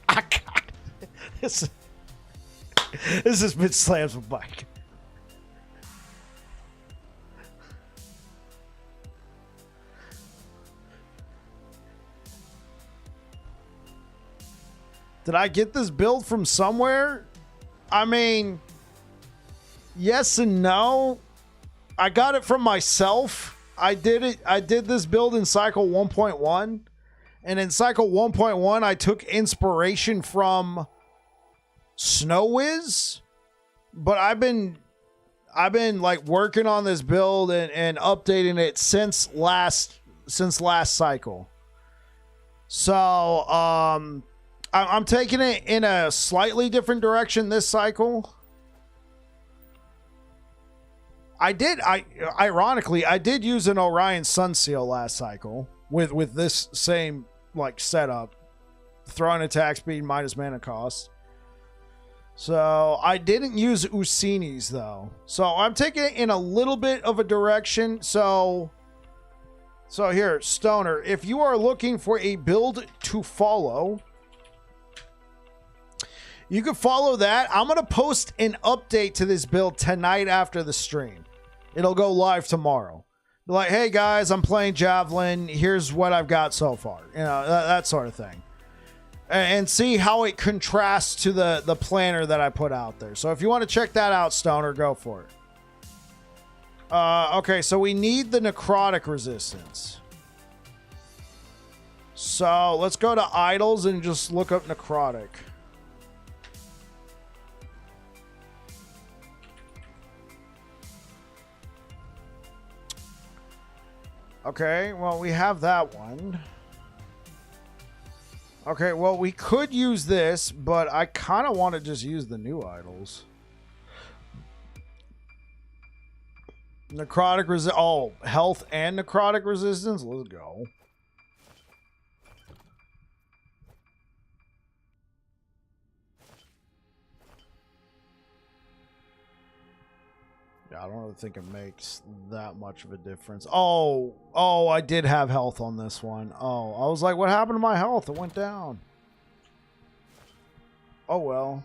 I got it. This has been Slams with Bike. Did I get this build from somewhere? I mean, yes and no. I got it from myself. I did this build in cycle 1.1. And in cycle 1.1, I took inspiration from Snow Wiz. But I've been like working on this build and updating it since last cycle. So I'm taking it in a slightly different direction this cycle. Ironically, I did use an Orion Sun Seal last cycle with this same like setup, throwing attack speed minus mana cost. So I didn't use Usinis though. So I'm taking it in a little bit of a direction. So here, Stoner, if you are looking for a build to follow, you can follow that. I'm going to post an update to this build tonight after the stream. It'll go live tomorrow. Be like, hey guys, I'm playing Javelin. Here's what I've got so far. You know, that sort of thing. And see how it contrasts to the planner that I put out there. So if you want to check that out, Stoner, go for it. Okay, so we need the necrotic resistance. So let's go to idols and just look up necrotic. Okay, well, we have that one. Okay, well, we could use this, but I kind of want to just use the new idols. Necrotic resistance. Oh, health and necrotic resistance? Let's go. I don't really think it makes that much of a difference. Oh, I did have health on this one. Oh, I was like, what happened to my health? It went down. Oh, well.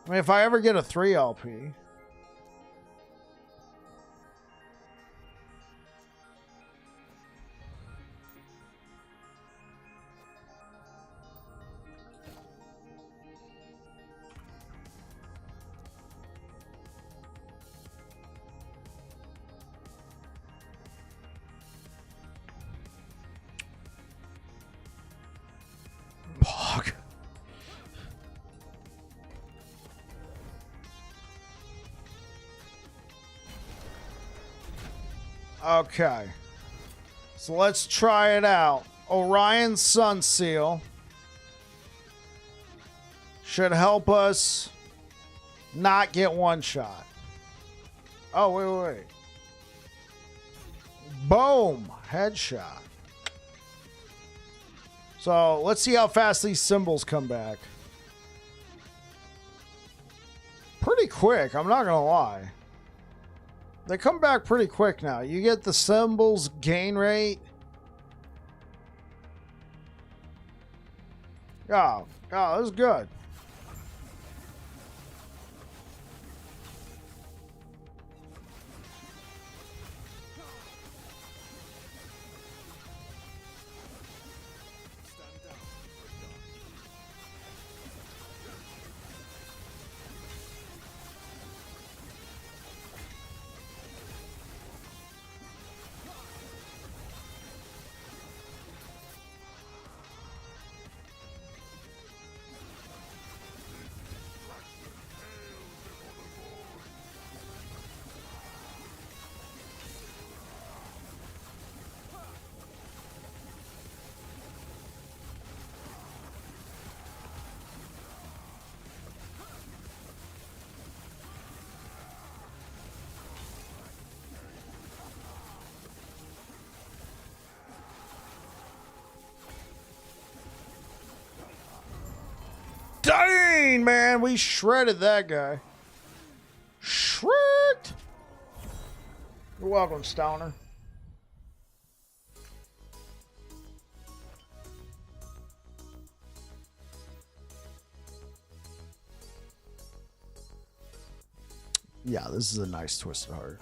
I mean, if I ever get a 3 LP. Pog. Okay. So let's try it out. Orion's Sun Seal should help us not get one shot. Oh, wait. Boom. Headshot. So let's see how fast these symbols come back. Pretty quick, I'm not gonna lie. They come back pretty quick now. You get the symbols gain rate. Oh, this is good. Dang, man, we shredded that guy. Shred. You're welcome, Stoner. Yeah, this is a nice Twisted Heart.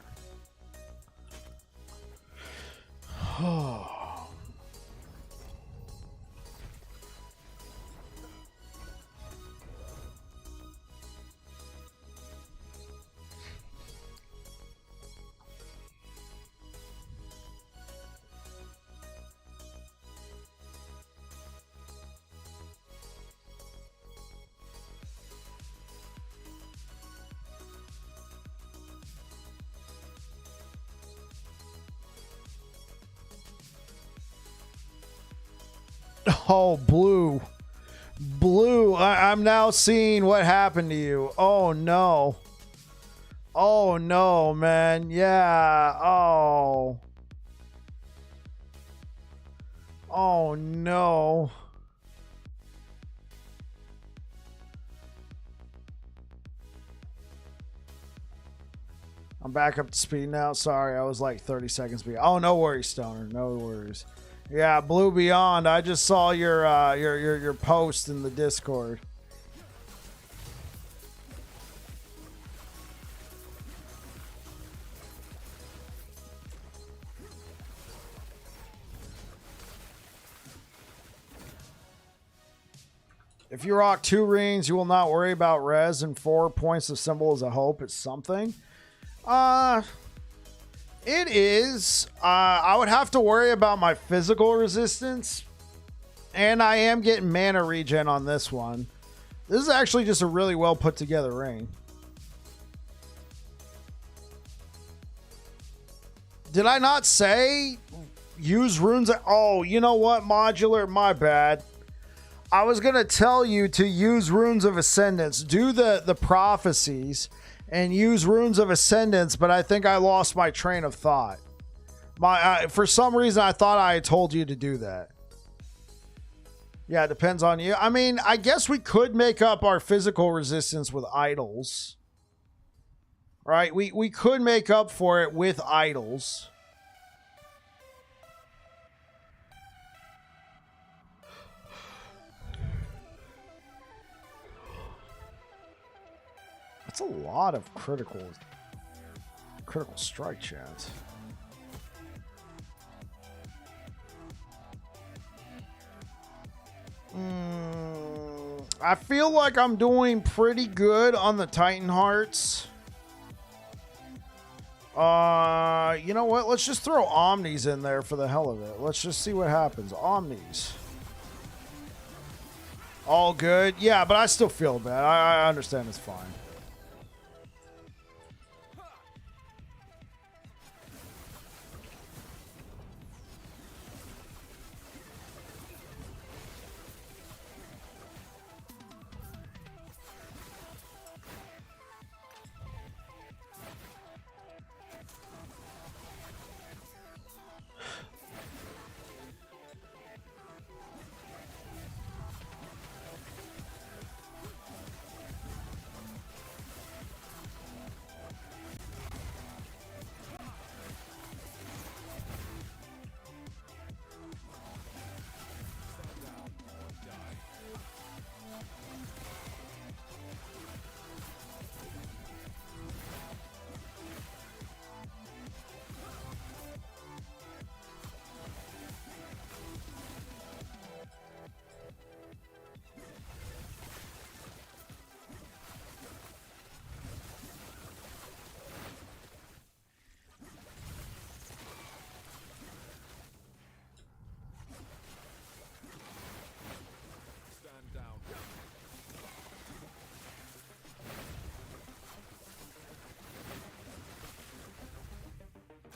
Oh. Oh, blue. Blue. I'm now seeing what happened to you. Oh, no. Oh, no, man. Yeah. Oh. Oh, no. I'm back up to speed now. Sorry, I was like 30 seconds behind. Oh, no worries, Stoner. No worries. Yeah, Blue Beyond. I just saw your post in the Discord. If you rock 2 rings, you will not worry about res, and 4 points of symbol is a hope. It's something. It is. I would have to worry about my physical resistance. And I am getting mana regen on this one. This is actually just a really well put together ring. Did I not say use runes? Oh, you know what? Modular, my bad. I was going to tell you to use runes of ascendance. Do the prophecies. And use runes of ascendance, but I think I lost my train of thought. For some reason, I thought I had told you to do that. Yeah, it depends on you. I mean, I guess we could make up our physical resistance with idols. Right? We could make up for it with idols. That's a lot of critical strike chance. I feel like I'm doing pretty good on the Titan Hearts. You know what? Let's just throw Omnis in there for the hell of it. Let's just see what happens. Omnis. All good. Yeah, but I still feel bad. I understand it's fine.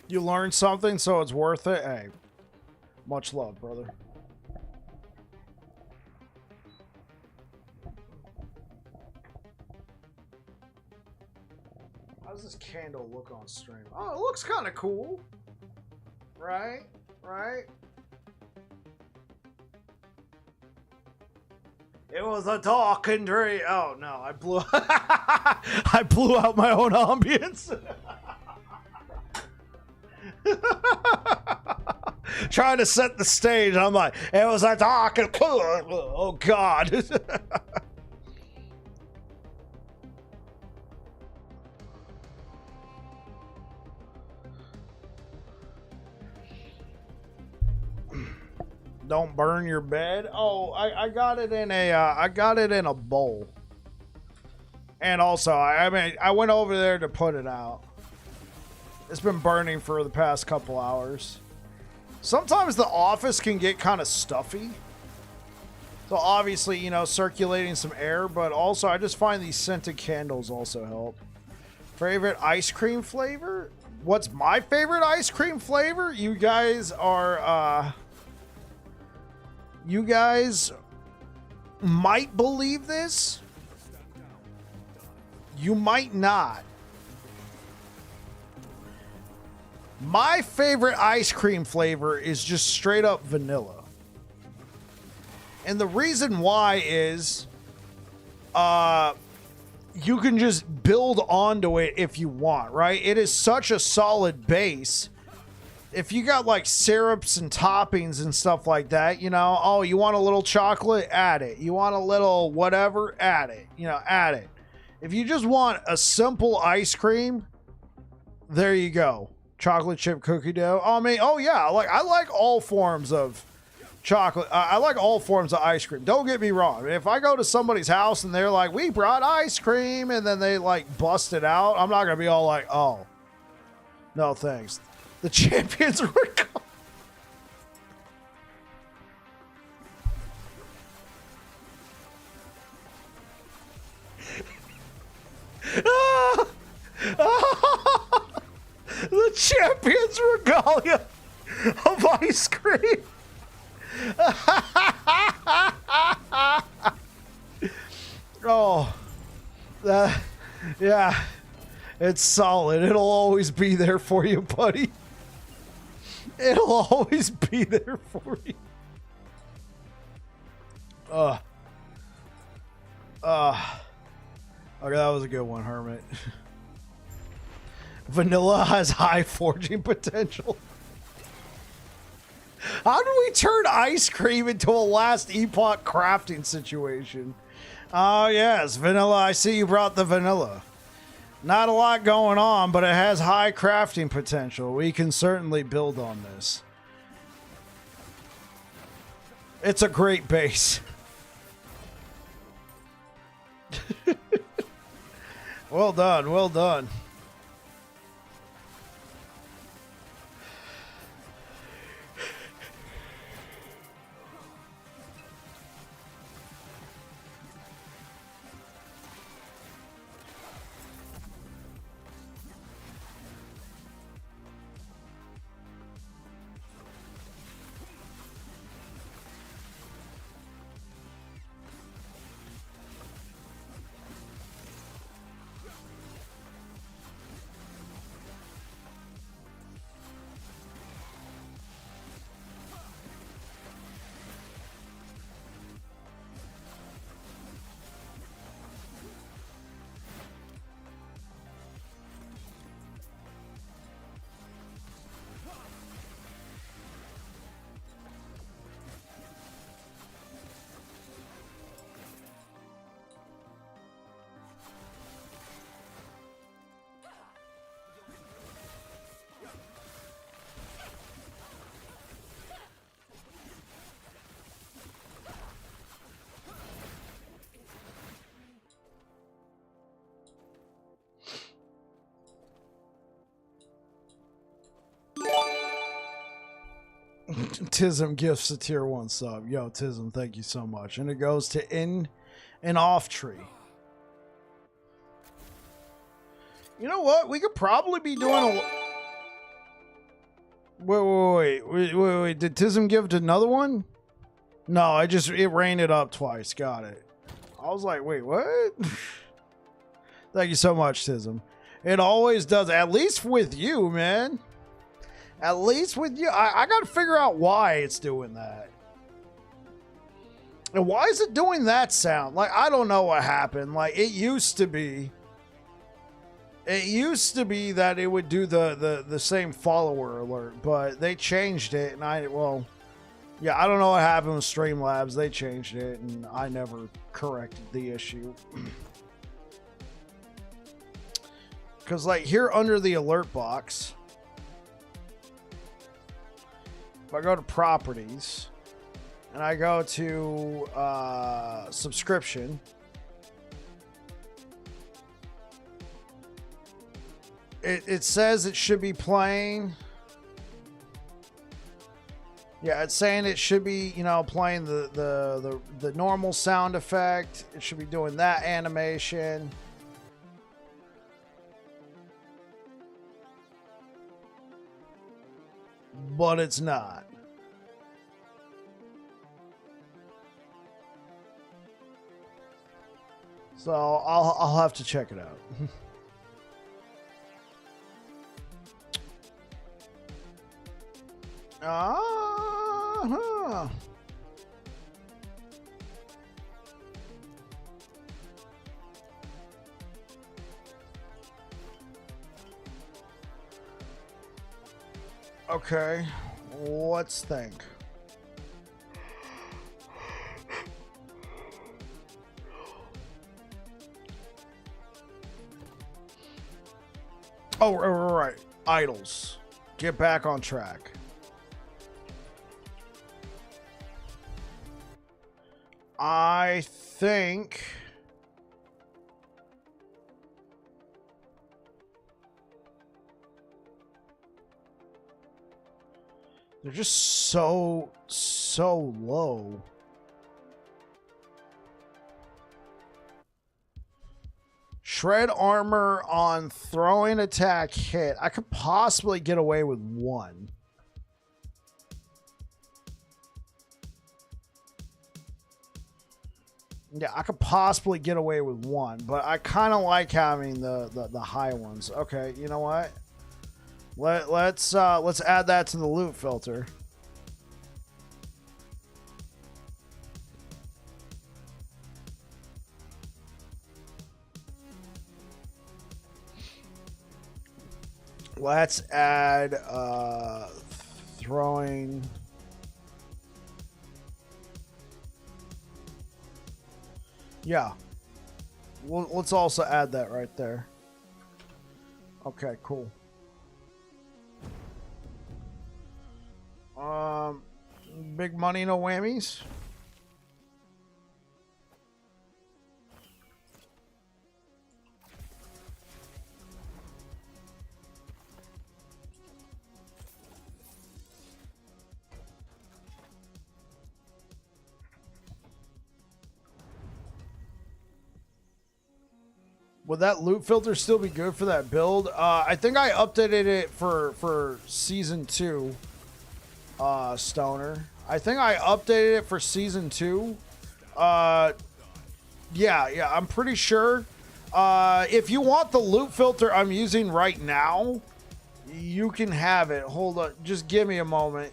You learned something, so it's worth it. Hey, much love, brother. How's this candle look on stream? Oh, it looks kind of cool. Right? Right? It was a dark and dreary. Oh no, I blew I blew out my own ambience. Trying to set the stage, I'm like, it was a dark and cool. Oh God. Don't burn your bed. Oh, I got it in a bowl. And also, I mean, I went over there to put it out. It's been burning for the past couple hours. Sometimes the office can get kind of stuffy. So obviously, you know, circulating some air, but also I just find these scented candles also help. Favorite ice cream flavor? What's my favorite ice cream flavor? You guys might believe this. You might not. My favorite ice cream flavor is just straight up vanilla. And the reason why is you can just build onto it if you want, right? It is such a solid base. If you got like syrups and toppings and stuff like that, you know, oh, you want a little chocolate? Add it. You want a little whatever? Add it. You know, add it. If you just want a simple ice cream, there you go. Chocolate chip cookie dough. I mean, oh yeah, I like all forms of chocolate. I like all forms of ice cream. Don't get me wrong. If I go to somebody's house and they're like, we brought ice cream, and then they like bust it out, I'm not gonna be all like, oh, no thanks. The champions were gone. The champions regalia of ice cream. Oh, yeah, it's solid. It'll always be there for you, buddy. It'll always be there for you. Okay, that was a good one, Hermit. Vanilla has high forging potential. How do we turn ice cream into a last epoch crafting situation? Oh, yes, vanilla. I see you brought the vanilla. Not a lot going on, but it has high crafting potential. We can certainly build on this. It's a great base. Well done, well done. Tism gifts a tier 1 sub. Yo, Tism, thank you so much. And it goes to In and Off Tree. You know what? We could probably be doing a... Wait. Did Tism give it another one? No, it rained it up twice. Got it. I was like, wait, what? Thank you so much, Tism. It always does, at least with you, man. At least with you. I gotta figure out why it's doing that. And why is it doing that sound? Like, I don't know what happened. Like, it used to be that it would do the same follower alert, but they changed it, and I don't know what happened with Streamlabs. They changed it, and I never corrected the issue. Because, like, here under the alert box, if I go to properties and I go to subscription, it says it should be playing. Yeah, it's saying it should be, playing the normal sound effect. It should be doing that animation. But it's not. So I'll have to check it out. Uh-huh. Okay, let's think. Oh, right. Idols. Get back on track. I think... they're just so low. Shred armor on throwing attack hit. I could possibly get away with one. Yeah, I could possibly get away with one, but I kind of like having the high ones. Okay, you know what? Let's add that to the loot filter. Let's add throwing. Yeah. Well, let's also add that right there. Okay, cool. Big money, no whammies. Would that loot filter still be good for that build? I think I updated it for season 2. Stoner. I think I updated it for season 2. Yeah, I'm pretty sure. If you want the loot filter I'm using right now, you can have it. Hold on, just give me a moment.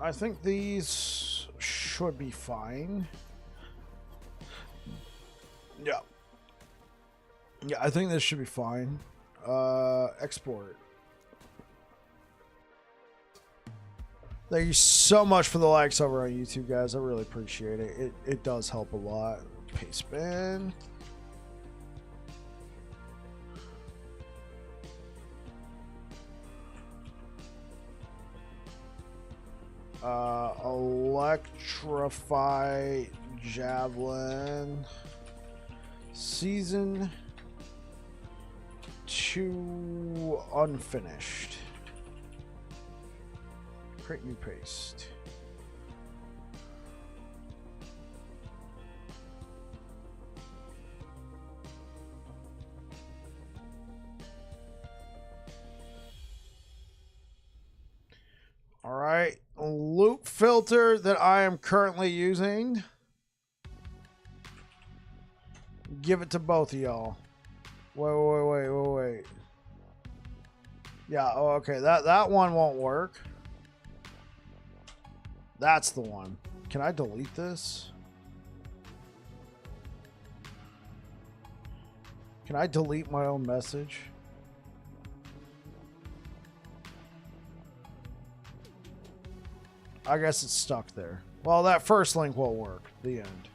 I think these should be fine. Yeah. Yeah, I think this should be fine. Export. Thank you so much for the likes over on YouTube, guys. I really appreciate it. It does help a lot. Paste bin. Electrify, Javelin, Season 2 unfinished. Create new paste. All right, loot filter that I am currently using. Give it to both of y'all. Wait. Yeah, oh, okay, that one won't work. That's the one. Can I delete this? Can I delete my own message? I guess it's stuck there. Well, that first link won't work. The end.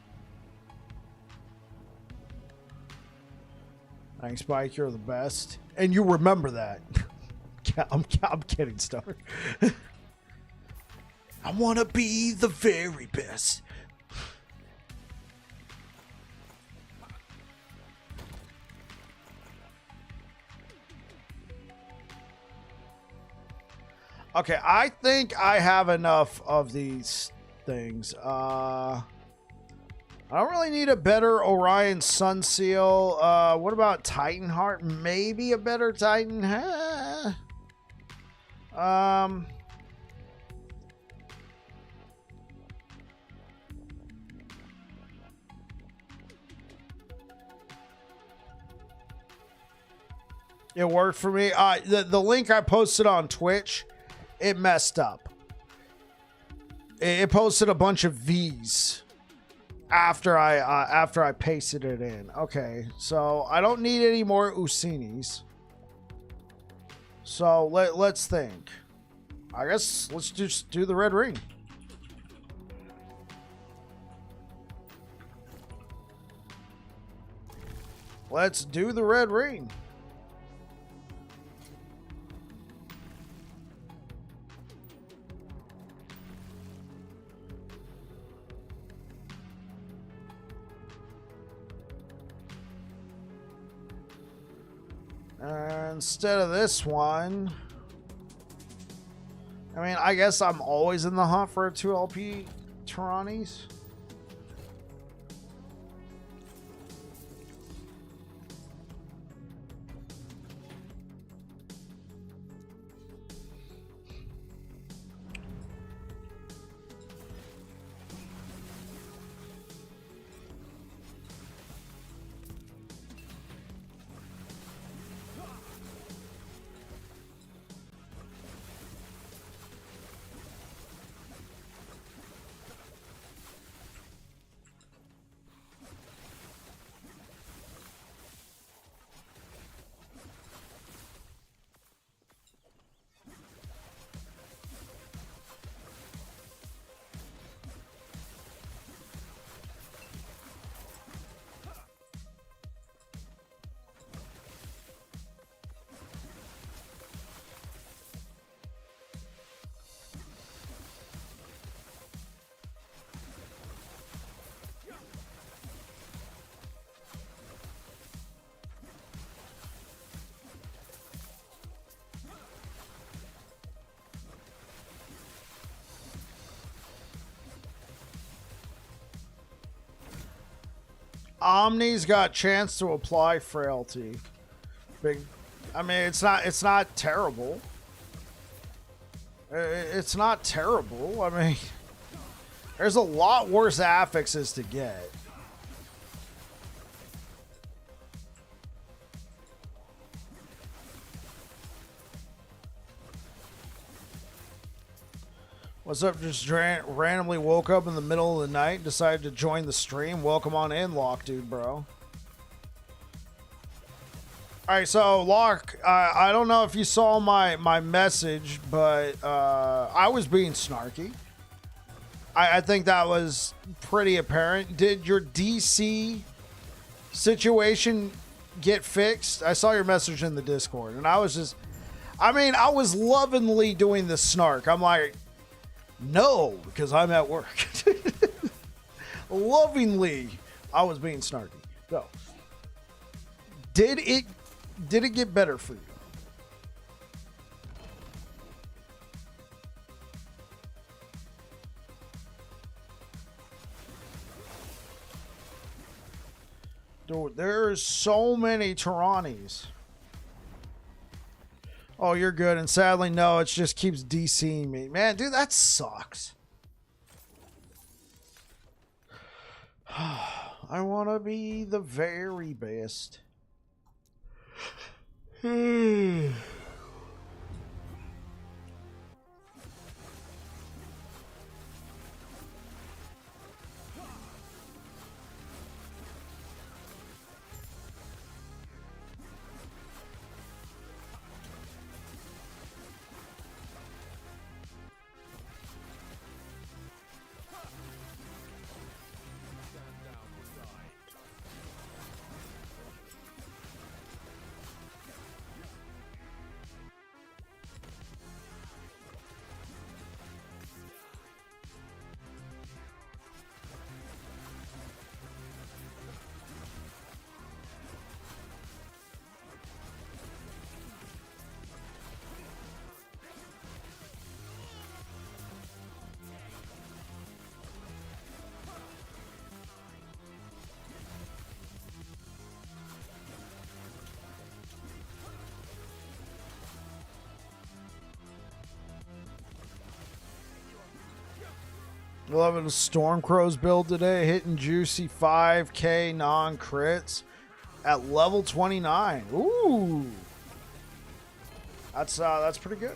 Thanks, Spike. You're the best. And you remember that. I'm kidding, Stoner. I want to be the very best. Okay, I think I have enough of these things. I don't really need a better Orion Sun Seal. What about Titan Heart? Maybe a better Titan. It worked for me. The link I posted on Twitch, it messed up. It posted a bunch of V's after I pasted it in. Okay, so I don't need any more Usinis. So let's think. I guess let's just do the red ring. Let's do the red ring. Instead of this one, I mean, I guess I'm always in the hunt for a 2LP Tyrannies. Omni's got chance to apply frailty. Big, I mean, it's not terrible. It's not terrible. I mean, there's a lot worse affixes to get. What's up? Just randomly woke up in the middle of the night, decided to join the stream. Welcome on in, Lock Dude, bro. Alright, so Lock, I don't know if you saw my message, but I was being snarky. I think that was pretty apparent. Did your DC situation get fixed? I saw your message in the Discord, and I was lovingly doing the snark. I'm like, no, because I'm at work. Lovingly, I was being snarky. So, did it get better for you? Dude, there's so many Tyrannies. Oh, you're good. And sadly, no, it just keeps DCing me. Man, dude, that sucks. I want to be the very best. Loving the Stormcrow's build today, hitting juicy 5k non-crits at level 29. Ooh, that's pretty good.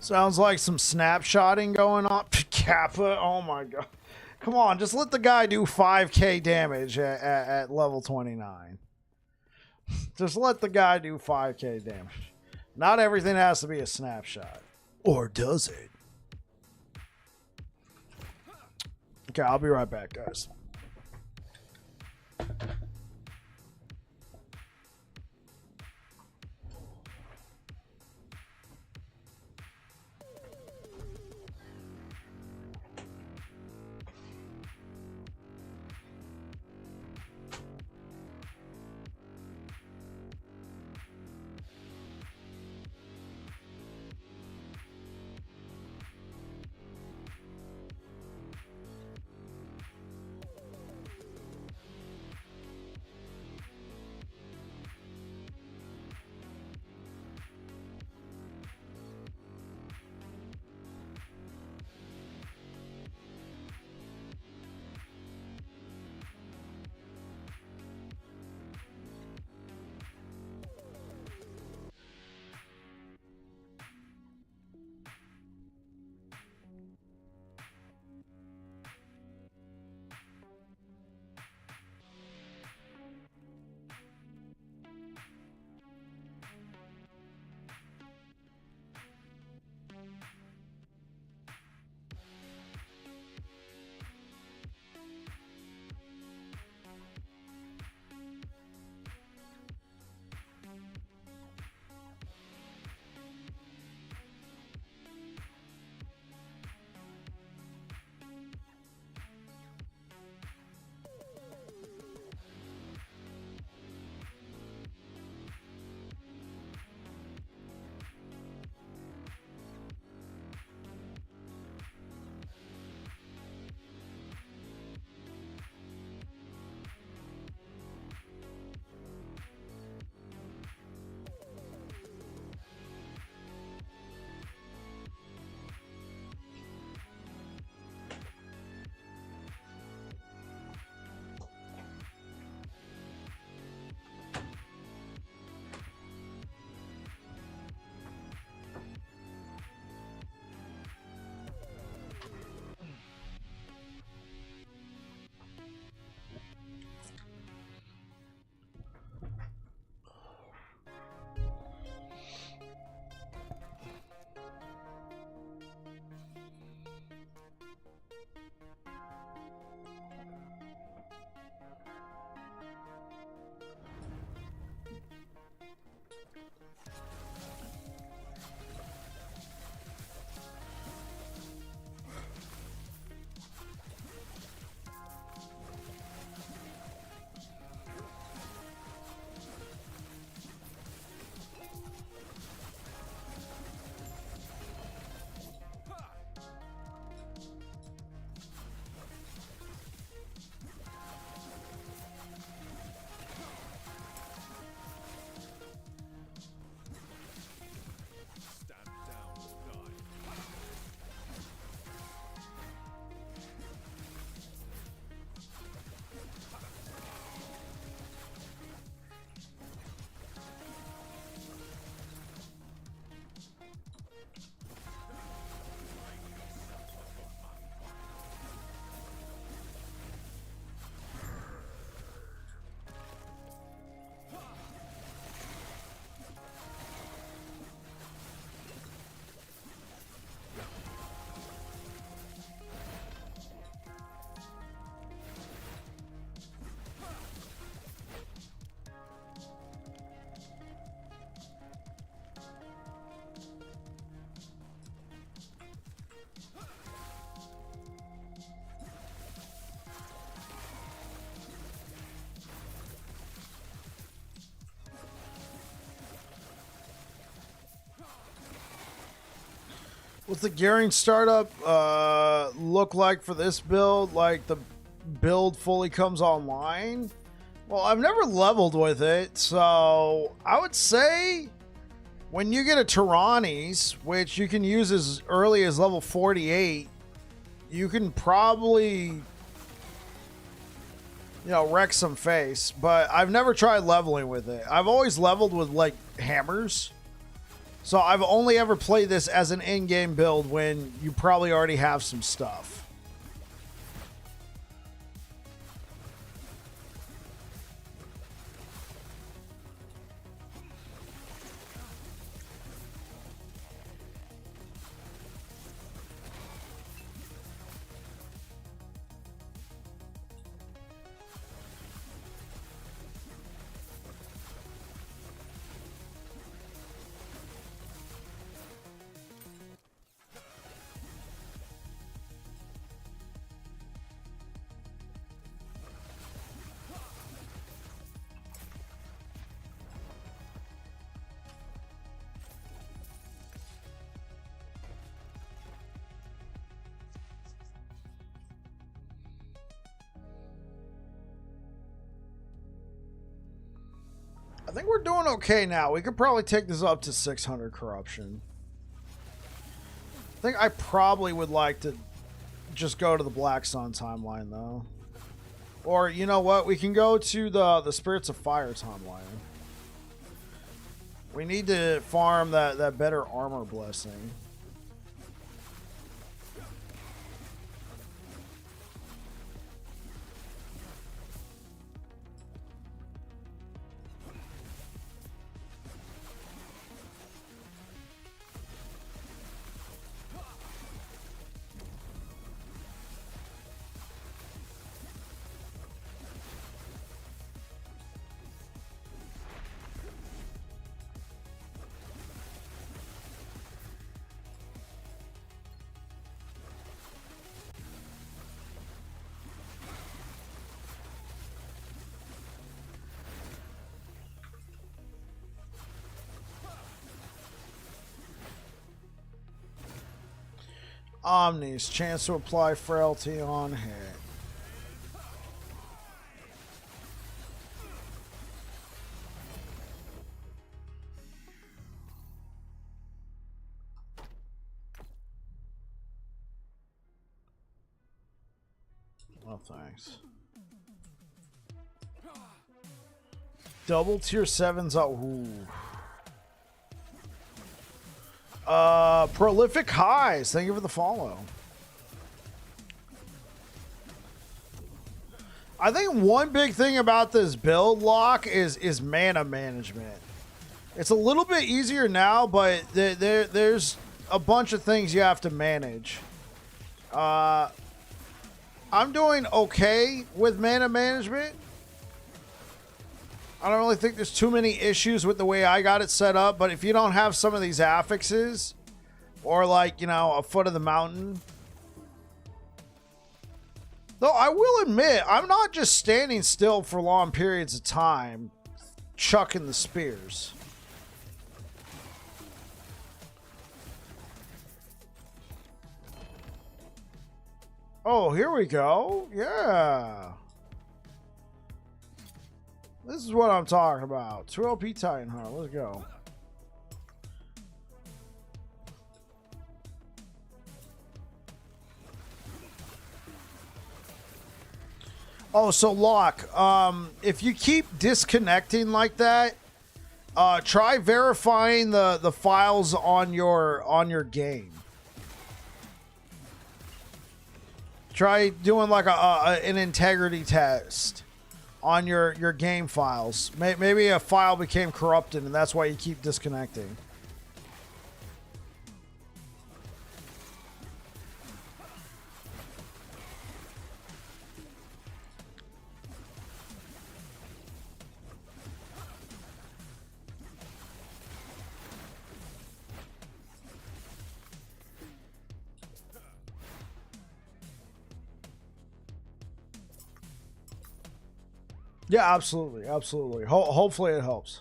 Sounds like some snapshotting going on. Kappa, oh my god. Come on, just let the guy do 5k damage at level 29. Just let the guy do 5k damage. Not everything has to be a snapshot. Or does it? Okay, I'll be right back, guys. What's the gearing startup look like for this build? Like the build fully comes online? Well, I've never leveled with it, so I would say when you get a Tyrannies, which you can use as early as level 48, you can probably, you know, wreck some face. But I've never tried leveling with it. I've always leveled with like hammers. So I've only ever played this as an in-game build when you probably already have some stuff. I think we're doing okay now. We could probably take this up to 600 corruption. I think I probably would like to just go to the Black Sun timeline, though. Or, you know what? We can go to the Spirits of Fire timeline. We need to farm that better armor blessing. Omnis, chance to apply frailty on hit. Oh, thanks. Double tier 7s. Oh, ooh. Prolific Highs. Thank you for the follow. I think one big thing about this build lock is mana management. It's a little bit easier now, but there's a bunch of things you have to manage. I'm doing okay with mana management. I don't really think there's too many issues with the way I got it set up, but if you don't have some of these affixes, or like, you know, a foot of the mountain. Though I will admit, I'm not just standing still for long periods of time, chucking the spears. Oh, here we go. Yeah. This is what I'm talking about. 2 LP Titan Hunter. Let's go. Oh, so Locke, if you keep disconnecting like that, try verifying the files on your game. Try doing like an integrity test on your game files. Maybe a file became corrupted and that's why you keep disconnecting. Yeah, absolutely, absolutely. Hopefully it helps.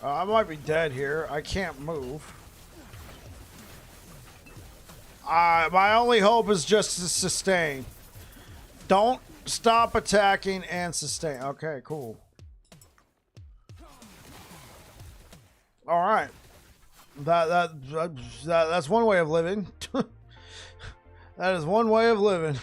I might be dead here. I can't move. My only hope is just to sustain. Don't Stop attacking and sustain. Okay, cool. All right. That's one way of living. That is one way of living.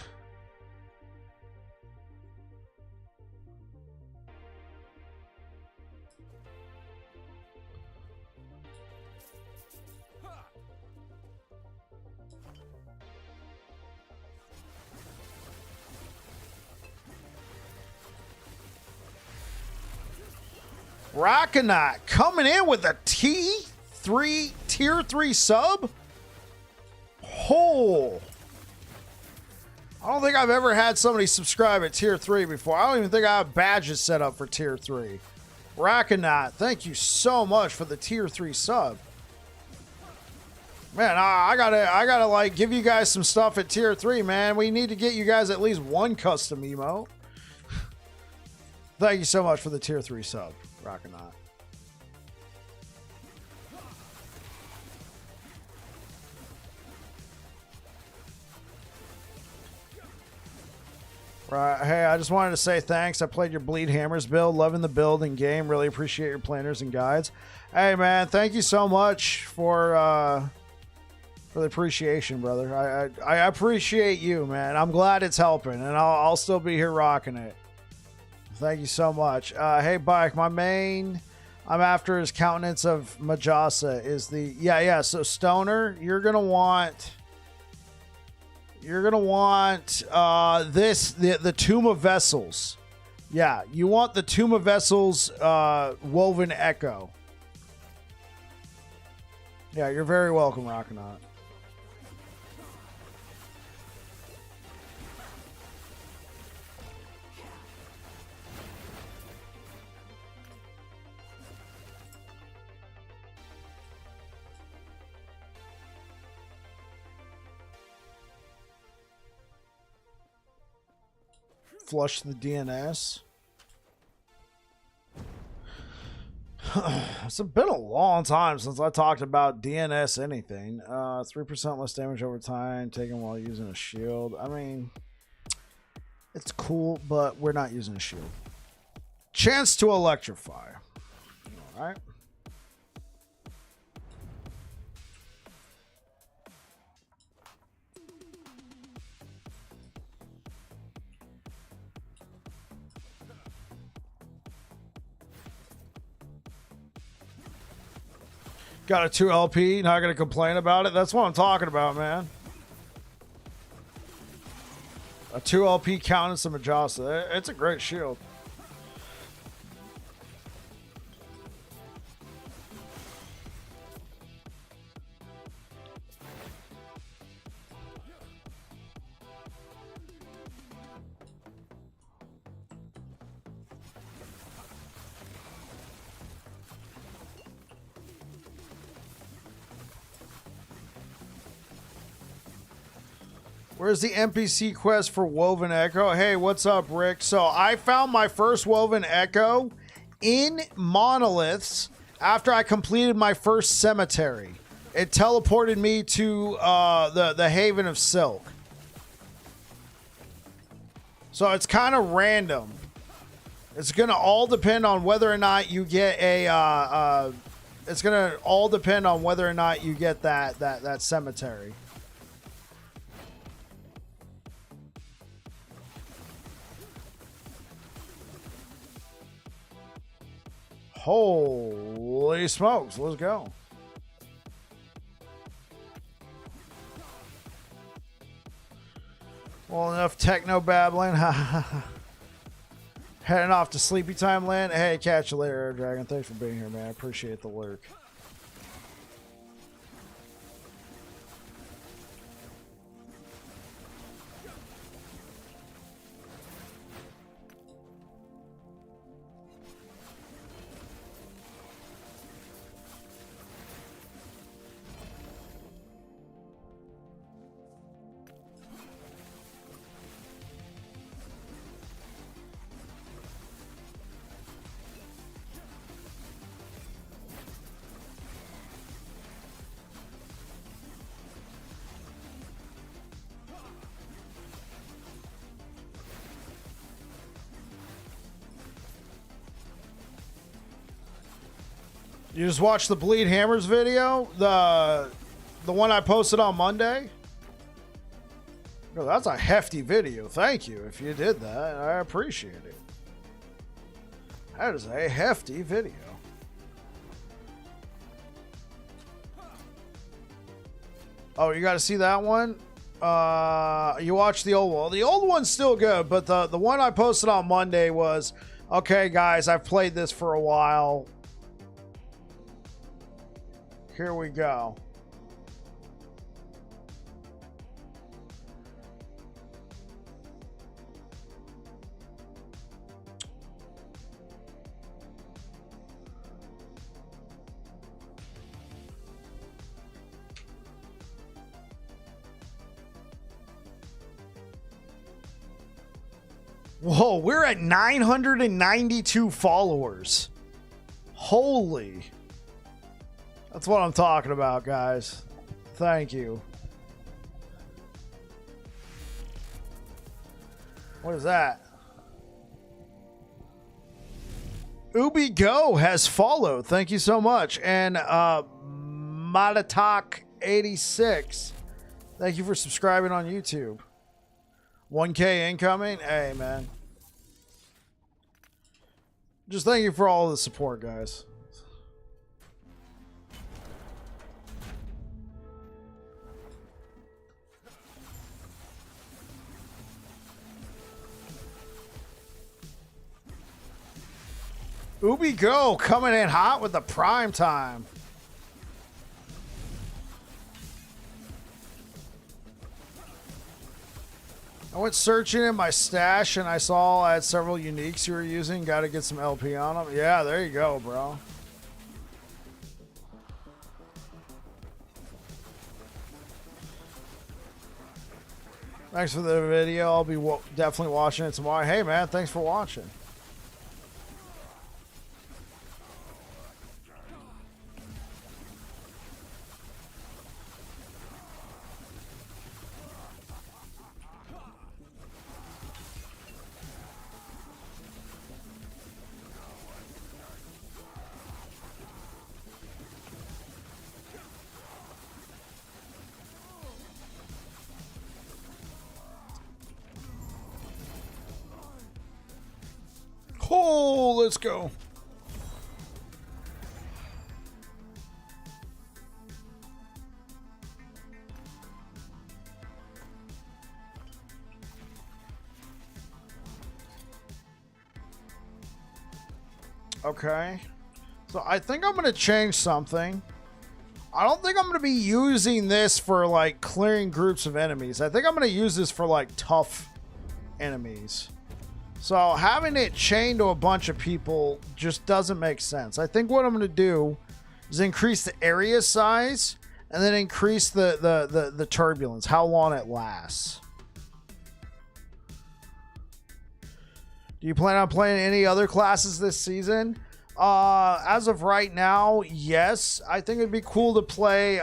Rockanite coming in with a tier 3 sub. Oh, I don't think I've ever had somebody subscribe at tier 3 before. I don't even think I have badges set up for tier 3. Rockanite, thank you so much for the tier 3 sub. Man, I gotta like give you guys some stuff at tier 3, man. We need to get you guys at least one custom emote. Thank you so much for the tier 3 sub, Rockanite. Right. Hey, I just wanted to say thanks. I played your Bleed Hammers build. Loving the build and game. Really appreciate your planners and guides. Hey, man, thank you so much for the appreciation, brother. I appreciate you, man. I'm glad it's helping, and I'll still be here rocking it. Thank you so much. Hey, Bike, my main I'm after is Countenance of Majasa is the... Yeah. So, Stoner, you're going to want... the Tomb of Vessels. Yeah, you want the Tomb of Vessels Woven Echo. Yeah, you're very welcome, Rockonaut. Flush the DNS. It's been a long time since I talked about DNS anything. 3% less damage over time taken while using a shield. I mean, it's cool, but we're not using a shield. Chance to electrify. All right. Got a 2 LP, not going to complain about it. That's what I'm talking about, man. A 2 LP Countenance of Majasa. It's a great shield. Where's the NPC quest for Woven Echo? Hey, what's up, Rick? So I found my first Woven Echo in Monoliths after I completed my first cemetery. It teleported me to the Haven of Silk. So it's kind of random. It's gonna all depend on whether or not you get a. It's gonna all depend on whether or not you get that cemetery. Holy smokes, let's go. Well, enough techno babbling. Heading off to sleepy time land. Hey, catch you later, Air Dragon. Thanks for being here, man. I appreciate the lurk. You just watched the Bleed Hammers video? The one I posted on Monday? No, that's a hefty video. Thank you if you did that. I appreciate it. That is a hefty video. Oh, you got to see that one? You watched the old one. The old one's still good, but the one I posted on Monday was, okay, guys, I've played this for a while. Here we go. Whoa, we're at 992 followers. Holy. That's what I'm talking about, guys. Thank you. What is that? Ubi Go has followed. Thank you so much. And Matatak86. Thank you for subscribing on YouTube. 1K incoming. Hey, man. Just thank you for all the support, guys. Ubi Go coming in hot with the prime time. I went searching in my stash and I saw I had several uniques you were using. Got to get some LP on them. Yeah, there you go, bro. Thanks for the video. I'll be definitely watching it tomorrow. Hey, man, thanks for watching. Oh, let's go. Okay. So I think I'm going to change something. I don't think I'm going to be using this for like clearing groups of enemies. I think I'm going to use this for like tough enemies. So having it chained to a bunch of people just doesn't make sense. I think what I'm going to do is increase the area size and then increase the turbulence, how long it lasts. Do you plan on playing any other classes this season? As of right now, yes. I think it'd be cool to play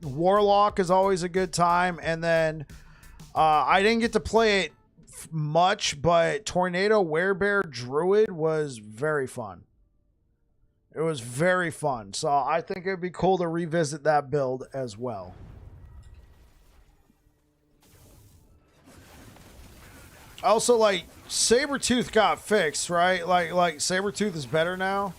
Warlock is always a good time. And then I didn't get to play it much, but Tornado Werebear Druid was very fun. It was very fun. So I think it'd be cool to revisit that build as well. Also, like, Sabretooth got fixed, right? Like Sabretooth is better now.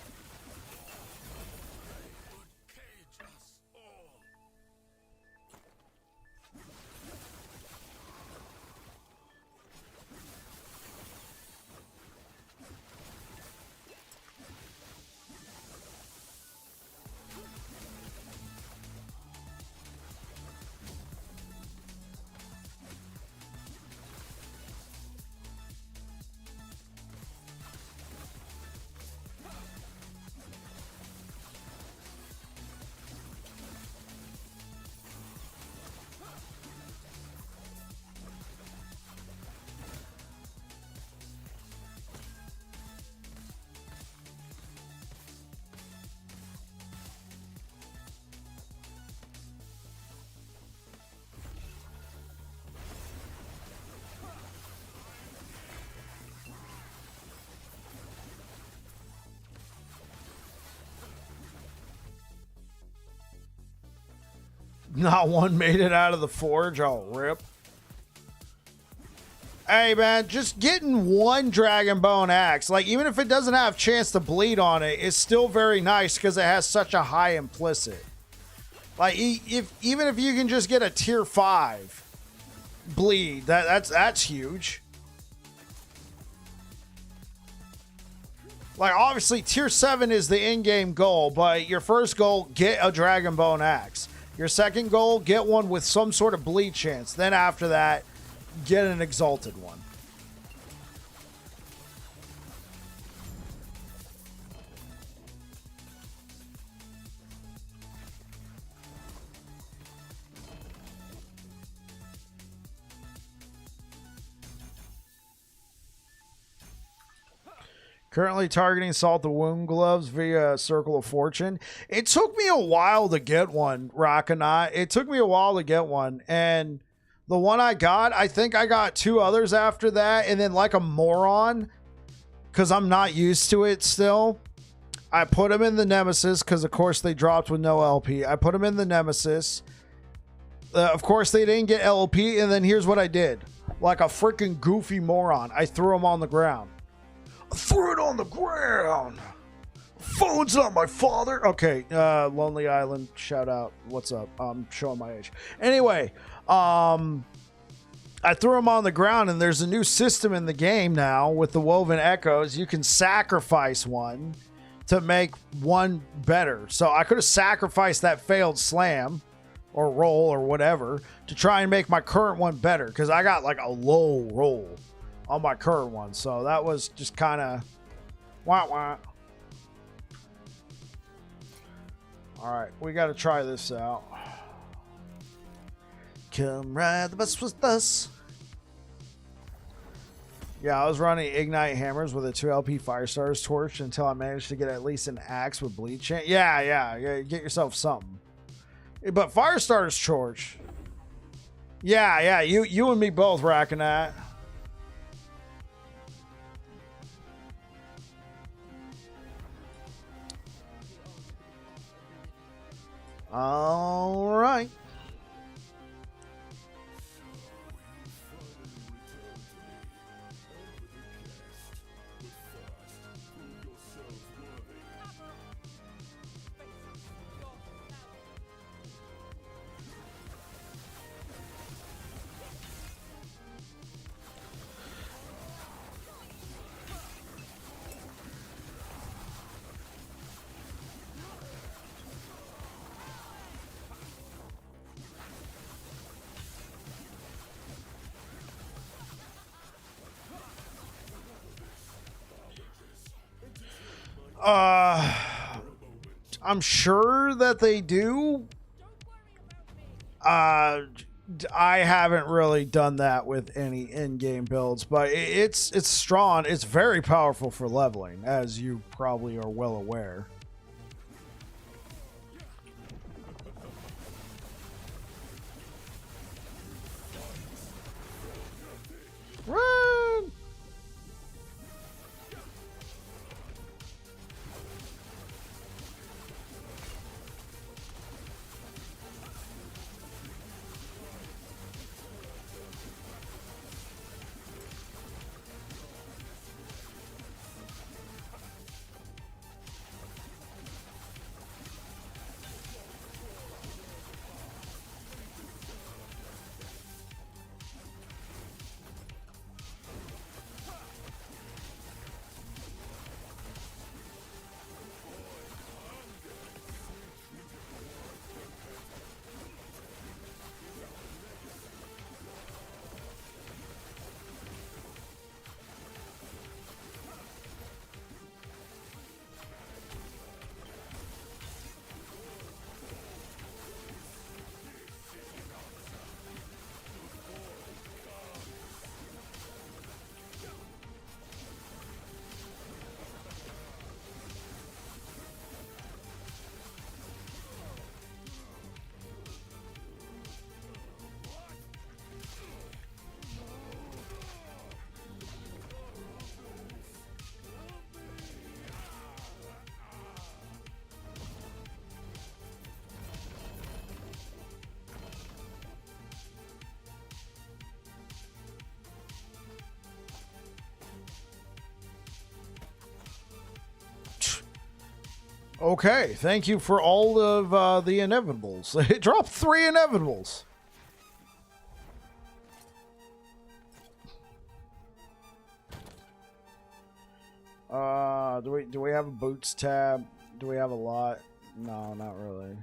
Not one made it out of the forge. Oh, rip. Hey, man, just getting one Dragon Bone Axe, like, even if it doesn't have a chance to bleed on it, it's still very nice because it has such a high implicit. Like, even if you can just get a tier 5 bleed, that's huge. Like, obviously, tier 7 is the in-game goal, but your first goal, get a Dragon Bone Axe. Your second goal, get one with some sort of bleed chance. Then after that, get an exalted one. Currently targeting Salt the Wound Gloves via Circle of Fortune. It took me a while to get one, Rockonaut. It took me a while to get one. And the one I got, I think I got 2 others after that. And then like a moron, because I'm not used to it still, I put them in the Nemesis because, of course, they dropped with no LP. I put them in the Nemesis. Of course, they didn't get LP. And then here's what I did. Like a freaking goofy moron. I threw them on the ground. Threw it on the ground. Phone's not my father. Okay, Lonely Island, shout out. What's up? I'm showing my age. Anyway, I threw them on the ground, and there's a new system in the game now with the Woven Echoes. You can sacrifice one to make one better. So I could have sacrificed that failed slam or roll or whatever to try and make my current one better, because I got like a low roll on my current one. So that was just kind of wah. All right, we got to try this out. Come ride the bus with us. Yeah, I was running Ignite Hammers with a 2LP Firestar's Torch until I managed to get at least an axe with bleed chance. Yeah, get yourself something. But Firestar's Torch. Yeah, you and me both, racking that. All right. I'm sure that they do. I haven't really done that with any in-game builds, but it's strong. It's very powerful for leveling, as you probably are well aware. Run! Okay, thank you for all of the inevitables. It dropped 3 inevitables. Do we have a boots tab? Do we have a lot? No, not really.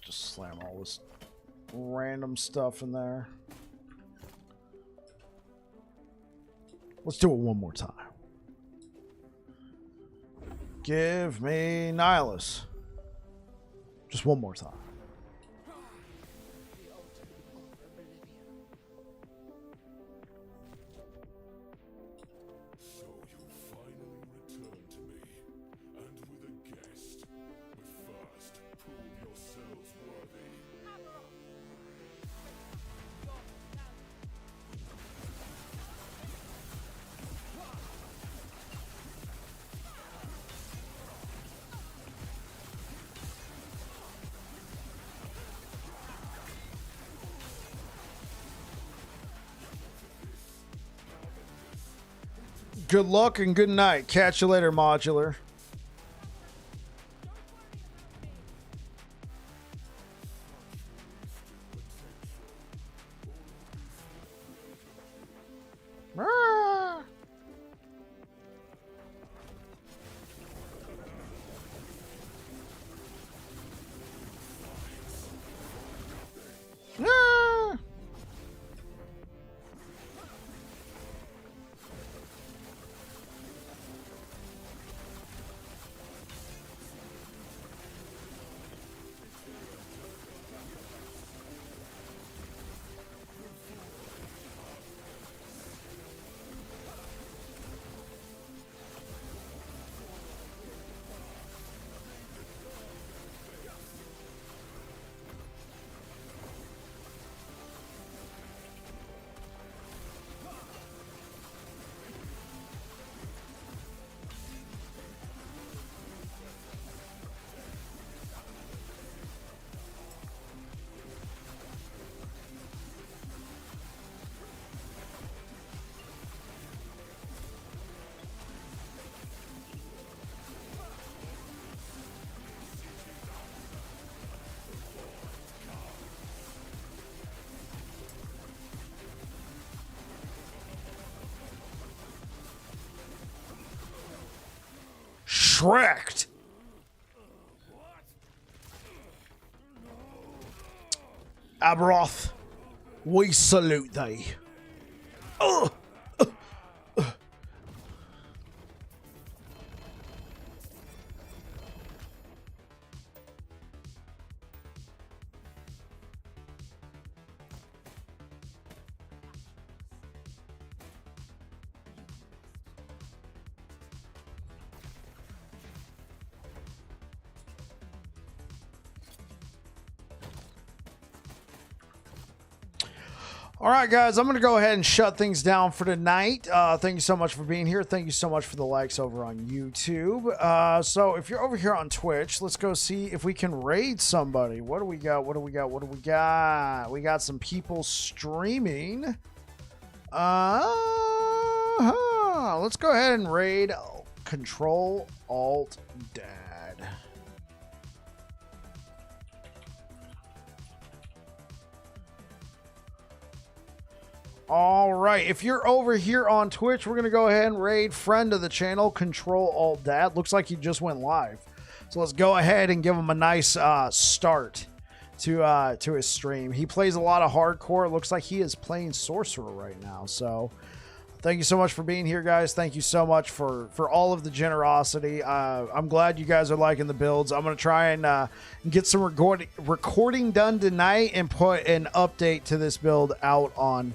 Just slam all this random stuff in there. Let's do it one more time. Give me Nihilus. Just one more time. Good luck and good night. Catch you later, Modular. Ah. Ah. Shreked. Abberoth, we salute thee. Ugh. All right, guys, I'm going to go ahead and shut things down for tonight. Thank you so much for being here. Thank you so much for the likes over on YouTube. So if you're over here on Twitch, let's go see if we can raid somebody. What do we got? What do we got? What do we got? We got some people streaming. Let's go ahead and raid Control Alt Dad. All right, if you're over here on Twitch, we're going to go ahead and raid friend of the channel, Control Alt Dad. Looks like he just went live. So let's go ahead and give him a nice start to his stream. He plays a lot of hardcore. It looks like he is playing Sorcerer right now. So thank you so much for being here, guys. Thank you so much for all of the generosity. I'm glad you guys are liking the builds. I'm going to try and get some recording done tonight and put an update to this build out on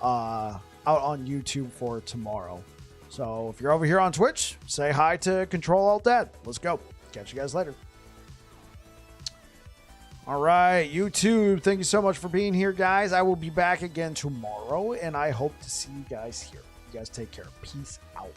YouTube for tomorrow. So if you're over here on Twitch, say hi to Control Alt Dad. Let's go. Catch you guys later. All right, YouTube, thank you so much for being here, guys. I will be back again tomorrow, and I hope to see you guys here. You guys take care. Peace out.